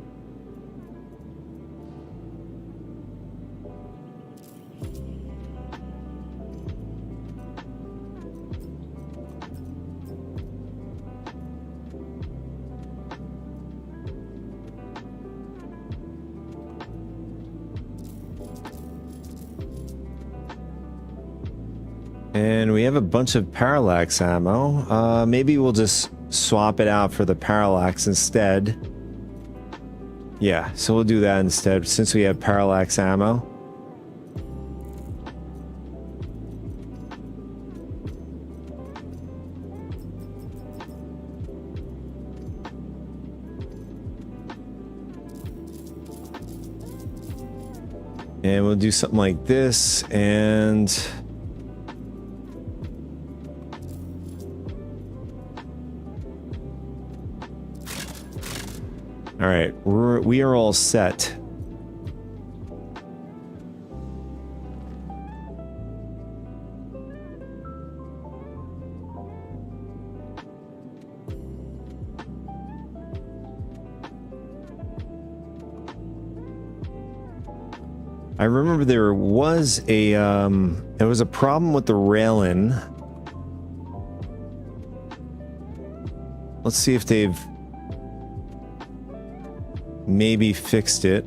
And we have a bunch of parallax ammo. Maybe we'll just swap it out for the parallax instead. Yeah, so we'll do that instead since we have parallax ammo. And we'll do something like this and... All right, we are all set. I remember there was a problem with the railing. Let's see if they've maybe fixed it.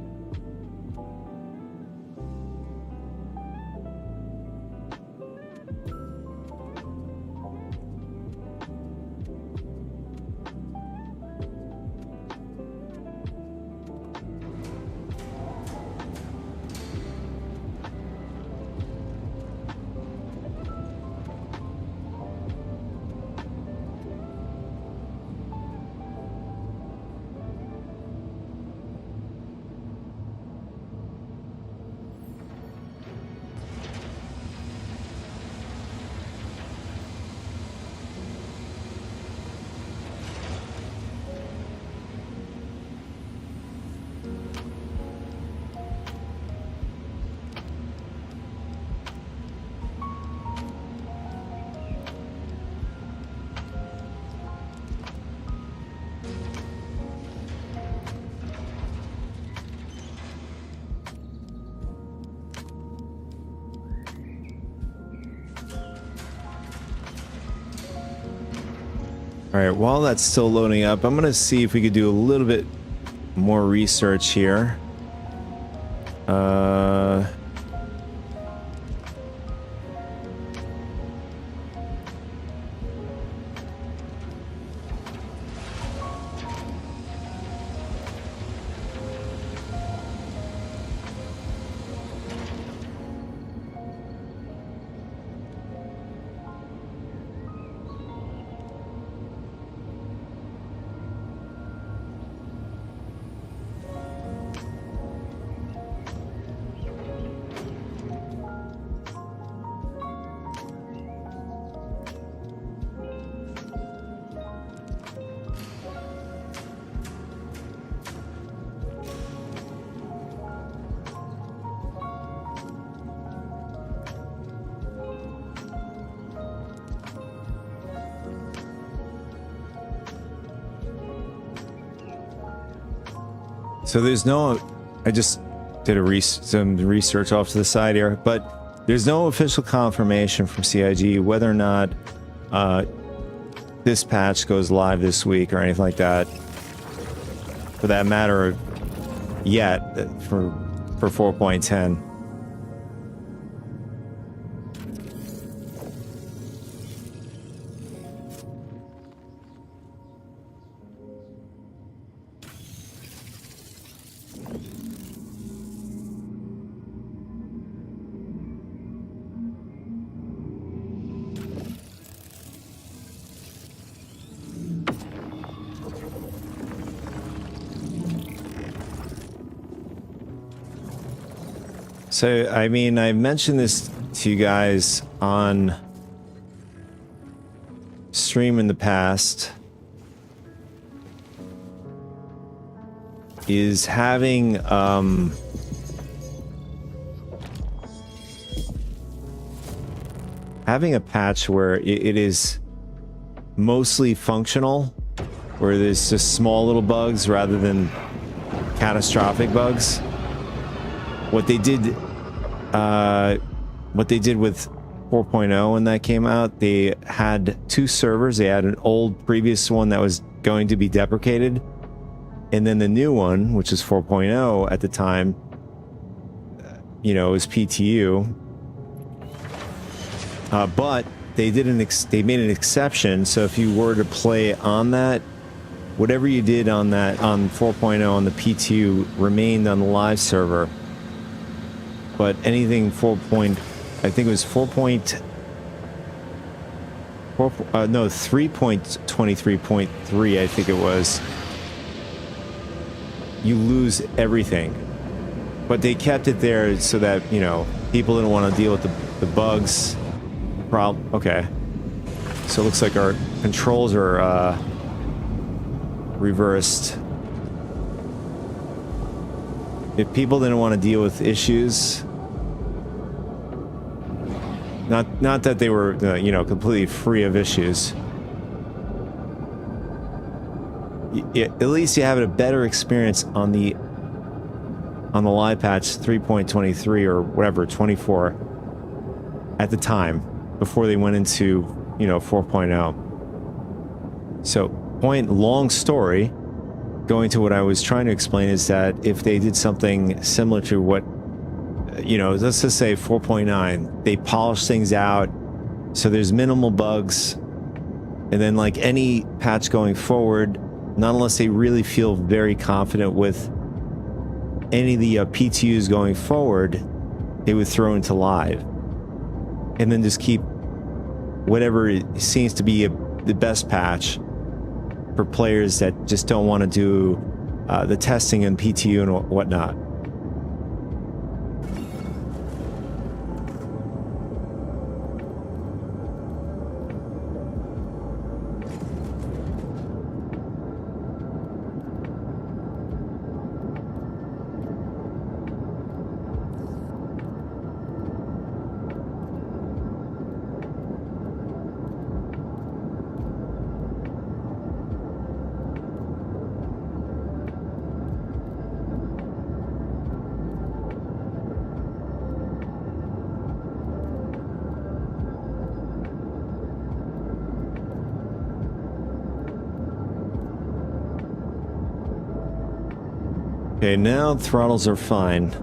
All right, while that's still loading up, I'm gonna see if we could do a little bit more research here. So there's no, I just did some research off to the side here, but there's no official confirmation from CIG whether or not this patch goes live this week or anything like that. For that matter, yet for 4.10. So, I mean, I mentioned this to you guys on stream in the past, is having having a patch where it is mostly functional where there's just small little bugs rather than catastrophic bugs. What they did with 4.0 when that came out, they had two servers. They had an old previous one that was going to be deprecated, and then the new one, which is 4.0 at the time, you know, was PTU. But they did they made an exception. So if you were to play on that, whatever you did on that on 4.0 on the PTU remained on the live server. But anything 3.23.3, I think it was, you lose everything. But they kept it there so that, you know, people didn't want to deal with the bugs problem. Okay, so it looks like our controls are reversed. If people didn't want to deal with issues, not that they were, you know, completely free of issues. At least you have a better experience on the live patch 3.23 or whatever, 24 at the time before they went into, you know, 4.0. So, long story, going to what I was trying to explain is that if they did something similar to what, you know, let's just say 4.9, they polish things out so there's minimal bugs, and then like any patch going forward, not unless they really feel very confident with any of the PTUs going forward, they would throw into live, and then just keep whatever it seems to be the best patch for players that just don't want to do the testing and PTU and whatnot. Okay, now throttles are fine.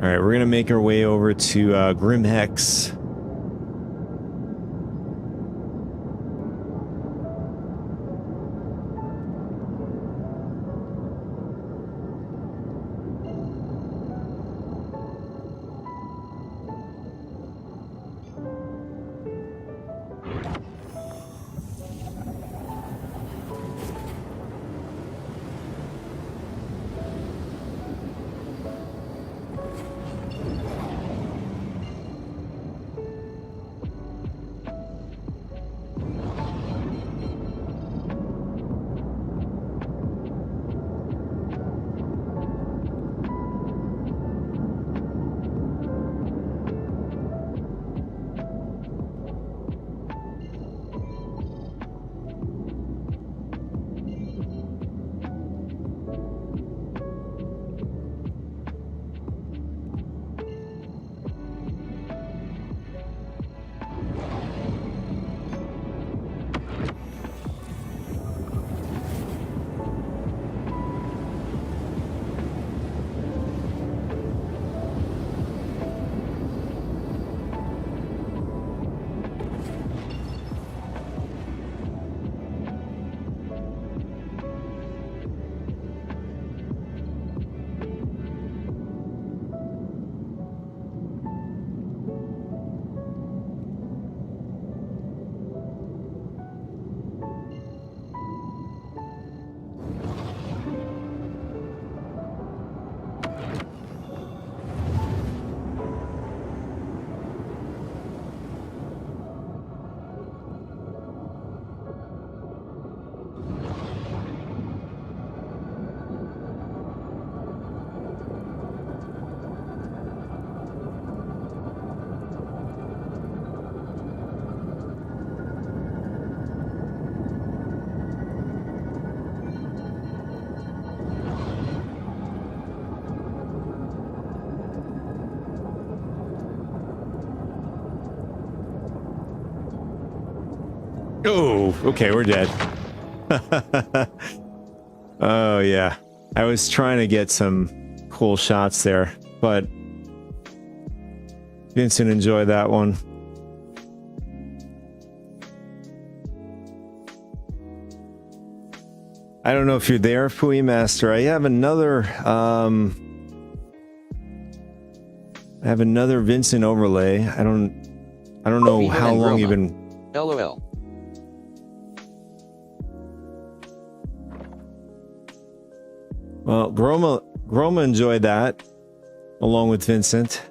All right, we're gonna make our way over to Grimhex. Oh, okay, we're dead. Oh, yeah. I was trying to get some cool shots there, but Vincent enjoyed that one. I don't know if you're there, Fui Master. I have another Vincent overlay. I don't know Viva how and long Groma. you've been. LOL. Well, Groma enjoyed that, along with Vincent.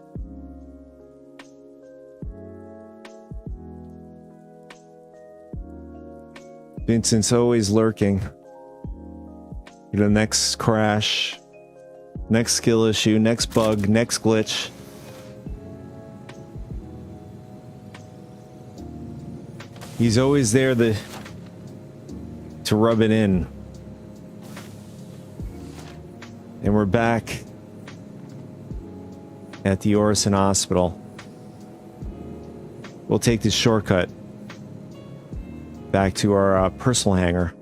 Vincent's always lurking. The next crash, next skill issue, next bug, next glitch. He's always there to rub it in. And we're back at the Orison Hospital. We'll take this shortcut back to our personal hangar.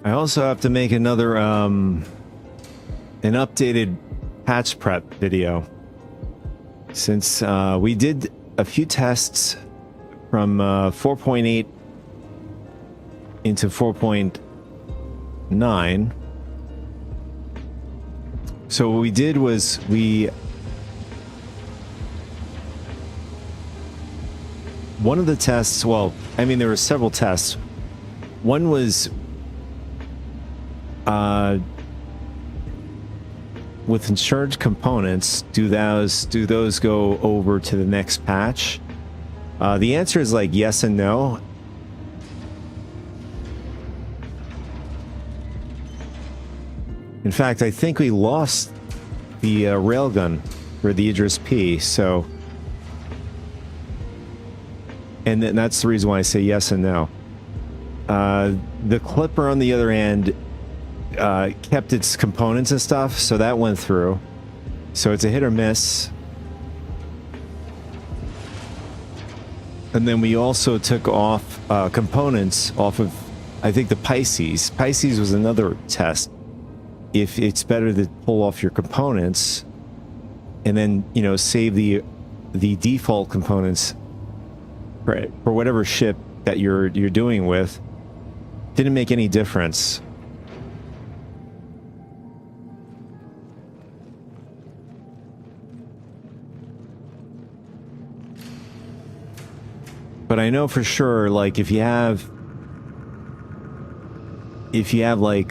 I also have to make another an updated patch prep video, since we did a few tests from 4.8 into 4.9. So what we did was one of the tests, well, I mean, there were several tests. One was with insured components, do those go over to the next patch? The answer is like yes and no. In fact, I think we lost the railgun for the Idris P, so, and that's the reason why I say yes and no. The Clipper, on the other hand, kept its components and stuff, so that went through. So it's a hit or miss. And then we also took off components off of, I think, the Pisces. Pisces was another test. If it's better to pull off your components and then, you know, save the default components for whatever ship that you're doing with, didn't make any difference. But I know for sure, like, if you have like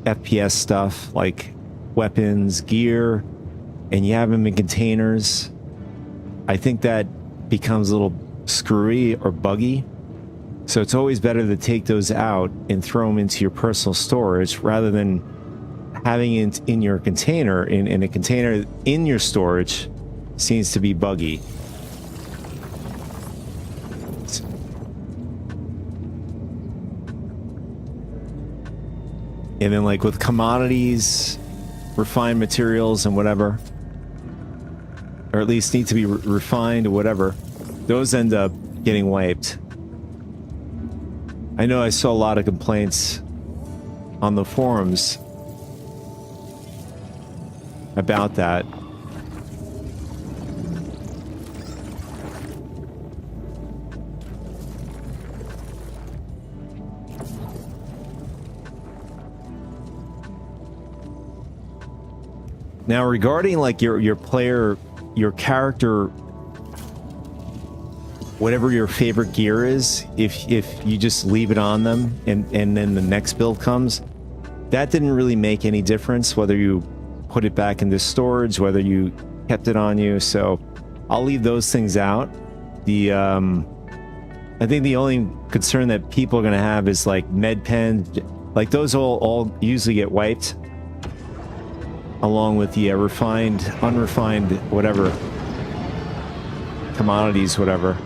FPS stuff, like weapons, gear, and you have them in containers, I think that becomes a little screwy or buggy. So it's always better to take those out and throw them into your personal storage rather than having it in your container. In a container in your storage seems to be buggy. And then like with commodities, refined materials and whatever, or at least need to be refined or whatever, those end up getting wiped. I know I saw a lot of complaints on the forums about that. Now, regarding like your player, your character, whatever your favorite gear is, if you just leave it on them and then the next build comes, that didn't really make any difference whether you put it back into storage, whether you kept it on you. So I'll leave those things out. The I think the only concern that people are going to have is like med pen, like those all usually get wiped, along with the refined, unrefined, whatever, commodities, whatever.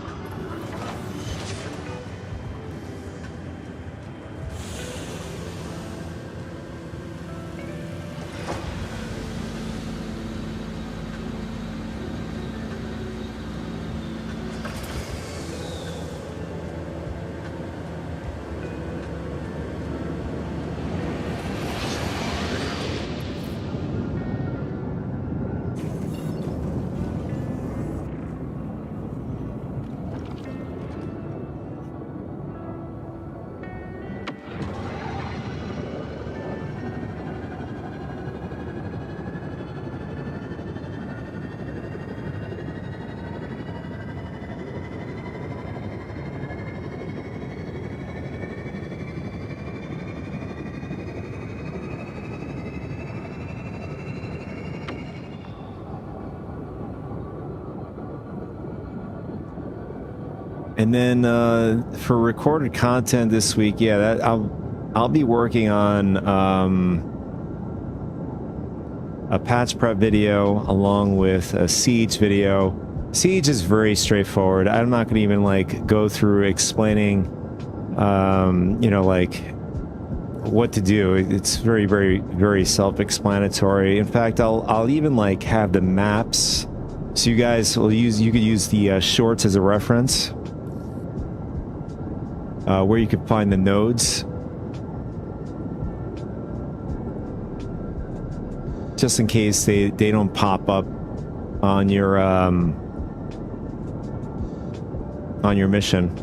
And then for recorded content this week, yeah, that I'll be working on a patch prep video along with a Siege video. Siege is very straightforward. I'm not going to even like go through explaining, you know, like what to do. It's very, very, very self-explanatory. In fact, I'll even like have the maps, so you guys will you could use the shorts as a reference. Where you can find the nodes, just in case they don't pop up on your mission.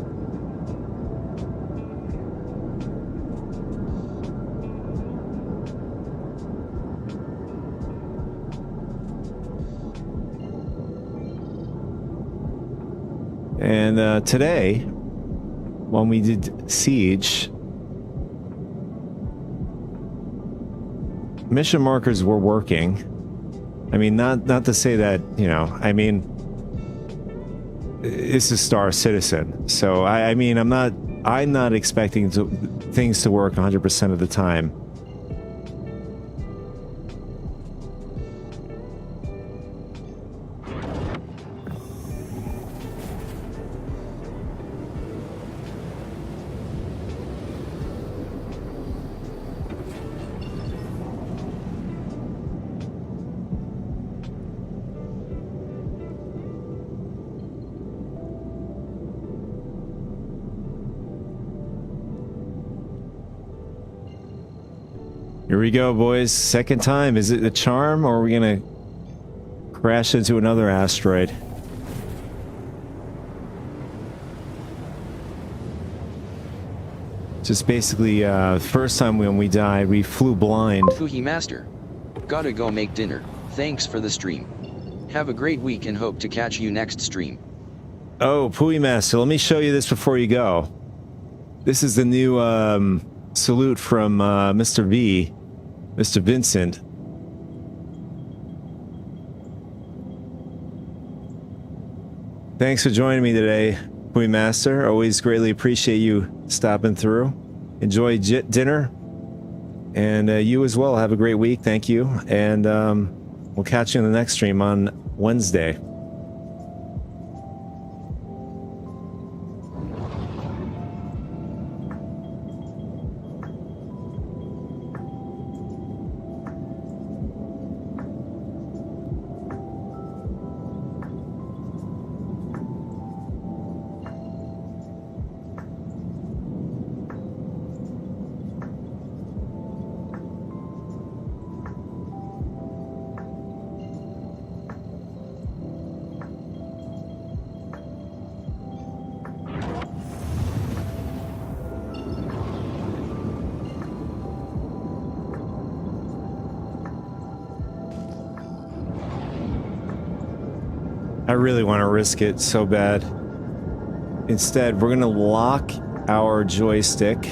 And today, when we did Siege, mission markers were working. I mean, not to say that, you know, I mean, this is Star Citizen, so I mean, I'm not expecting things to work 100% of the time. Here we go, boys. Second time. Is it a charm, or are we gonna crash into another asteroid? Just basically, first time when we died, we flew blind. Fuhi Master. Gotta go make dinner. Thanks for the stream. Have a great week and hope to catch you next stream. Oh, Pui Master, let me show you this before you go. This is the new salute from Mr. V, Mr. Vincent. Thanks for joining me today, Pui Master. Always greatly appreciate you stopping through. Enjoy dinner, and you as well. Have a great week. Thank you, and we'll catch you in the next stream on Wednesday. I really want to risk it so bad. Instead, we're going to lock our joystick,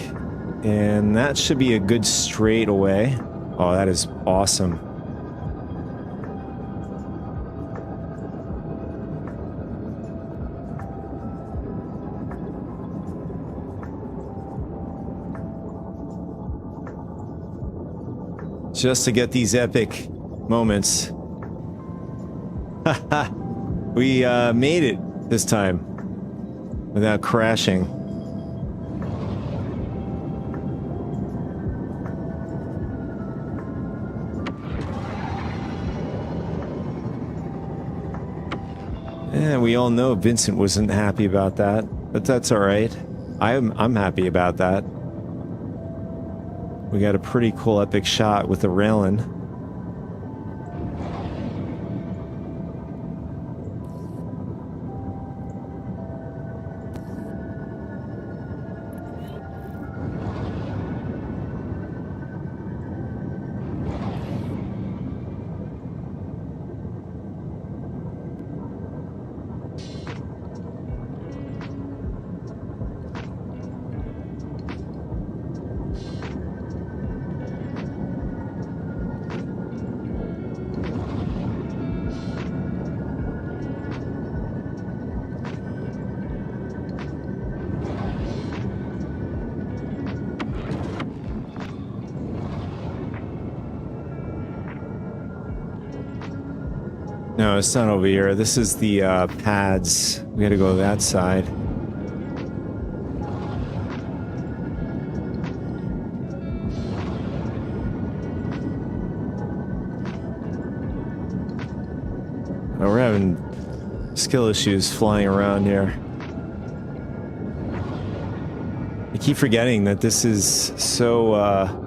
and that should be a good straightaway. Oh, that is awesome. Just to get these epic moments. Haha, we made it this time without crashing. Yeah, we all know Vincent wasn't happy about that, but that's all right. I'm happy about that. We got a pretty cool epic shot with the railing. No, it's not over here. This is the pads. We gotta go that side. Oh, we're having skill issues flying around here. I keep forgetting that this is so,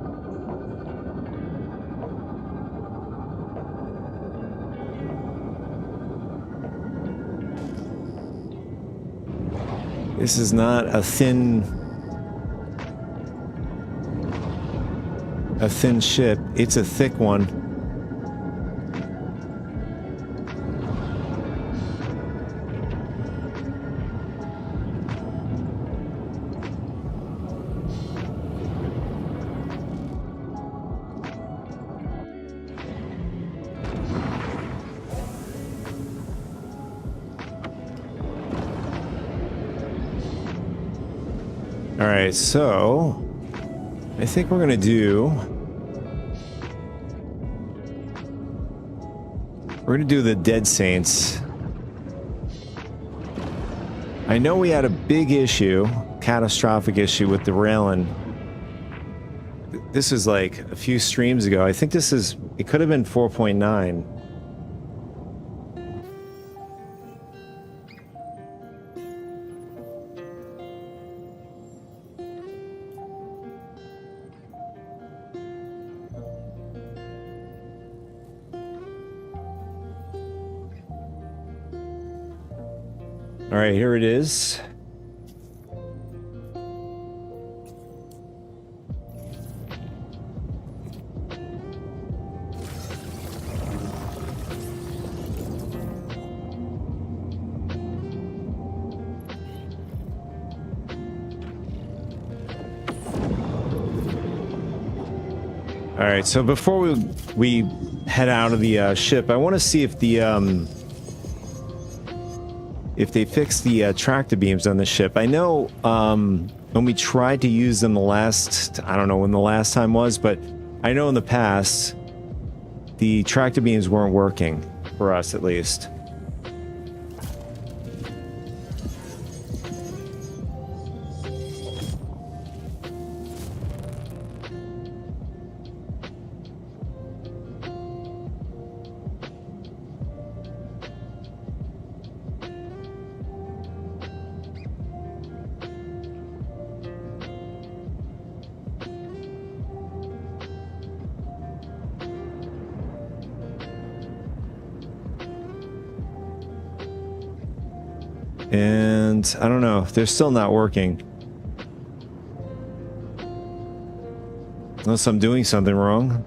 this is not a thin ship. It's a thick one. All right, so I think we're gonna do. We're gonna do the Dead Saints. I know we had a big issue, catastrophic issue with the railing. This is like a few streams ago. I think this is. It could have been 4.9. All right, here it is. All right, so before we head out of the ship, I want to see if the if they fix the tractor beams on the ship. I know when we tried to use them the last, I don't know when the last time was, but I know in the past the tractor beams weren't working for us, at least. And I don't know, they're still not working. Unless I'm doing something wrong.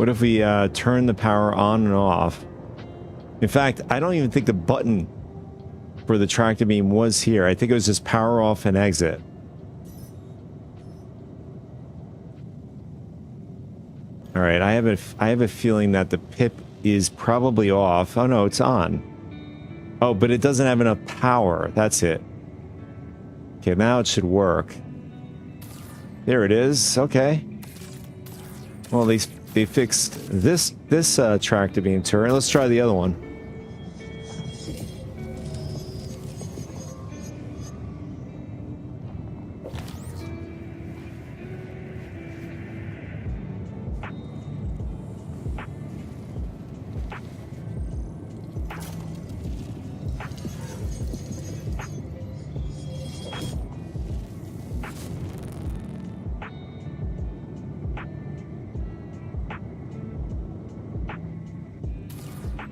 What if we turn the power on and off? In fact, I don't even think the button for the tractor beam was here. I think it was just power off and exit. All right, I have a feeling that the pip is probably off. Oh no, it's on. Oh, but it doesn't have enough power. That's it. Okay, now it should work. There it is. Okay. Well, they fixed this tractor beam turret. Let's try the other one.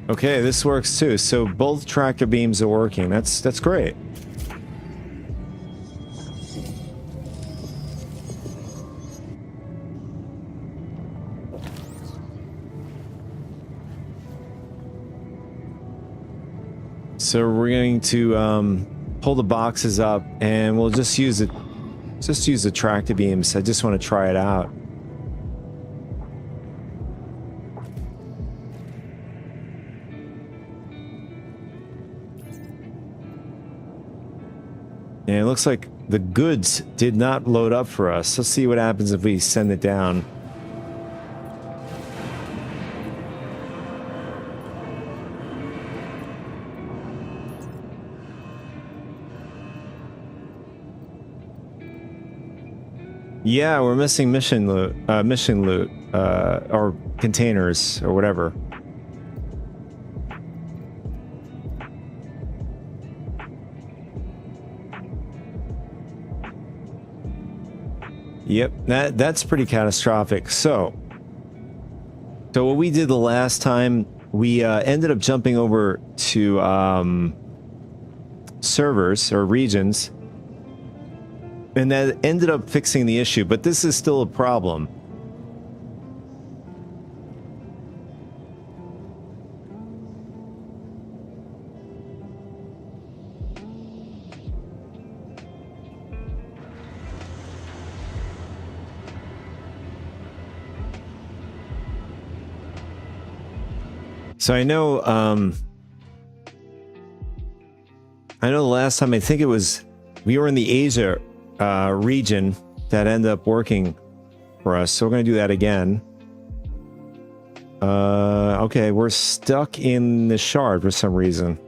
Okay, this works too. So both tractor beams are working. That's great. So we're going to pull the boxes up, and we'll just use it. Just use the tractor beams. I just want to try it out. And it looks like the goods did not load up for us. Let's see what happens if we send it down. Yeah, we're missing mission loot, or containers, or whatever. Yep, that's pretty catastrophic. So what we did the last time, we ended up jumping over to servers or regions, and that ended up fixing the issue, but this is still a problem. So I know the last time, I think it was, we were in the Asia region that ended up working for us. So we're going to do that again. Okay, we're stuck in the shard for some reason.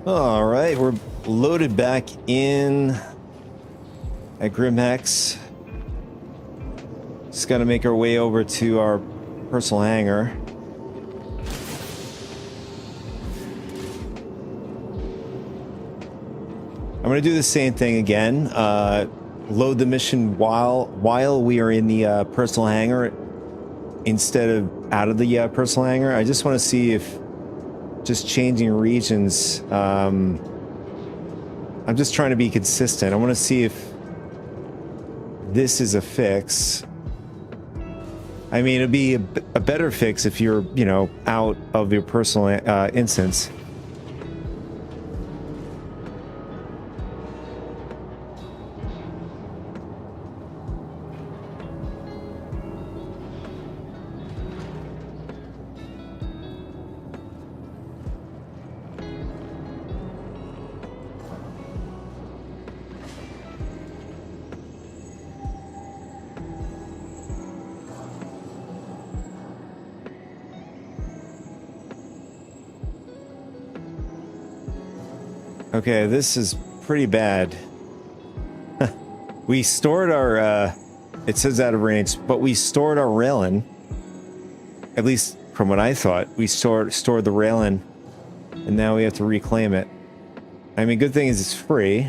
All right, we're loaded back in at Grimhex. Just got to make our way over to our personal hangar. I'm going to do the same thing again. Load the mission while we are in the personal hangar instead of out of the personal hangar. I just want to see if just changing regions, I'm just trying to be consistent. I want to see if this is a fix. I mean, it'd be a better fix if you're, you know, out of your personal instance. Okay, this is pretty bad. We stored our, it says out of range, but we stored our railin. At least from what I thought. We stored the railin, and now we have to reclaim it. I mean, good thing is it's free.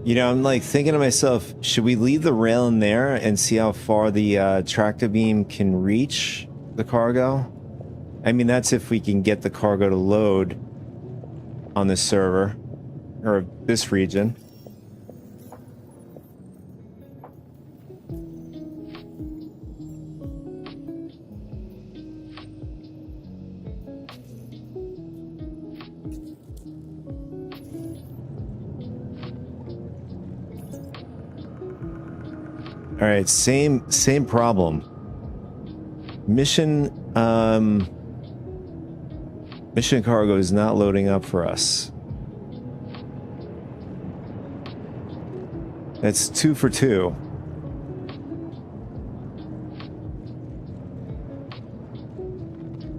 You know, I'm like thinking to myself, should we leave the rail in there and see how far the tractor beam can reach the cargo? I mean, that's if we can get the cargo to load on this server or this region. All right, same problem. Mission cargo is not loading up for us. That's 2 for 2.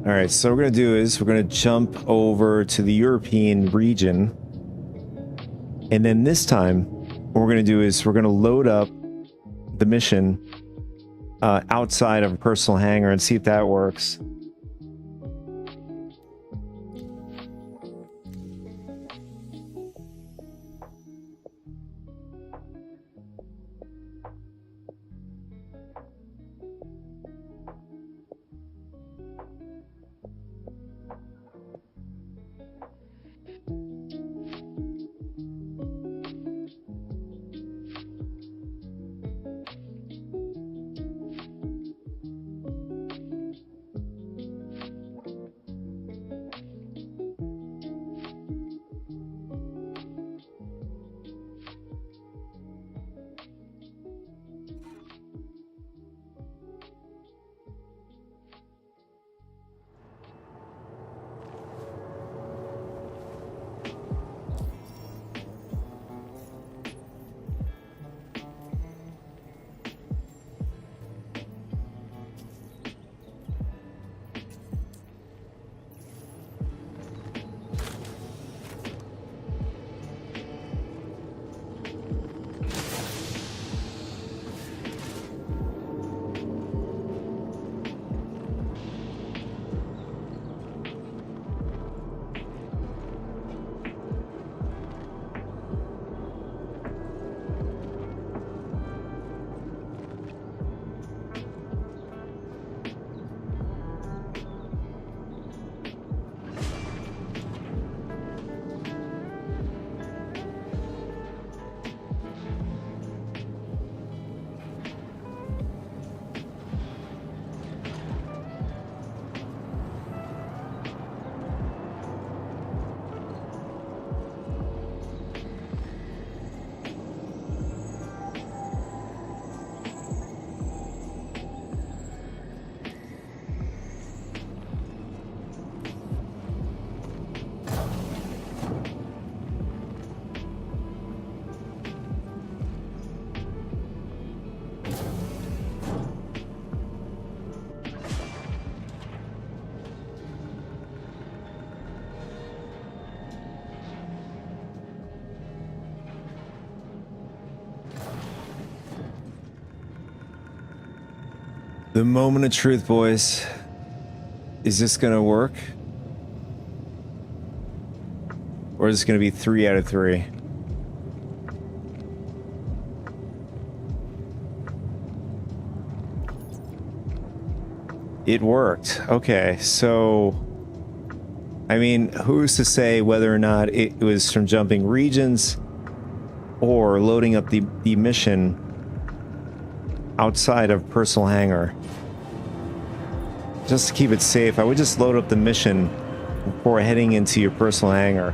All right, so what we're gonna do is we're gonna jump over to the European region, and then this time, what we're gonna do is we're gonna load up the mission outside of a personal hangar and see if that works. The moment of truth, boys. Is this gonna work? Or is this gonna be 3 out of 3? It worked. Okay, so I mean, who's to say whether or not it was from jumping regions or loading up the mission outside of personal hangar? Just to keep it safe, I would just load up the mission before heading into your personal hangar.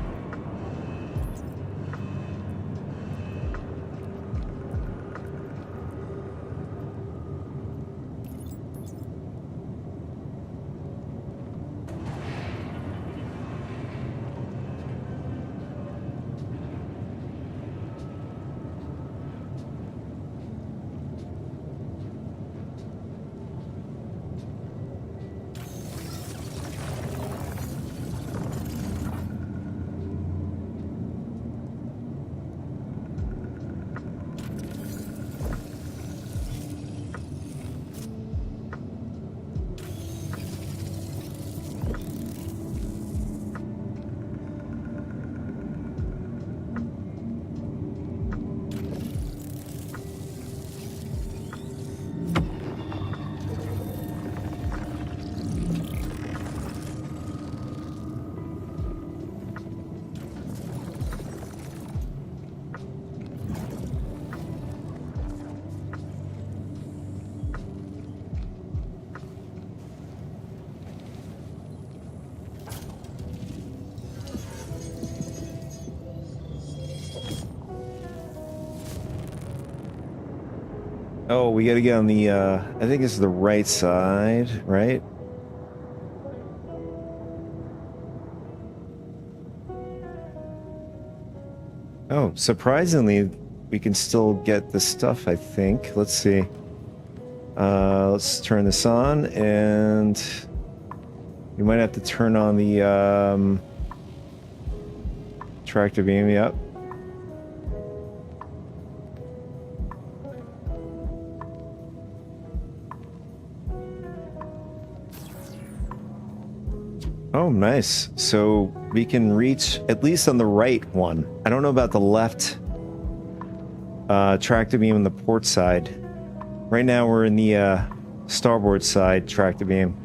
Oh, we gotta get on the, I think it's the right side, right? Oh, surprisingly, we can still get the stuff, I think. Let's see. Let's turn this on, and you might have to turn on the, tractor beam, yep. Oh, nice. So we can reach at least on the right one. I don't know about the left tractor beam on the port side. Right now we're in the starboard side tractor beam.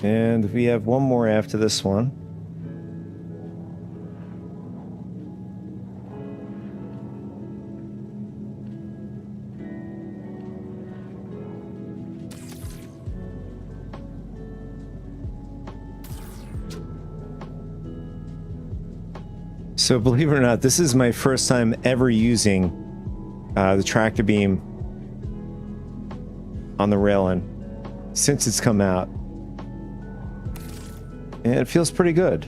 And we have one more after this one. So believe it or not, this is my first time ever using the tractor beam on the railing since it's come out. And it feels pretty good.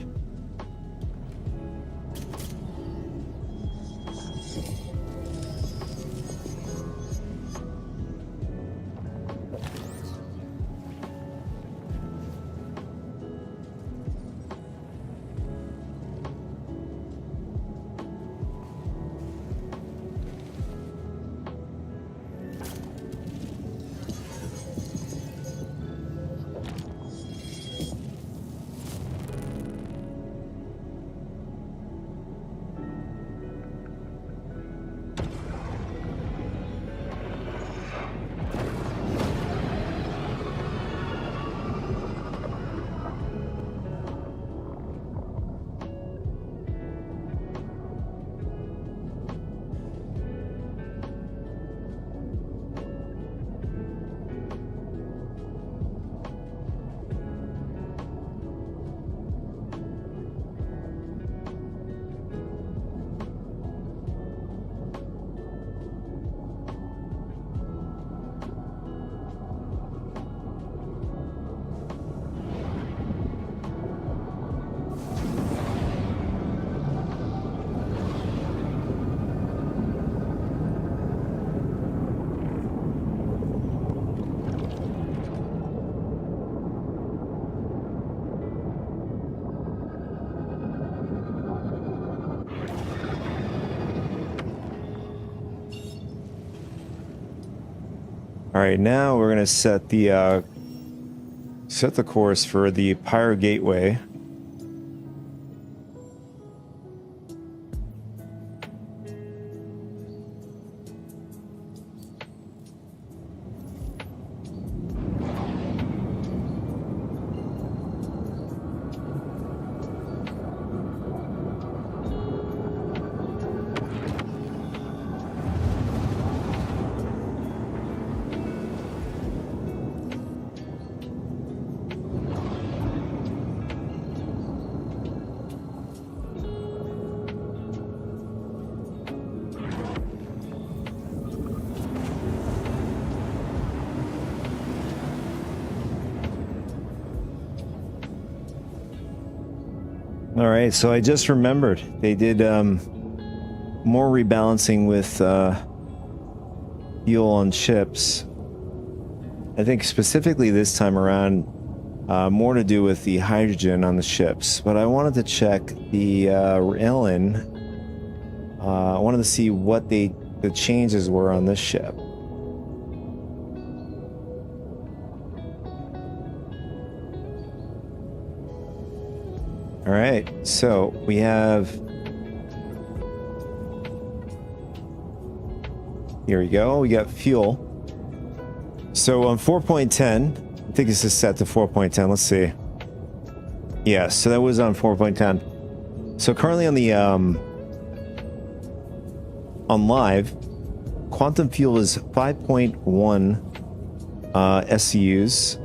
All right, now we're gonna set the course for the Pyro Gateway. All right, so I just remembered they did more rebalancing with fuel on ships. I think specifically this time around, more to do with the hydrogen on the ships. But I wanted to check the Ellen. I wanted to see what the changes were on this ship. All right, so we have, here we go, we got fuel. So on 4.10, I think this is set to 4.10, let's see. Yeah, so that was on 4.10. So currently on the, on live, quantum fuel is 5.1 SCUs.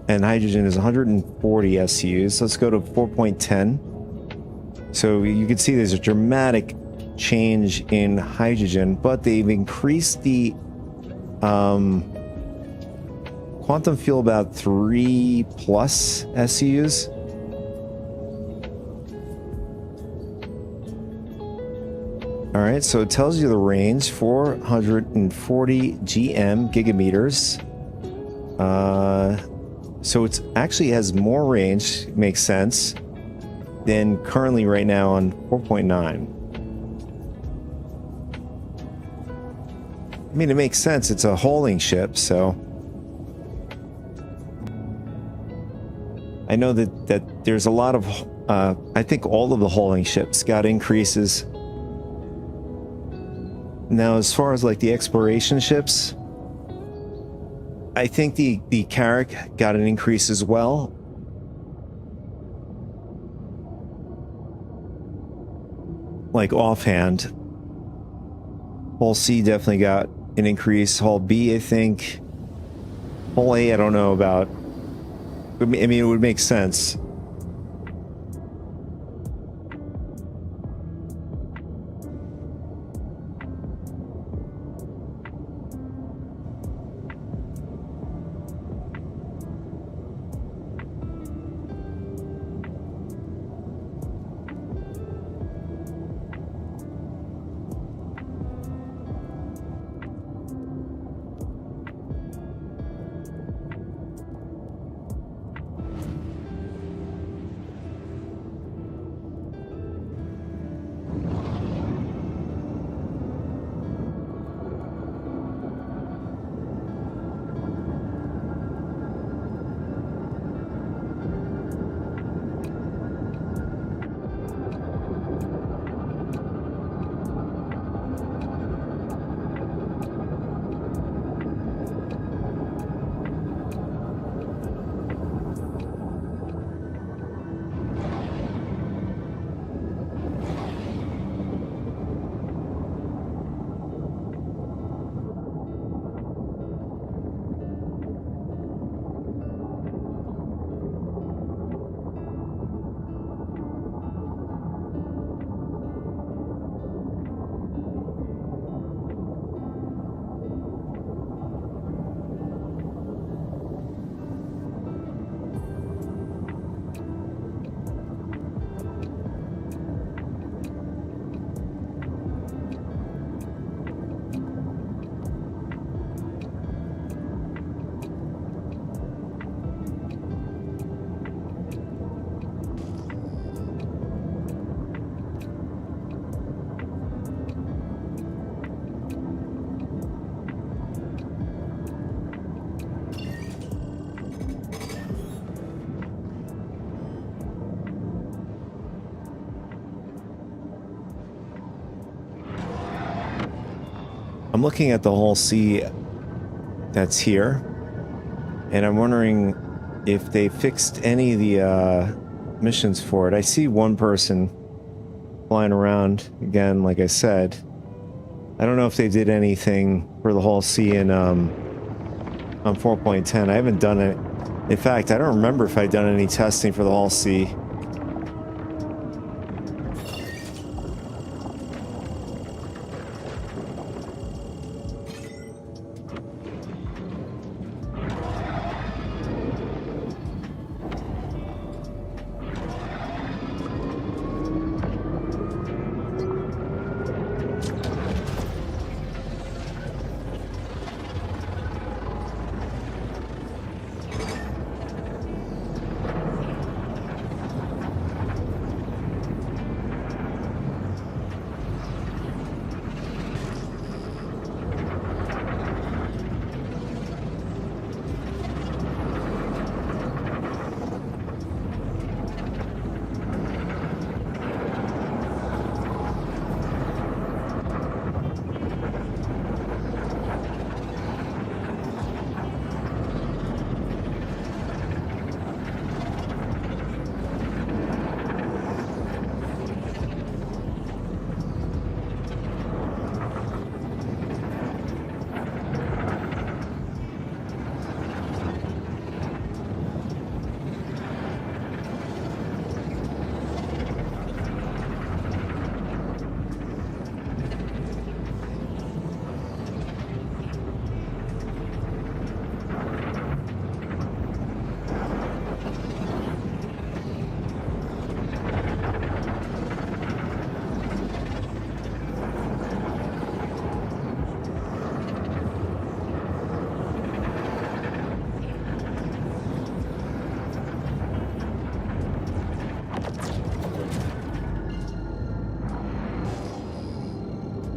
And hydrogen is 140 SCUs. Let's go to 4.10. So you can see there's a dramatic change in hydrogen, but they've increased the quantum fuel about 3+ SCUs. All right, so it tells you the range, 440 GM gigameters. So it actually has more range, makes sense, than currently right now on 4.9. I mean, it makes sense. It's a hauling ship, so I know that there's a lot of, I think all of the hauling ships got increases. Now, as far as like the exploration ships, I think the Carrack got an increase as well. Like offhand, Hull C definitely got an increase. Hull B, I think. Hull A, I don't know about. I mean, it would make sense. I'm looking at the whole C that's here, and I'm wondering if they fixed any of the missions for it. I see one person flying around again, like I said. I don't know if they did anything for the whole C in on 4.10. I haven't done it. In fact, I don't remember if I'd done any testing for the whole C.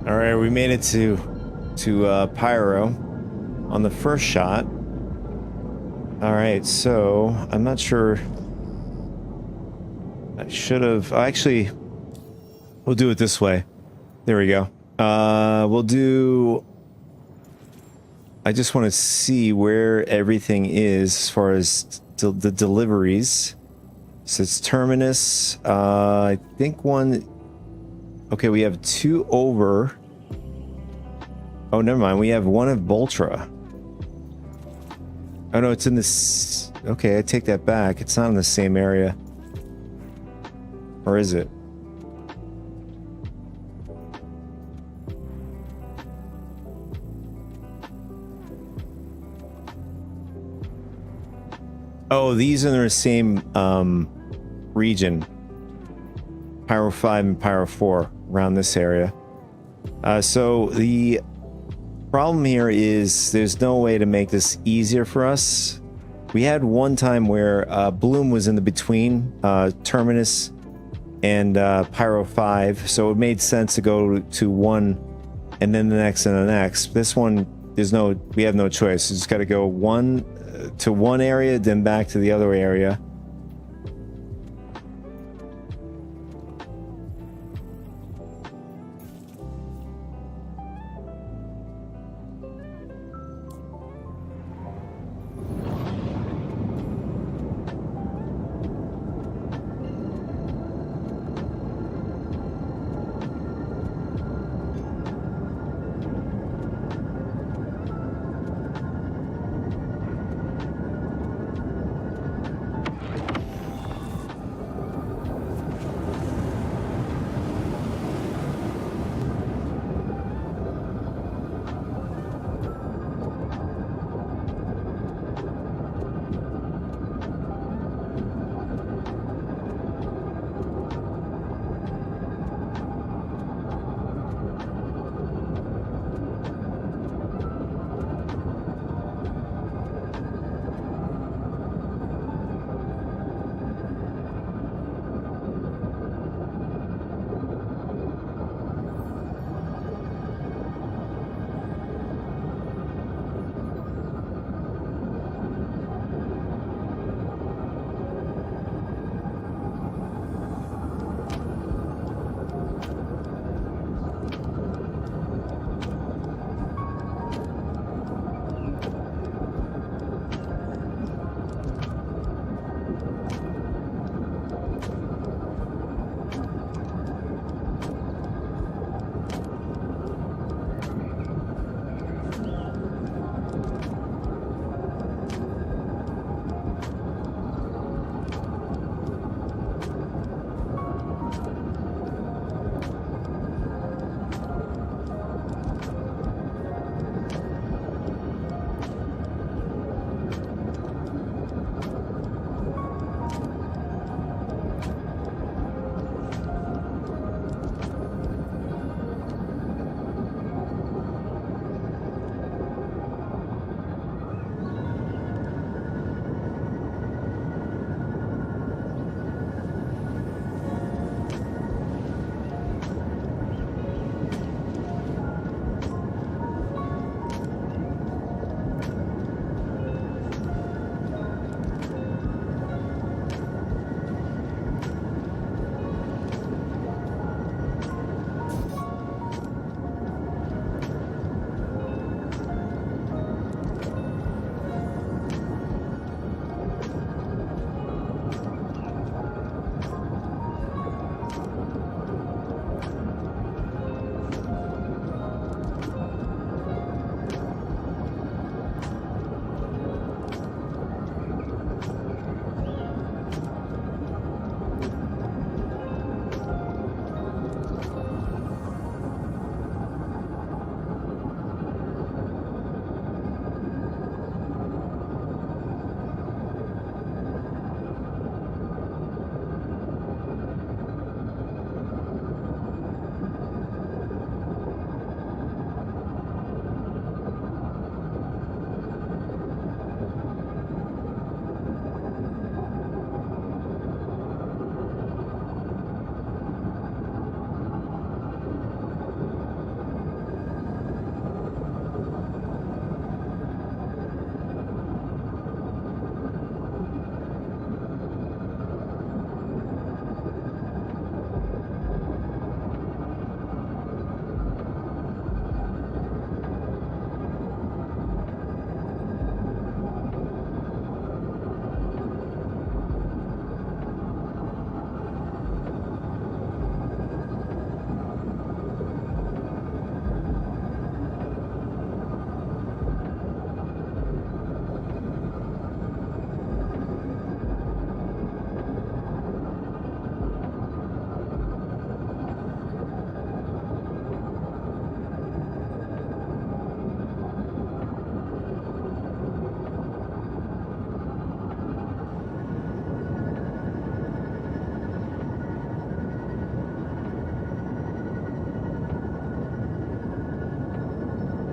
All right, we made it to Pyro on the first shot. All right, so I'm not sure. I should have actually. We'll do it this way. There we go. We'll do. I just want to see where everything is as far as the deliveries. So it's Terminus. I think one. Okay, we have 2 over. Oh, never mind. We have 1 of Boltra. Oh no, it's in this. Okay, I take that back. It's not in the same area. Or is it? Oh, these are in the same region. Pyro 5 and Pyro 4 around this area. So the problem here is there's no way to make this easier for us. We had one time where Bloom was in the between Terminus and Pyro 5, so it made sense to go to one and then the next and the next. This one, we have no choice. We just got to go one to one area, then back to the other area.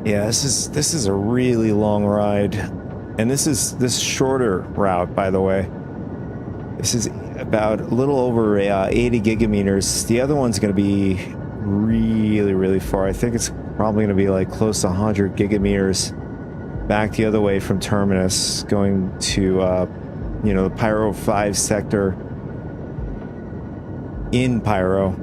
Yeah, this is a really long ride, and this shorter route, by the way. This is about a little over 80 gigameters. The other one's going to be really far. I think it's probably going to be like close to 100 gigameters back the other way from Terminus, going to the Pyro 5 sector in Pyro.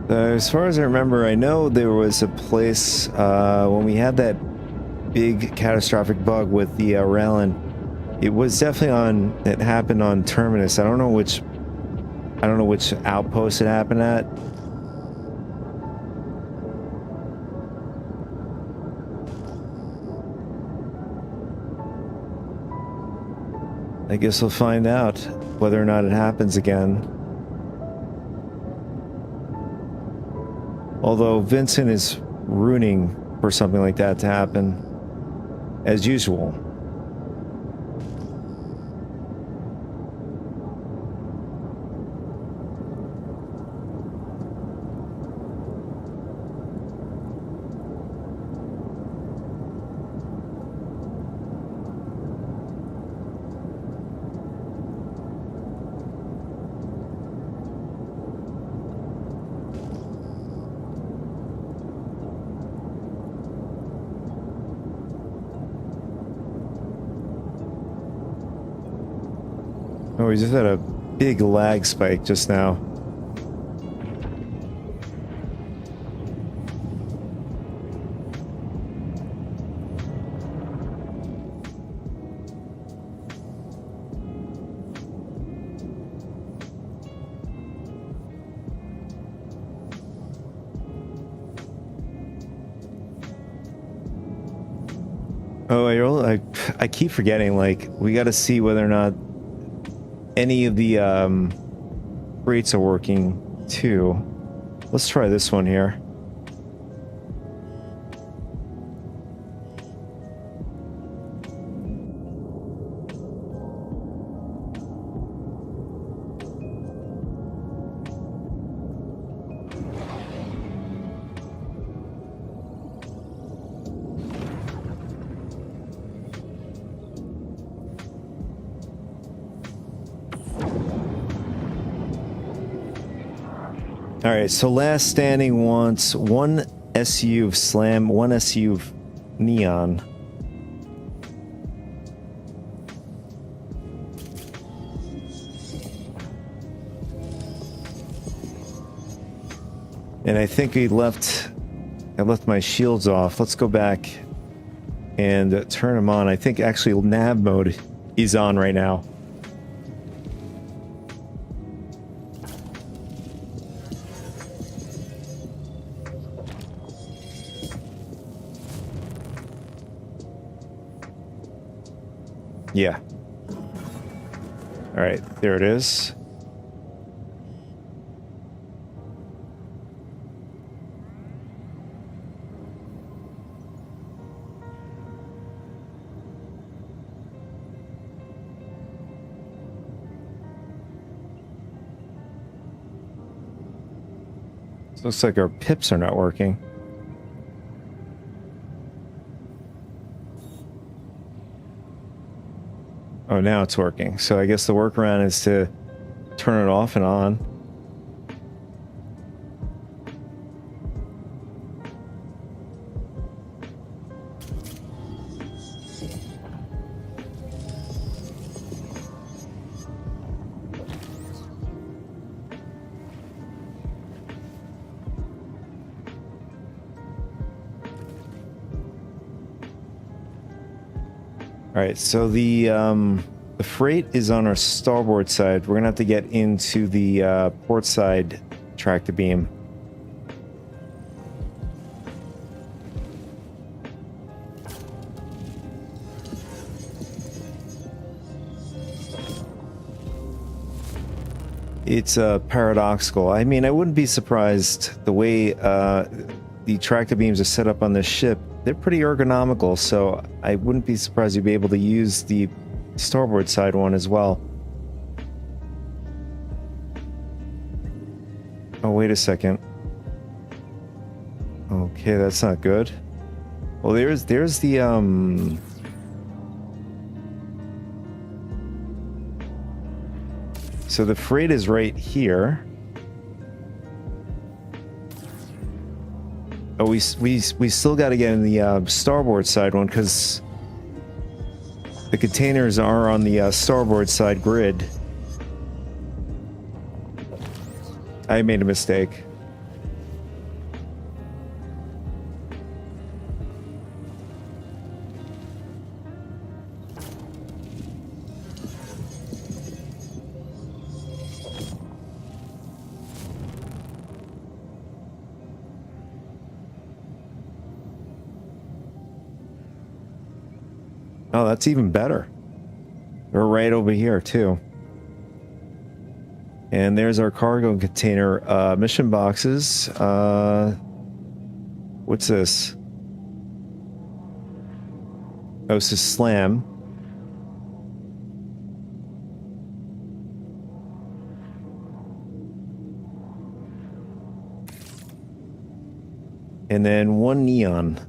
As far as I remember, I know there was a place when we had that big catastrophic bug with the Rallyn. It was definitely it happened on Terminus. I don't know which outpost it happened at. I guess we'll find out whether or not it happens again. Although Vincent is rooting for something like that to happen, as usual. Oh, we just had a big lag spike just now. Oh, I keep forgetting, like, we got to see whether or not any of the crates are working too. Let's try this one here. All right, so Last Standing wants 1 SU of Slam, 1 SU of Neon. And I think I left my shields off. Let's go back and turn them on. I think actually nav mode is on right now. Yeah. All right, there it is. So looks like our pips are not working. Oh, now it's working. So I guess the workaround is to turn it off and on. All right, so the freight is on our starboard side. We're gonna have to get into the port side tractor beam. It's paradoxical. I mean, I wouldn't be surprised the way the tractor beams are set up on this ship. They're pretty ergonomical, so I wouldn't be surprised you'd be able to use the starboard side one as well. Oh, wait a second. Okay, that's not good. Well, there's the so the freight is right here. Oh, we still got to get in the starboard side one because the containers are on the starboard side grid. I made a mistake. Oh, that's even better. We're right over here, too. And there's our cargo container. Mission boxes. What's this? Oh, this is Slam. And then 1 Neon.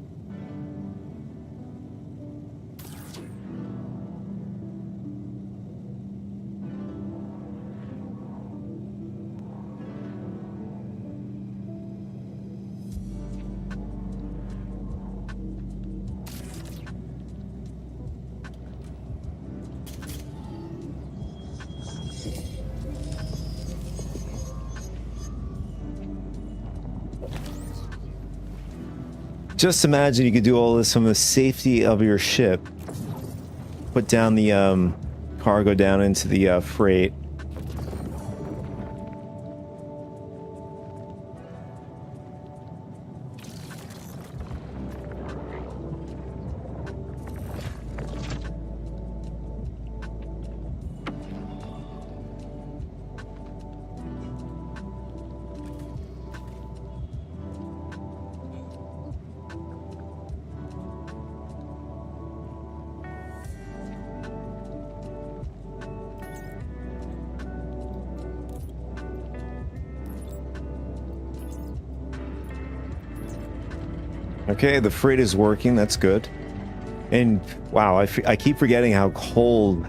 Just imagine you could do all this from the safety of your ship. Put down the cargo down into the freight. Okay, the freight is working. That's good. And wow, I keep forgetting how cold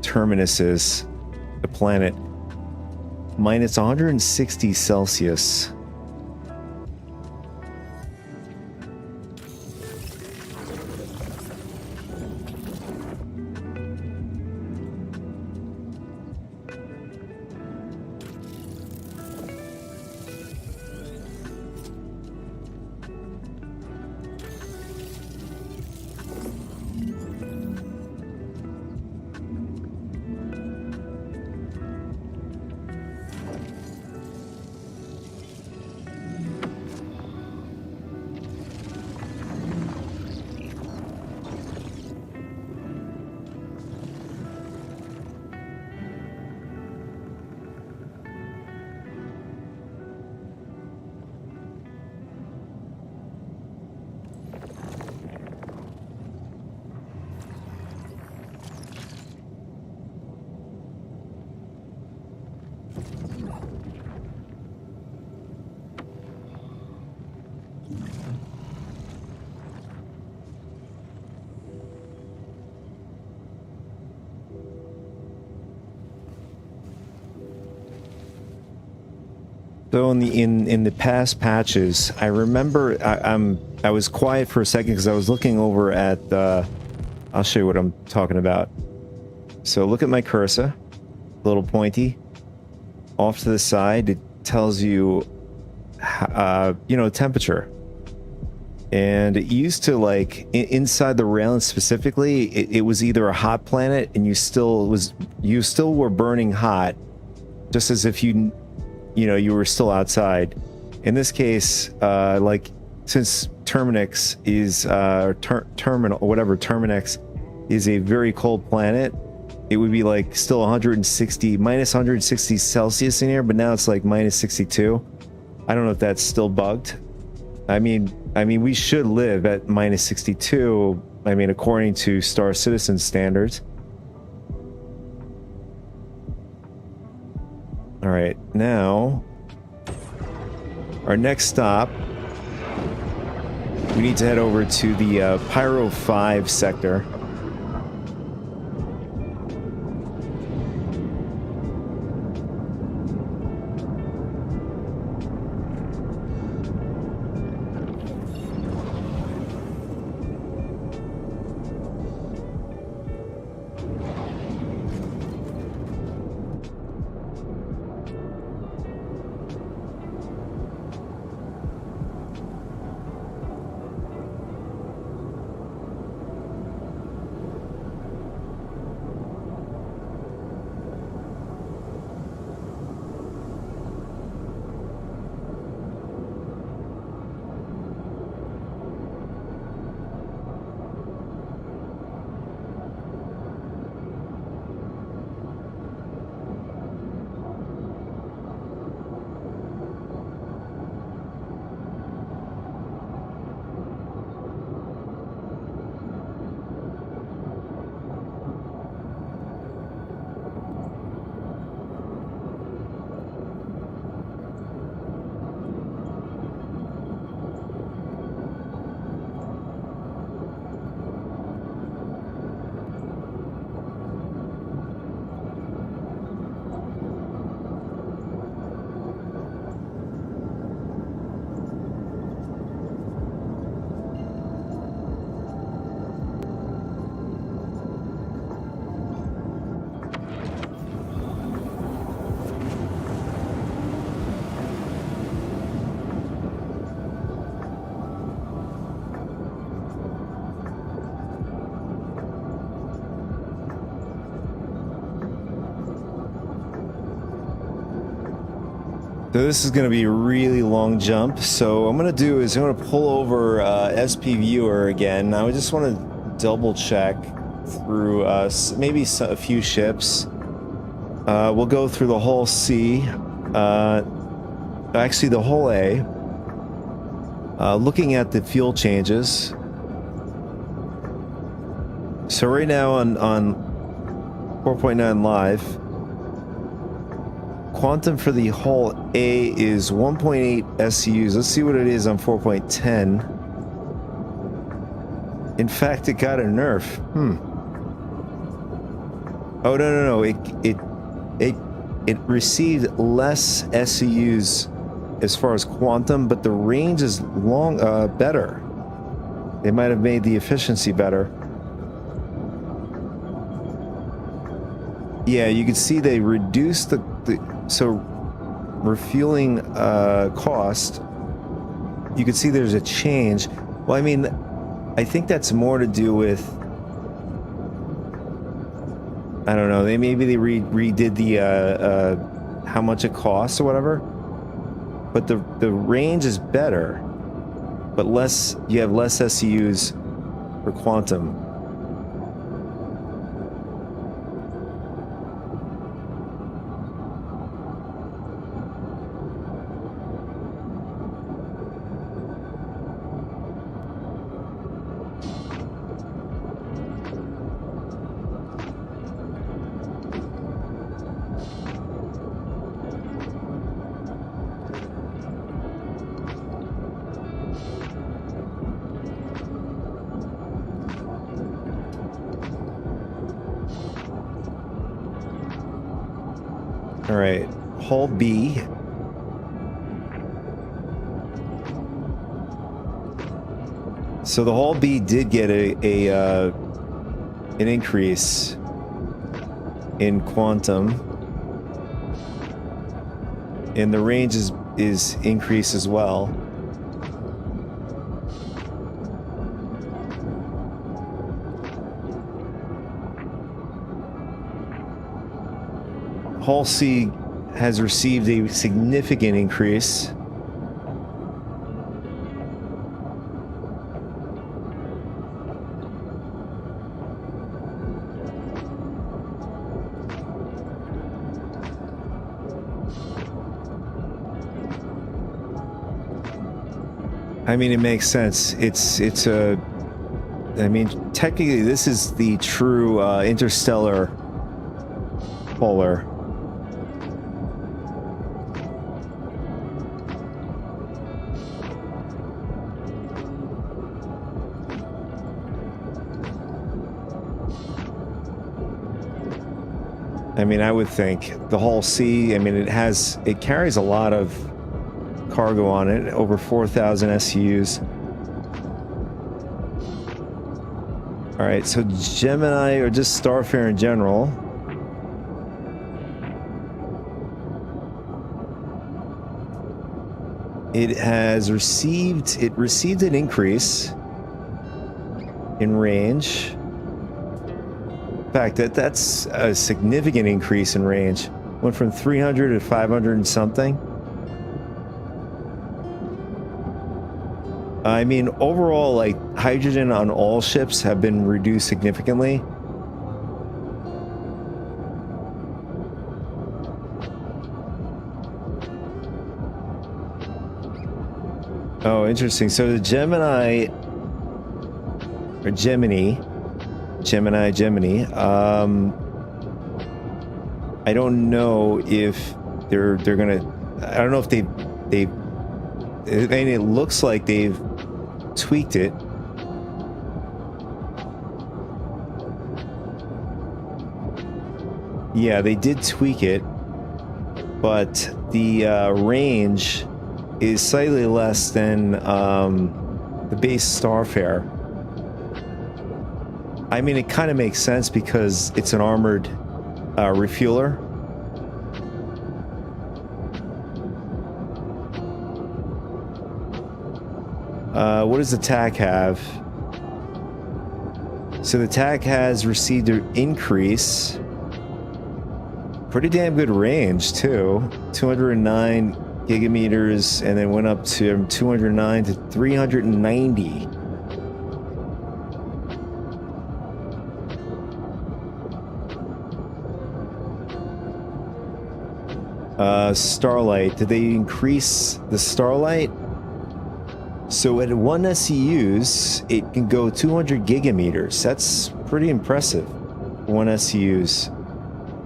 Terminus is, the planet. Minus 160 Celsius. So in the past patches, I remember I was quiet for a second because I was looking over at I'll show you what I'm talking about. So look at my cursor, little pointy, off to the side. It tells you, you know, temperature. And it used to, like, inside the railing specifically, it was either a hot planet and you still were burning hot, just as if you were still outside. In this case, like, since Terminix is Terminix is a very cold planet, it would be like still minus 160 Celsius in here, but now it's like minus 62. I don't know if that's still bugged. I mean, we should live at minus 62. I mean, according to Star Citizen standards. All right, now our next stop, we need to head over to the Pyro 5 sector. So this is going to be a really long jump. So what I'm going to do is I'm going to pull over SP Viewer again. I just want to double check through maybe a few ships. We'll go through the whole C, actually the whole A. Looking at the fuel changes. So right now on 4.9 live, quantum for the whole A is 1.8 SUs. Let's see what it is on 4.10. In fact, it got a nerf. Oh, no. It received less SCUs as far as quantum, but the range is better. They might have made the efficiency better. Yeah, you can see they reduced so refueling cost. You can see there's a change. Well, I mean, I think that's more to do with, I don't know. Maybe they redid the how much it costs or whatever. But the range is better, but less. You have less SCUs for quantum. All right, Hull B. So the Hull B did get an increase in quantum, and the range is increased as well. Hull C has received a significant increase. I mean, it makes sense. It's a. I mean, technically, this is the true interstellar polar. I mean, I would think the Hull C, I mean, it carries a lot of cargo on it, over 4,000 SCUs. All right, so Gemini, or just Starfare in general. It received an increase in range. In fact, that's a significant increase in range. Went from 300 to 500 and something. I mean, overall, like, hydrogen on all ships have been reduced significantly. Oh, interesting. So the Gemini, I don't know if they're gonna. I don't know if they. I mean, it looks like they've tweaked it. Yeah, they did tweak it, but the range is slightly less than the base Starfare. I mean, it kind of makes sense because it's an armored refueler. What does the TAC have? So the TAC has received an increase. Pretty damn good range too. 209 gigameters, and then went up to 209 to 390. Starlight. Did they increase the Starlight? So at 1 SCUs, it can go 200 gigameters. That's pretty impressive. 1 SCUs.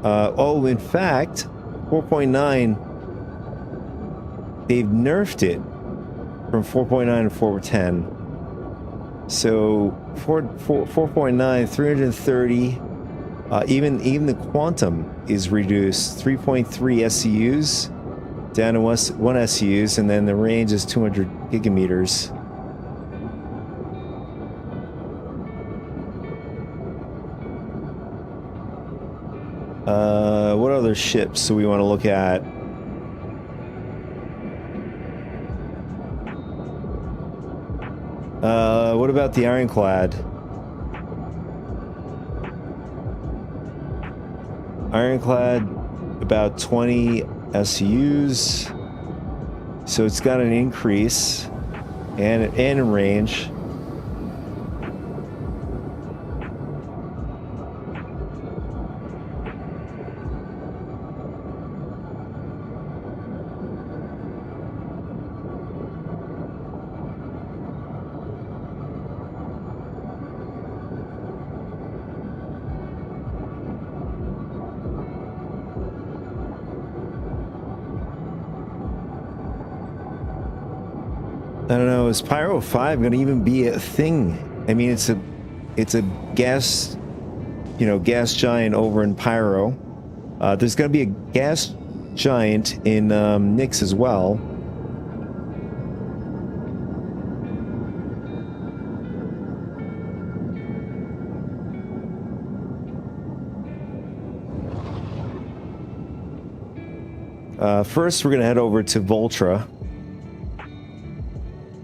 Oh, in fact, 4.9, they've nerfed it from 4.9 to 4.10. So 4.9, 330. Even the quantum is reduced. 3.3 SCUs down to 1 SCUs, and then the range is 200 gigameters. What other ships do we want to look at? What about the Ironclad? Ironclad, about 20 SCUs. So it's got an increase and a range. I don't know, is Pyro 5 going to even be a thing? I mean, it's a gas, gas giant over in Pyro. There's going to be a gas giant in Nyx as well. First, we're going to head over to Voltra.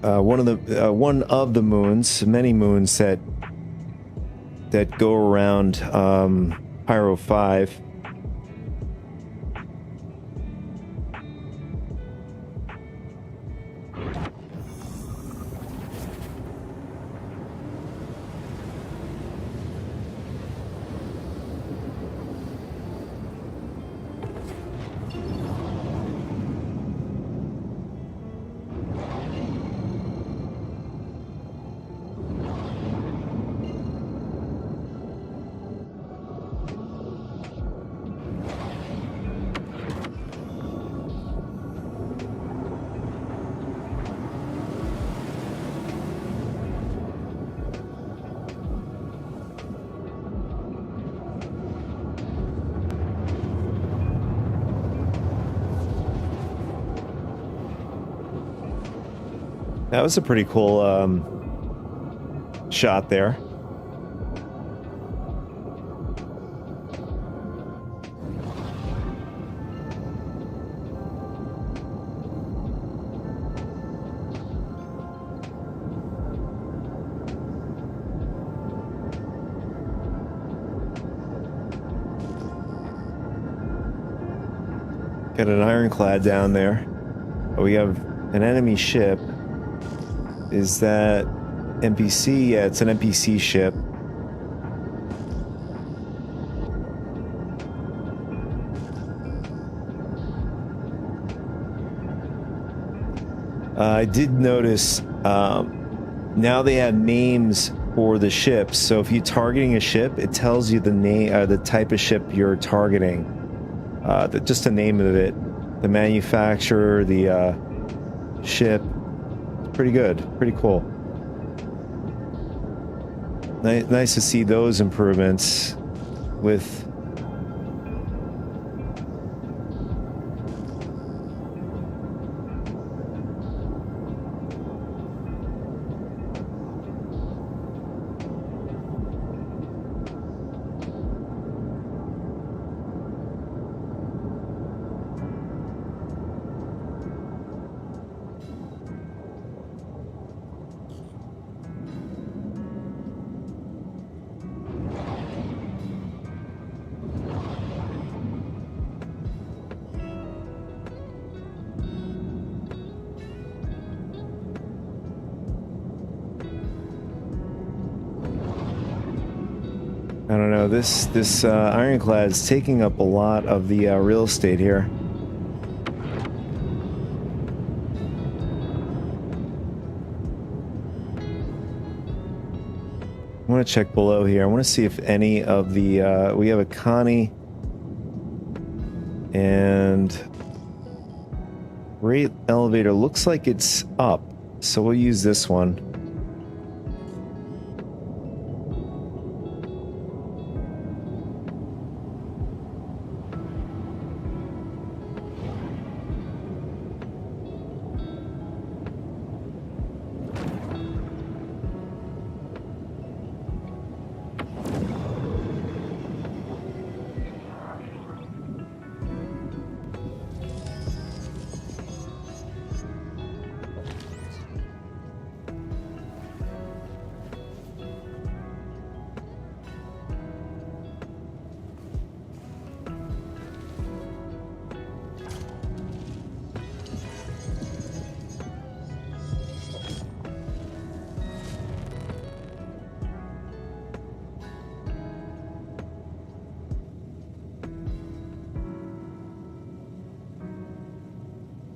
One of the moons, many moons that go around Pyro 5. That was a pretty cool shot there. Got an Ironclad down there. Oh, we have an enemy ship. Is that NPC? Yeah, it's an NPC ship. I did notice now they have names for the ships. So if you're targeting a ship, it tells you the name, the type of ship you're targeting. Just the name of it, the manufacturer, the ship. Pretty good, pretty cool. Nice to see those improvements with I don't know, this Ironclad is taking up a lot of the real estate here. I want to check below here. I want to see if any of the we have a Connie and rate elevator looks like it's up, so we'll use this one.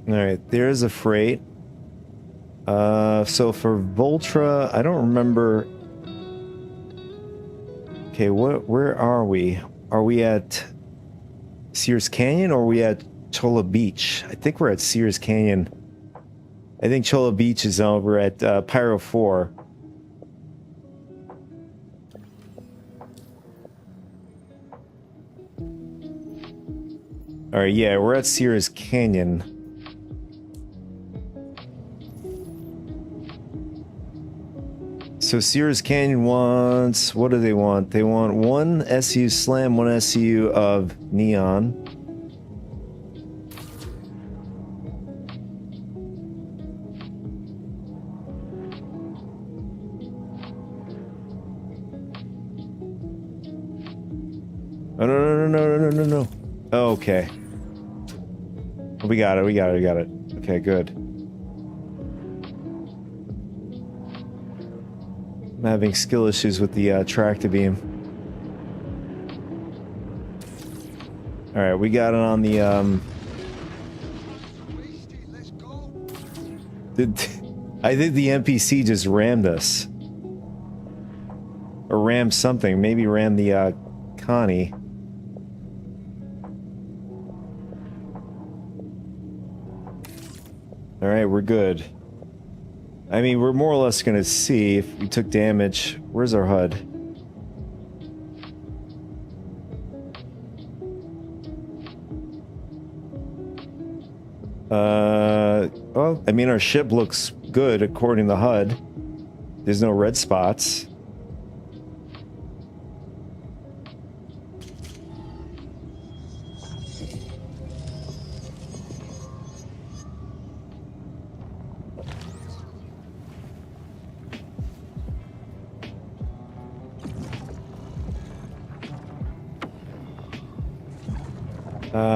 All right, there's a freight. So for Voltra, I don't remember. Okay, where are we? Are we at Sears Canyon or are we at Cholla Beach? I think we're at Sears Canyon. I think Cholla Beach is over at Pyro 4. All right, yeah, we're at Sears Canyon. So Sears Canyon wants, what do they want? They want one SU Slam, one SU of Neon. Oh, no. Oh, okay. We got it. Okay, good. I'm having skill issues with the tractor beam. Alright, we got it on the, I think the NPC just rammed us. Or rammed something. Maybe rammed the, Connie. Alright, we're good. I mean, we're more or less gonna see if we took damage. Where's our HUD? Well, I mean, our ship looks good according to the HUD. There's no red spots.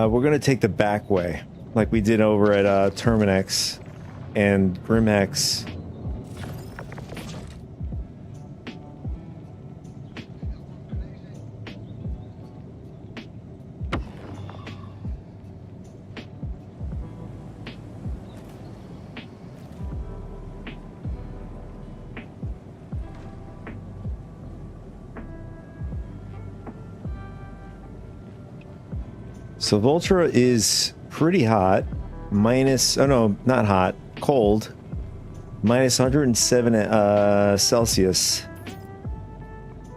We're gonna take the back way, like we did over at Terminex and Grimhex. So Voltra is pretty hot. Minus, oh no, not hot, cold. Minus 107 Celsius.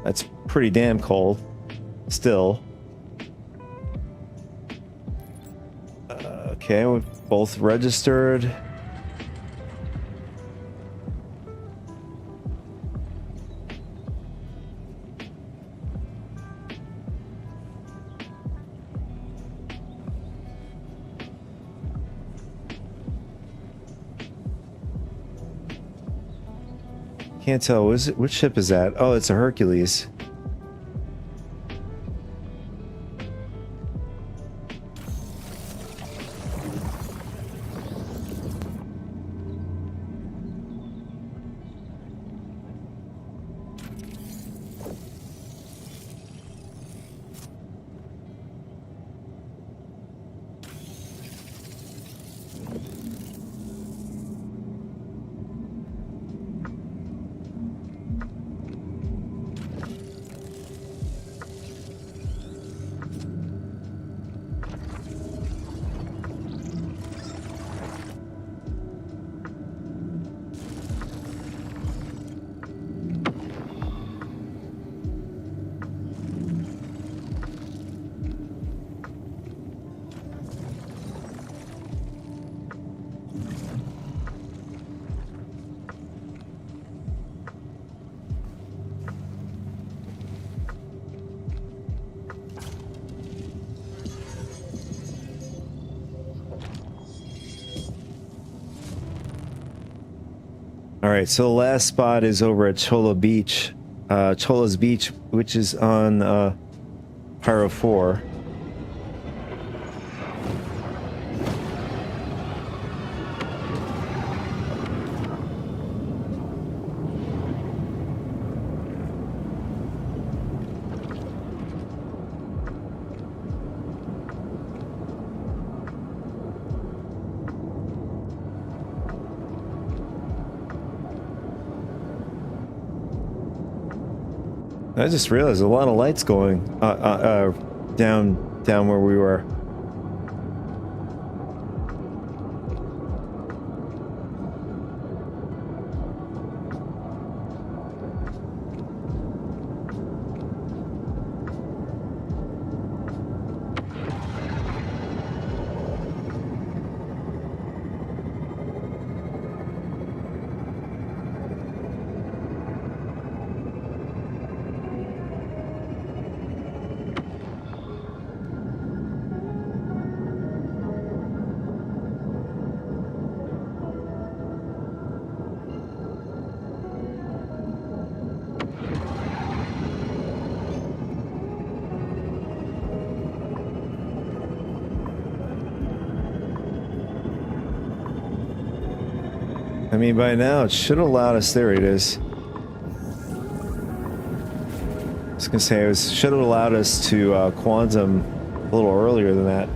That's pretty damn cold. Still. Okay, we're both registered. Can't tell. Which ship is that? Oh, it's a Hercules. All right, so the last spot is over at Cholla Beach, Cholla's Beach, which is on Pyro 4. I just realized a lot of lights going down where we were. I mean, by now it should have allowed us. There it is. I was gonna say it should have allowed us to quantum a little earlier than that.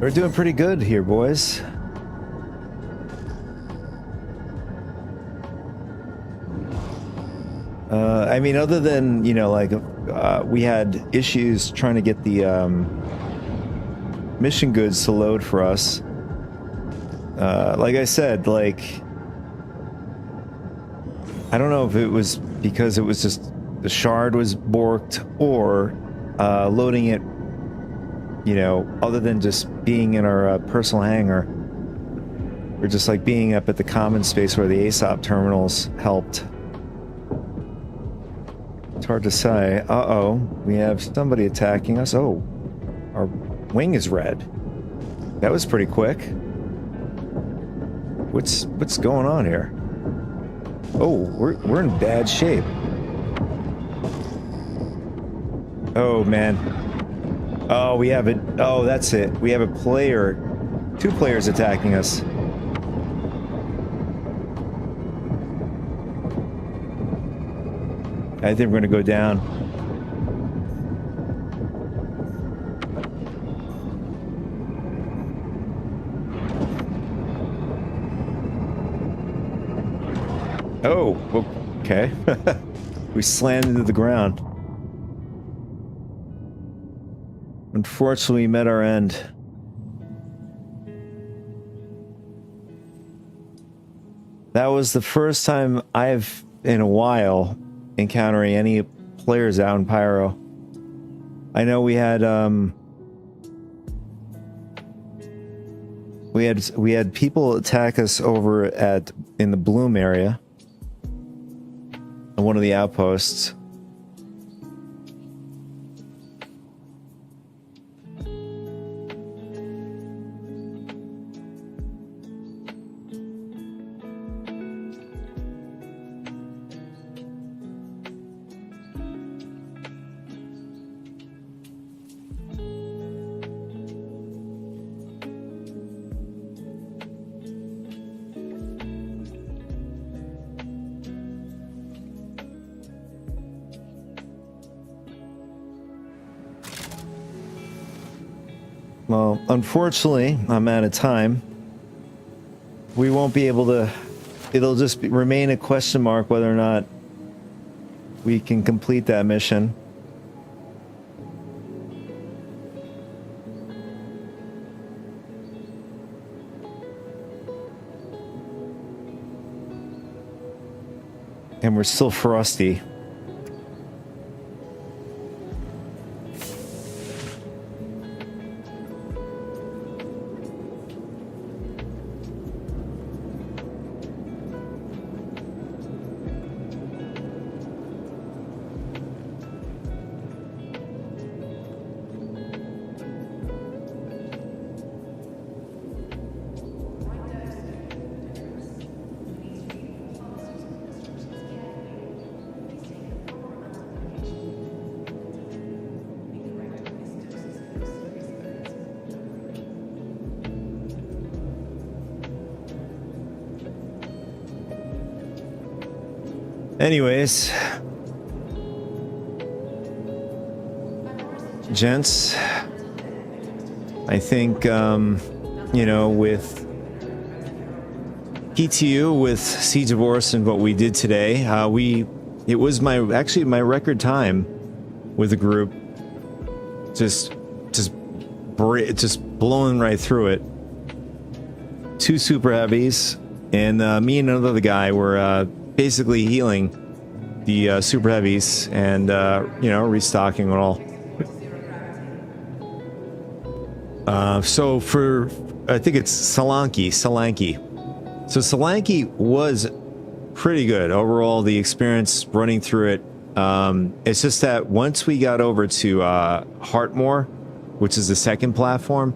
We're doing pretty good here, boys. I mean, other than, you know, like, we had issues trying to get the mission goods to load for us. Like I said, like, I don't know if it was because it was just the shard was borked or loading it, you know, other than just being in our personal hangar, or just like being up at the common space where the ASOP terminals helped. It's hard to say. Uh-oh, we have somebody attacking us. Oh, our wing is red. That was pretty quick. What's going on here? Oh, we're in bad shape. Oh man. Oh, we have it. Oh, that's it. We have a player, 2 players attacking us. I think we're gonna go down. Oh, okay. We slammed into the ground. Unfortunately, we met our end. That was the first time I've, in a while, encountering any players out in Pyro. I know we had people attack us over in the Bloom area, on one of the outposts. Well, unfortunately, I'm out of time. We won't be able to... It'll just remain a question mark whether or not we can complete that mission. And we're still frosty. Anyways, gents, I think, you know, with PTU, with Siege of Oris and what we did today, it was actually my record time with the group. Just blowing right through it. 2 super heavies, and me and another guy were basically healing the super heavies and you know, restocking and all. So for, I think it's Solanke. So Solanke was pretty good overall. The experience running through it. It's just that once we got over to Heartmoor, which is the second platform,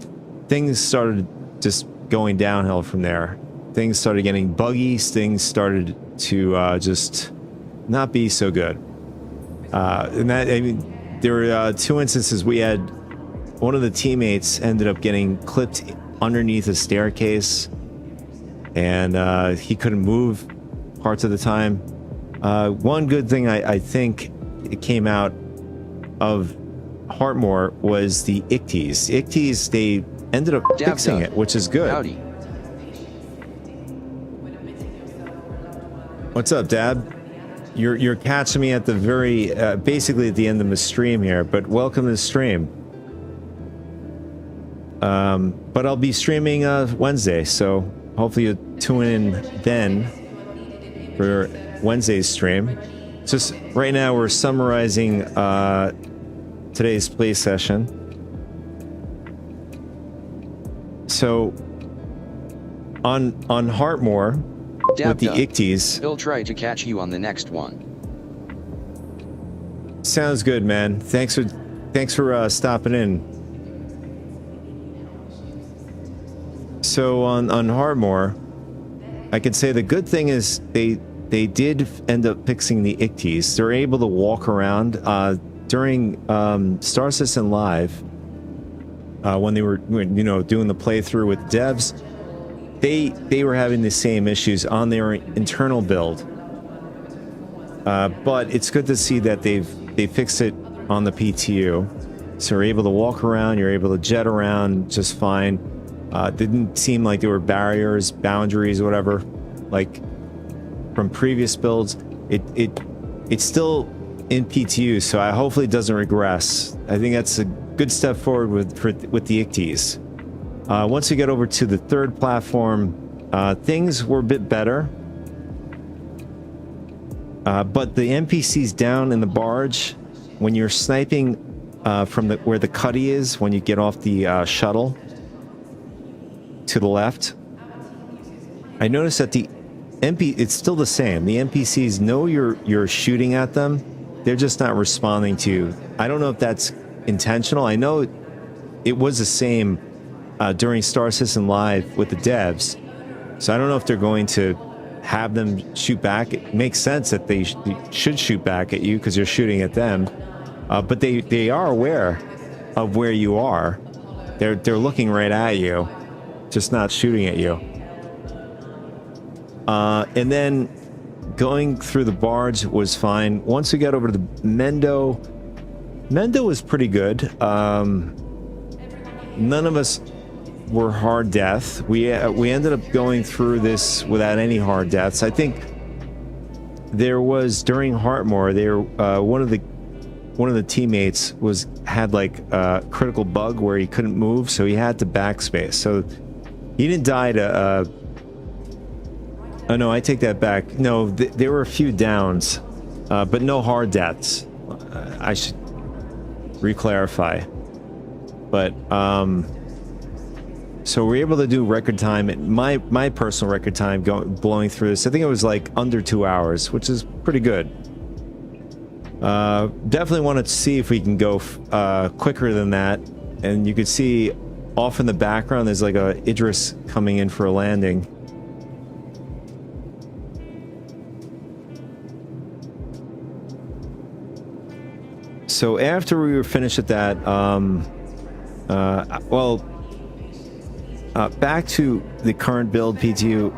things started just going downhill from there. Things started getting buggy. Things started to just not be so good. And that, I mean, there were 2 instances. We had one of the teammates ended up getting clipped underneath a staircase, and he couldn't move parts of the time. One good thing I think it came out of Heartmoor was the Icties. Icties, they ended up fixing it, which is good. Howdy. What's up, Dab? You're catching me at the very, basically at the end of the stream here, but welcome to the stream. But I'll be streaming Wednesday, so hopefully you'll tune in then for Wednesday's stream. Just right now we're summarizing today's play session. So on Heartmoor, with the Icties, He'll try to catch you on the next one. Sounds good, man. Thanks for stopping in. So on Heartmoor, I can say the good thing is they did end up fixing the Icties. They're able to walk around during Star Citizen Live when they were, you know, doing the playthrough with devs. They were having the same issues on their internal build, but it's good to see that they fixed it on the PTU, so you're able to walk around, you're able to jet around just fine. Didn't seem like there were barriers, boundaries, whatever, like from previous builds. It's still in PTU, so I hopefully it doesn't regress. I think that's a good step forward with the Icties. Once we get over to the third platform, things were a bit better. But the NPCs down in the barge, when you're sniping from where the cuddy is, when you get off the shuttle to the left, I noticed that it's still the same. The NPCs know you're shooting at them. They're just not responding to you. I don't know if that's intentional. I know it was the same during Star Citizen Live with the devs, so I don't know if they're going to have them shoot back. It makes sense that they should shoot back at you because you're shooting at them, but they are aware of where you are. They're looking right at you, just not shooting at you. And then going through the barge was fine. Once we got over to the Mendo was pretty good. none of us were hard death. We ended up going through this without any hard deaths. I think there was during Heartmore, one of the teammates had like a critical bug where he couldn't move, so he had to backspace. So he didn't die to. Oh no, I take that back. No, there were a few downs, but no hard deaths. I should re-clarify. But so we're able to do record time. My personal record time blowing through this, I think it was like under 2 hours, which is pretty good. Definitely wanted to see if we can go quicker than that. And you could see off in the background, there's like a Idris coming in for a landing. So after we were finished at that, back to the current build, PTU,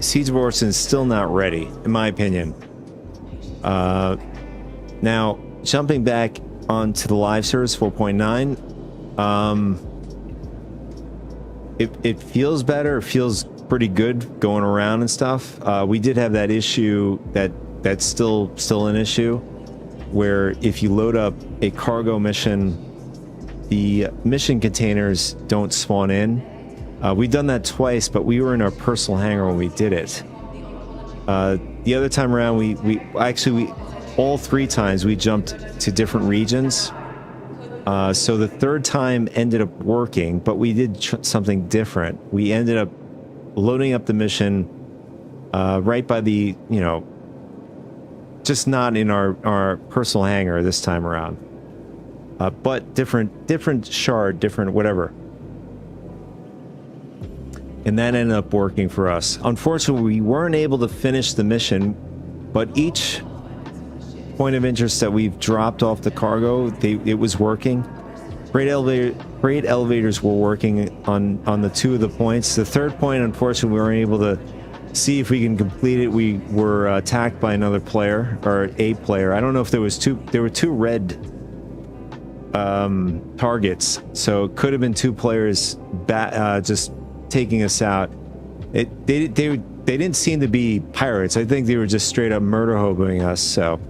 Siege of Orison is still not ready, in my opinion. Now, jumping back onto the live service 4.9, it feels better. It feels pretty good going around and stuff. We did have that issue that's still an issue, where if you load up a cargo mission, the mission containers don't spawn in. We've done that twice, but we were in our personal hangar when we did it. The other time around, we all 3 times we jumped to different regions. So the third time ended up working, but we did something different. We ended up loading up the mission right by the, just not in our personal hangar this time around. But different shard, different whatever. And that ended up working for us. Unfortunately, we weren't able to finish the mission, but each point of interest that we've dropped off the cargo, it was working. Freight elevators were working on the 2 of the points. The third point, unfortunately, we weren't able to see if we can complete it. We were attacked by another player, or a player. I don't know if there were 2 red targets, so it could have been 2 players just taking us out. They didn't seem to be pirates. I think they were just straight up murder hoboing us. So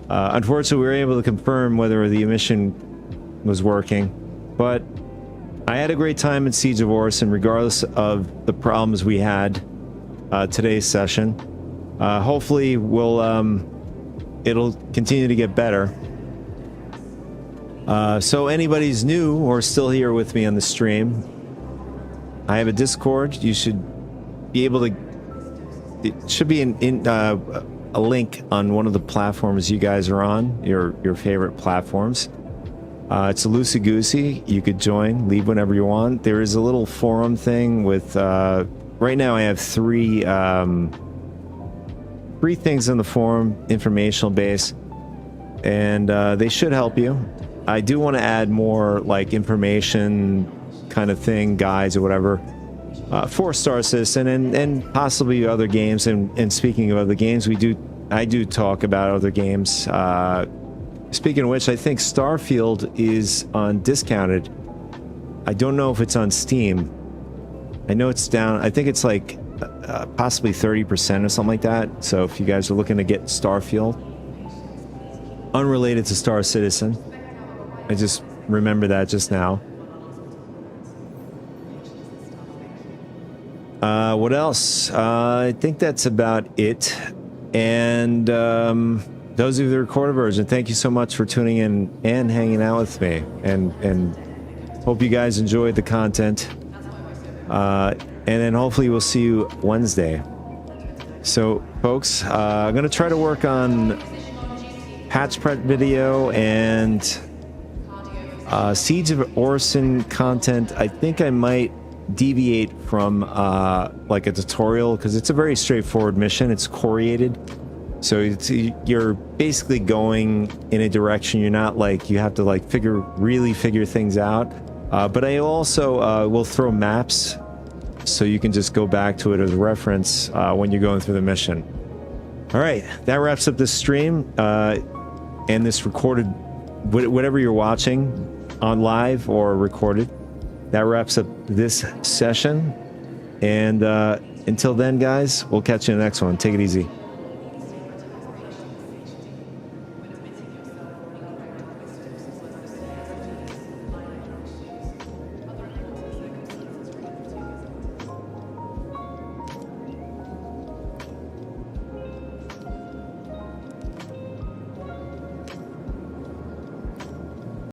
unfortunately, we were able to confirm whether the mission was working, but I had a great time in Siege of Orison, regardless of the problems we had today's session. Hopefully it'll continue to get better. So anybody's new or still here with me on the stream, I have a Discord. You should be able to. It should be a link on one of the platforms you guys are on, your favorite platforms. It's a loosey goosey. You could join, leave whenever you want. There is a little forum thing with. Right now, I have 3 things in the forum, informational base, and they should help you. I do want to add more like information kind of thing, guides or whatever, for Star Citizen and possibly other games. And speaking of other games, I do talk about other games. Speaking of which, I think Starfield is on discounted. I don't know if it's on Steam. I know it's down. I think it's like possibly 30% or something like that. So if you guys are looking to get Starfield, unrelated to Star Citizen, I just remember that just now. What else? I think that's about it. And those of you the recorded version, thank you so much for tuning in and hanging out with me. And hope you guys enjoyed the content. And then hopefully we'll see you Wednesday. So, folks, I'm going to try to work on patch prep video and Siege of Orison content. I think I might deviate from like a tutorial, because it's a very straightforward mission. It's coriated, so you're basically going in a direction. You're not like you have to like really figure things out. But I also will throw maps, so you can just go back to it as a reference when you're going through the mission. All right, that wraps up this stream and this recorded, whatever you're watching on live or recorded. that wraps up this session. And until then, guys, we'll catch you in the next one. Take it easy.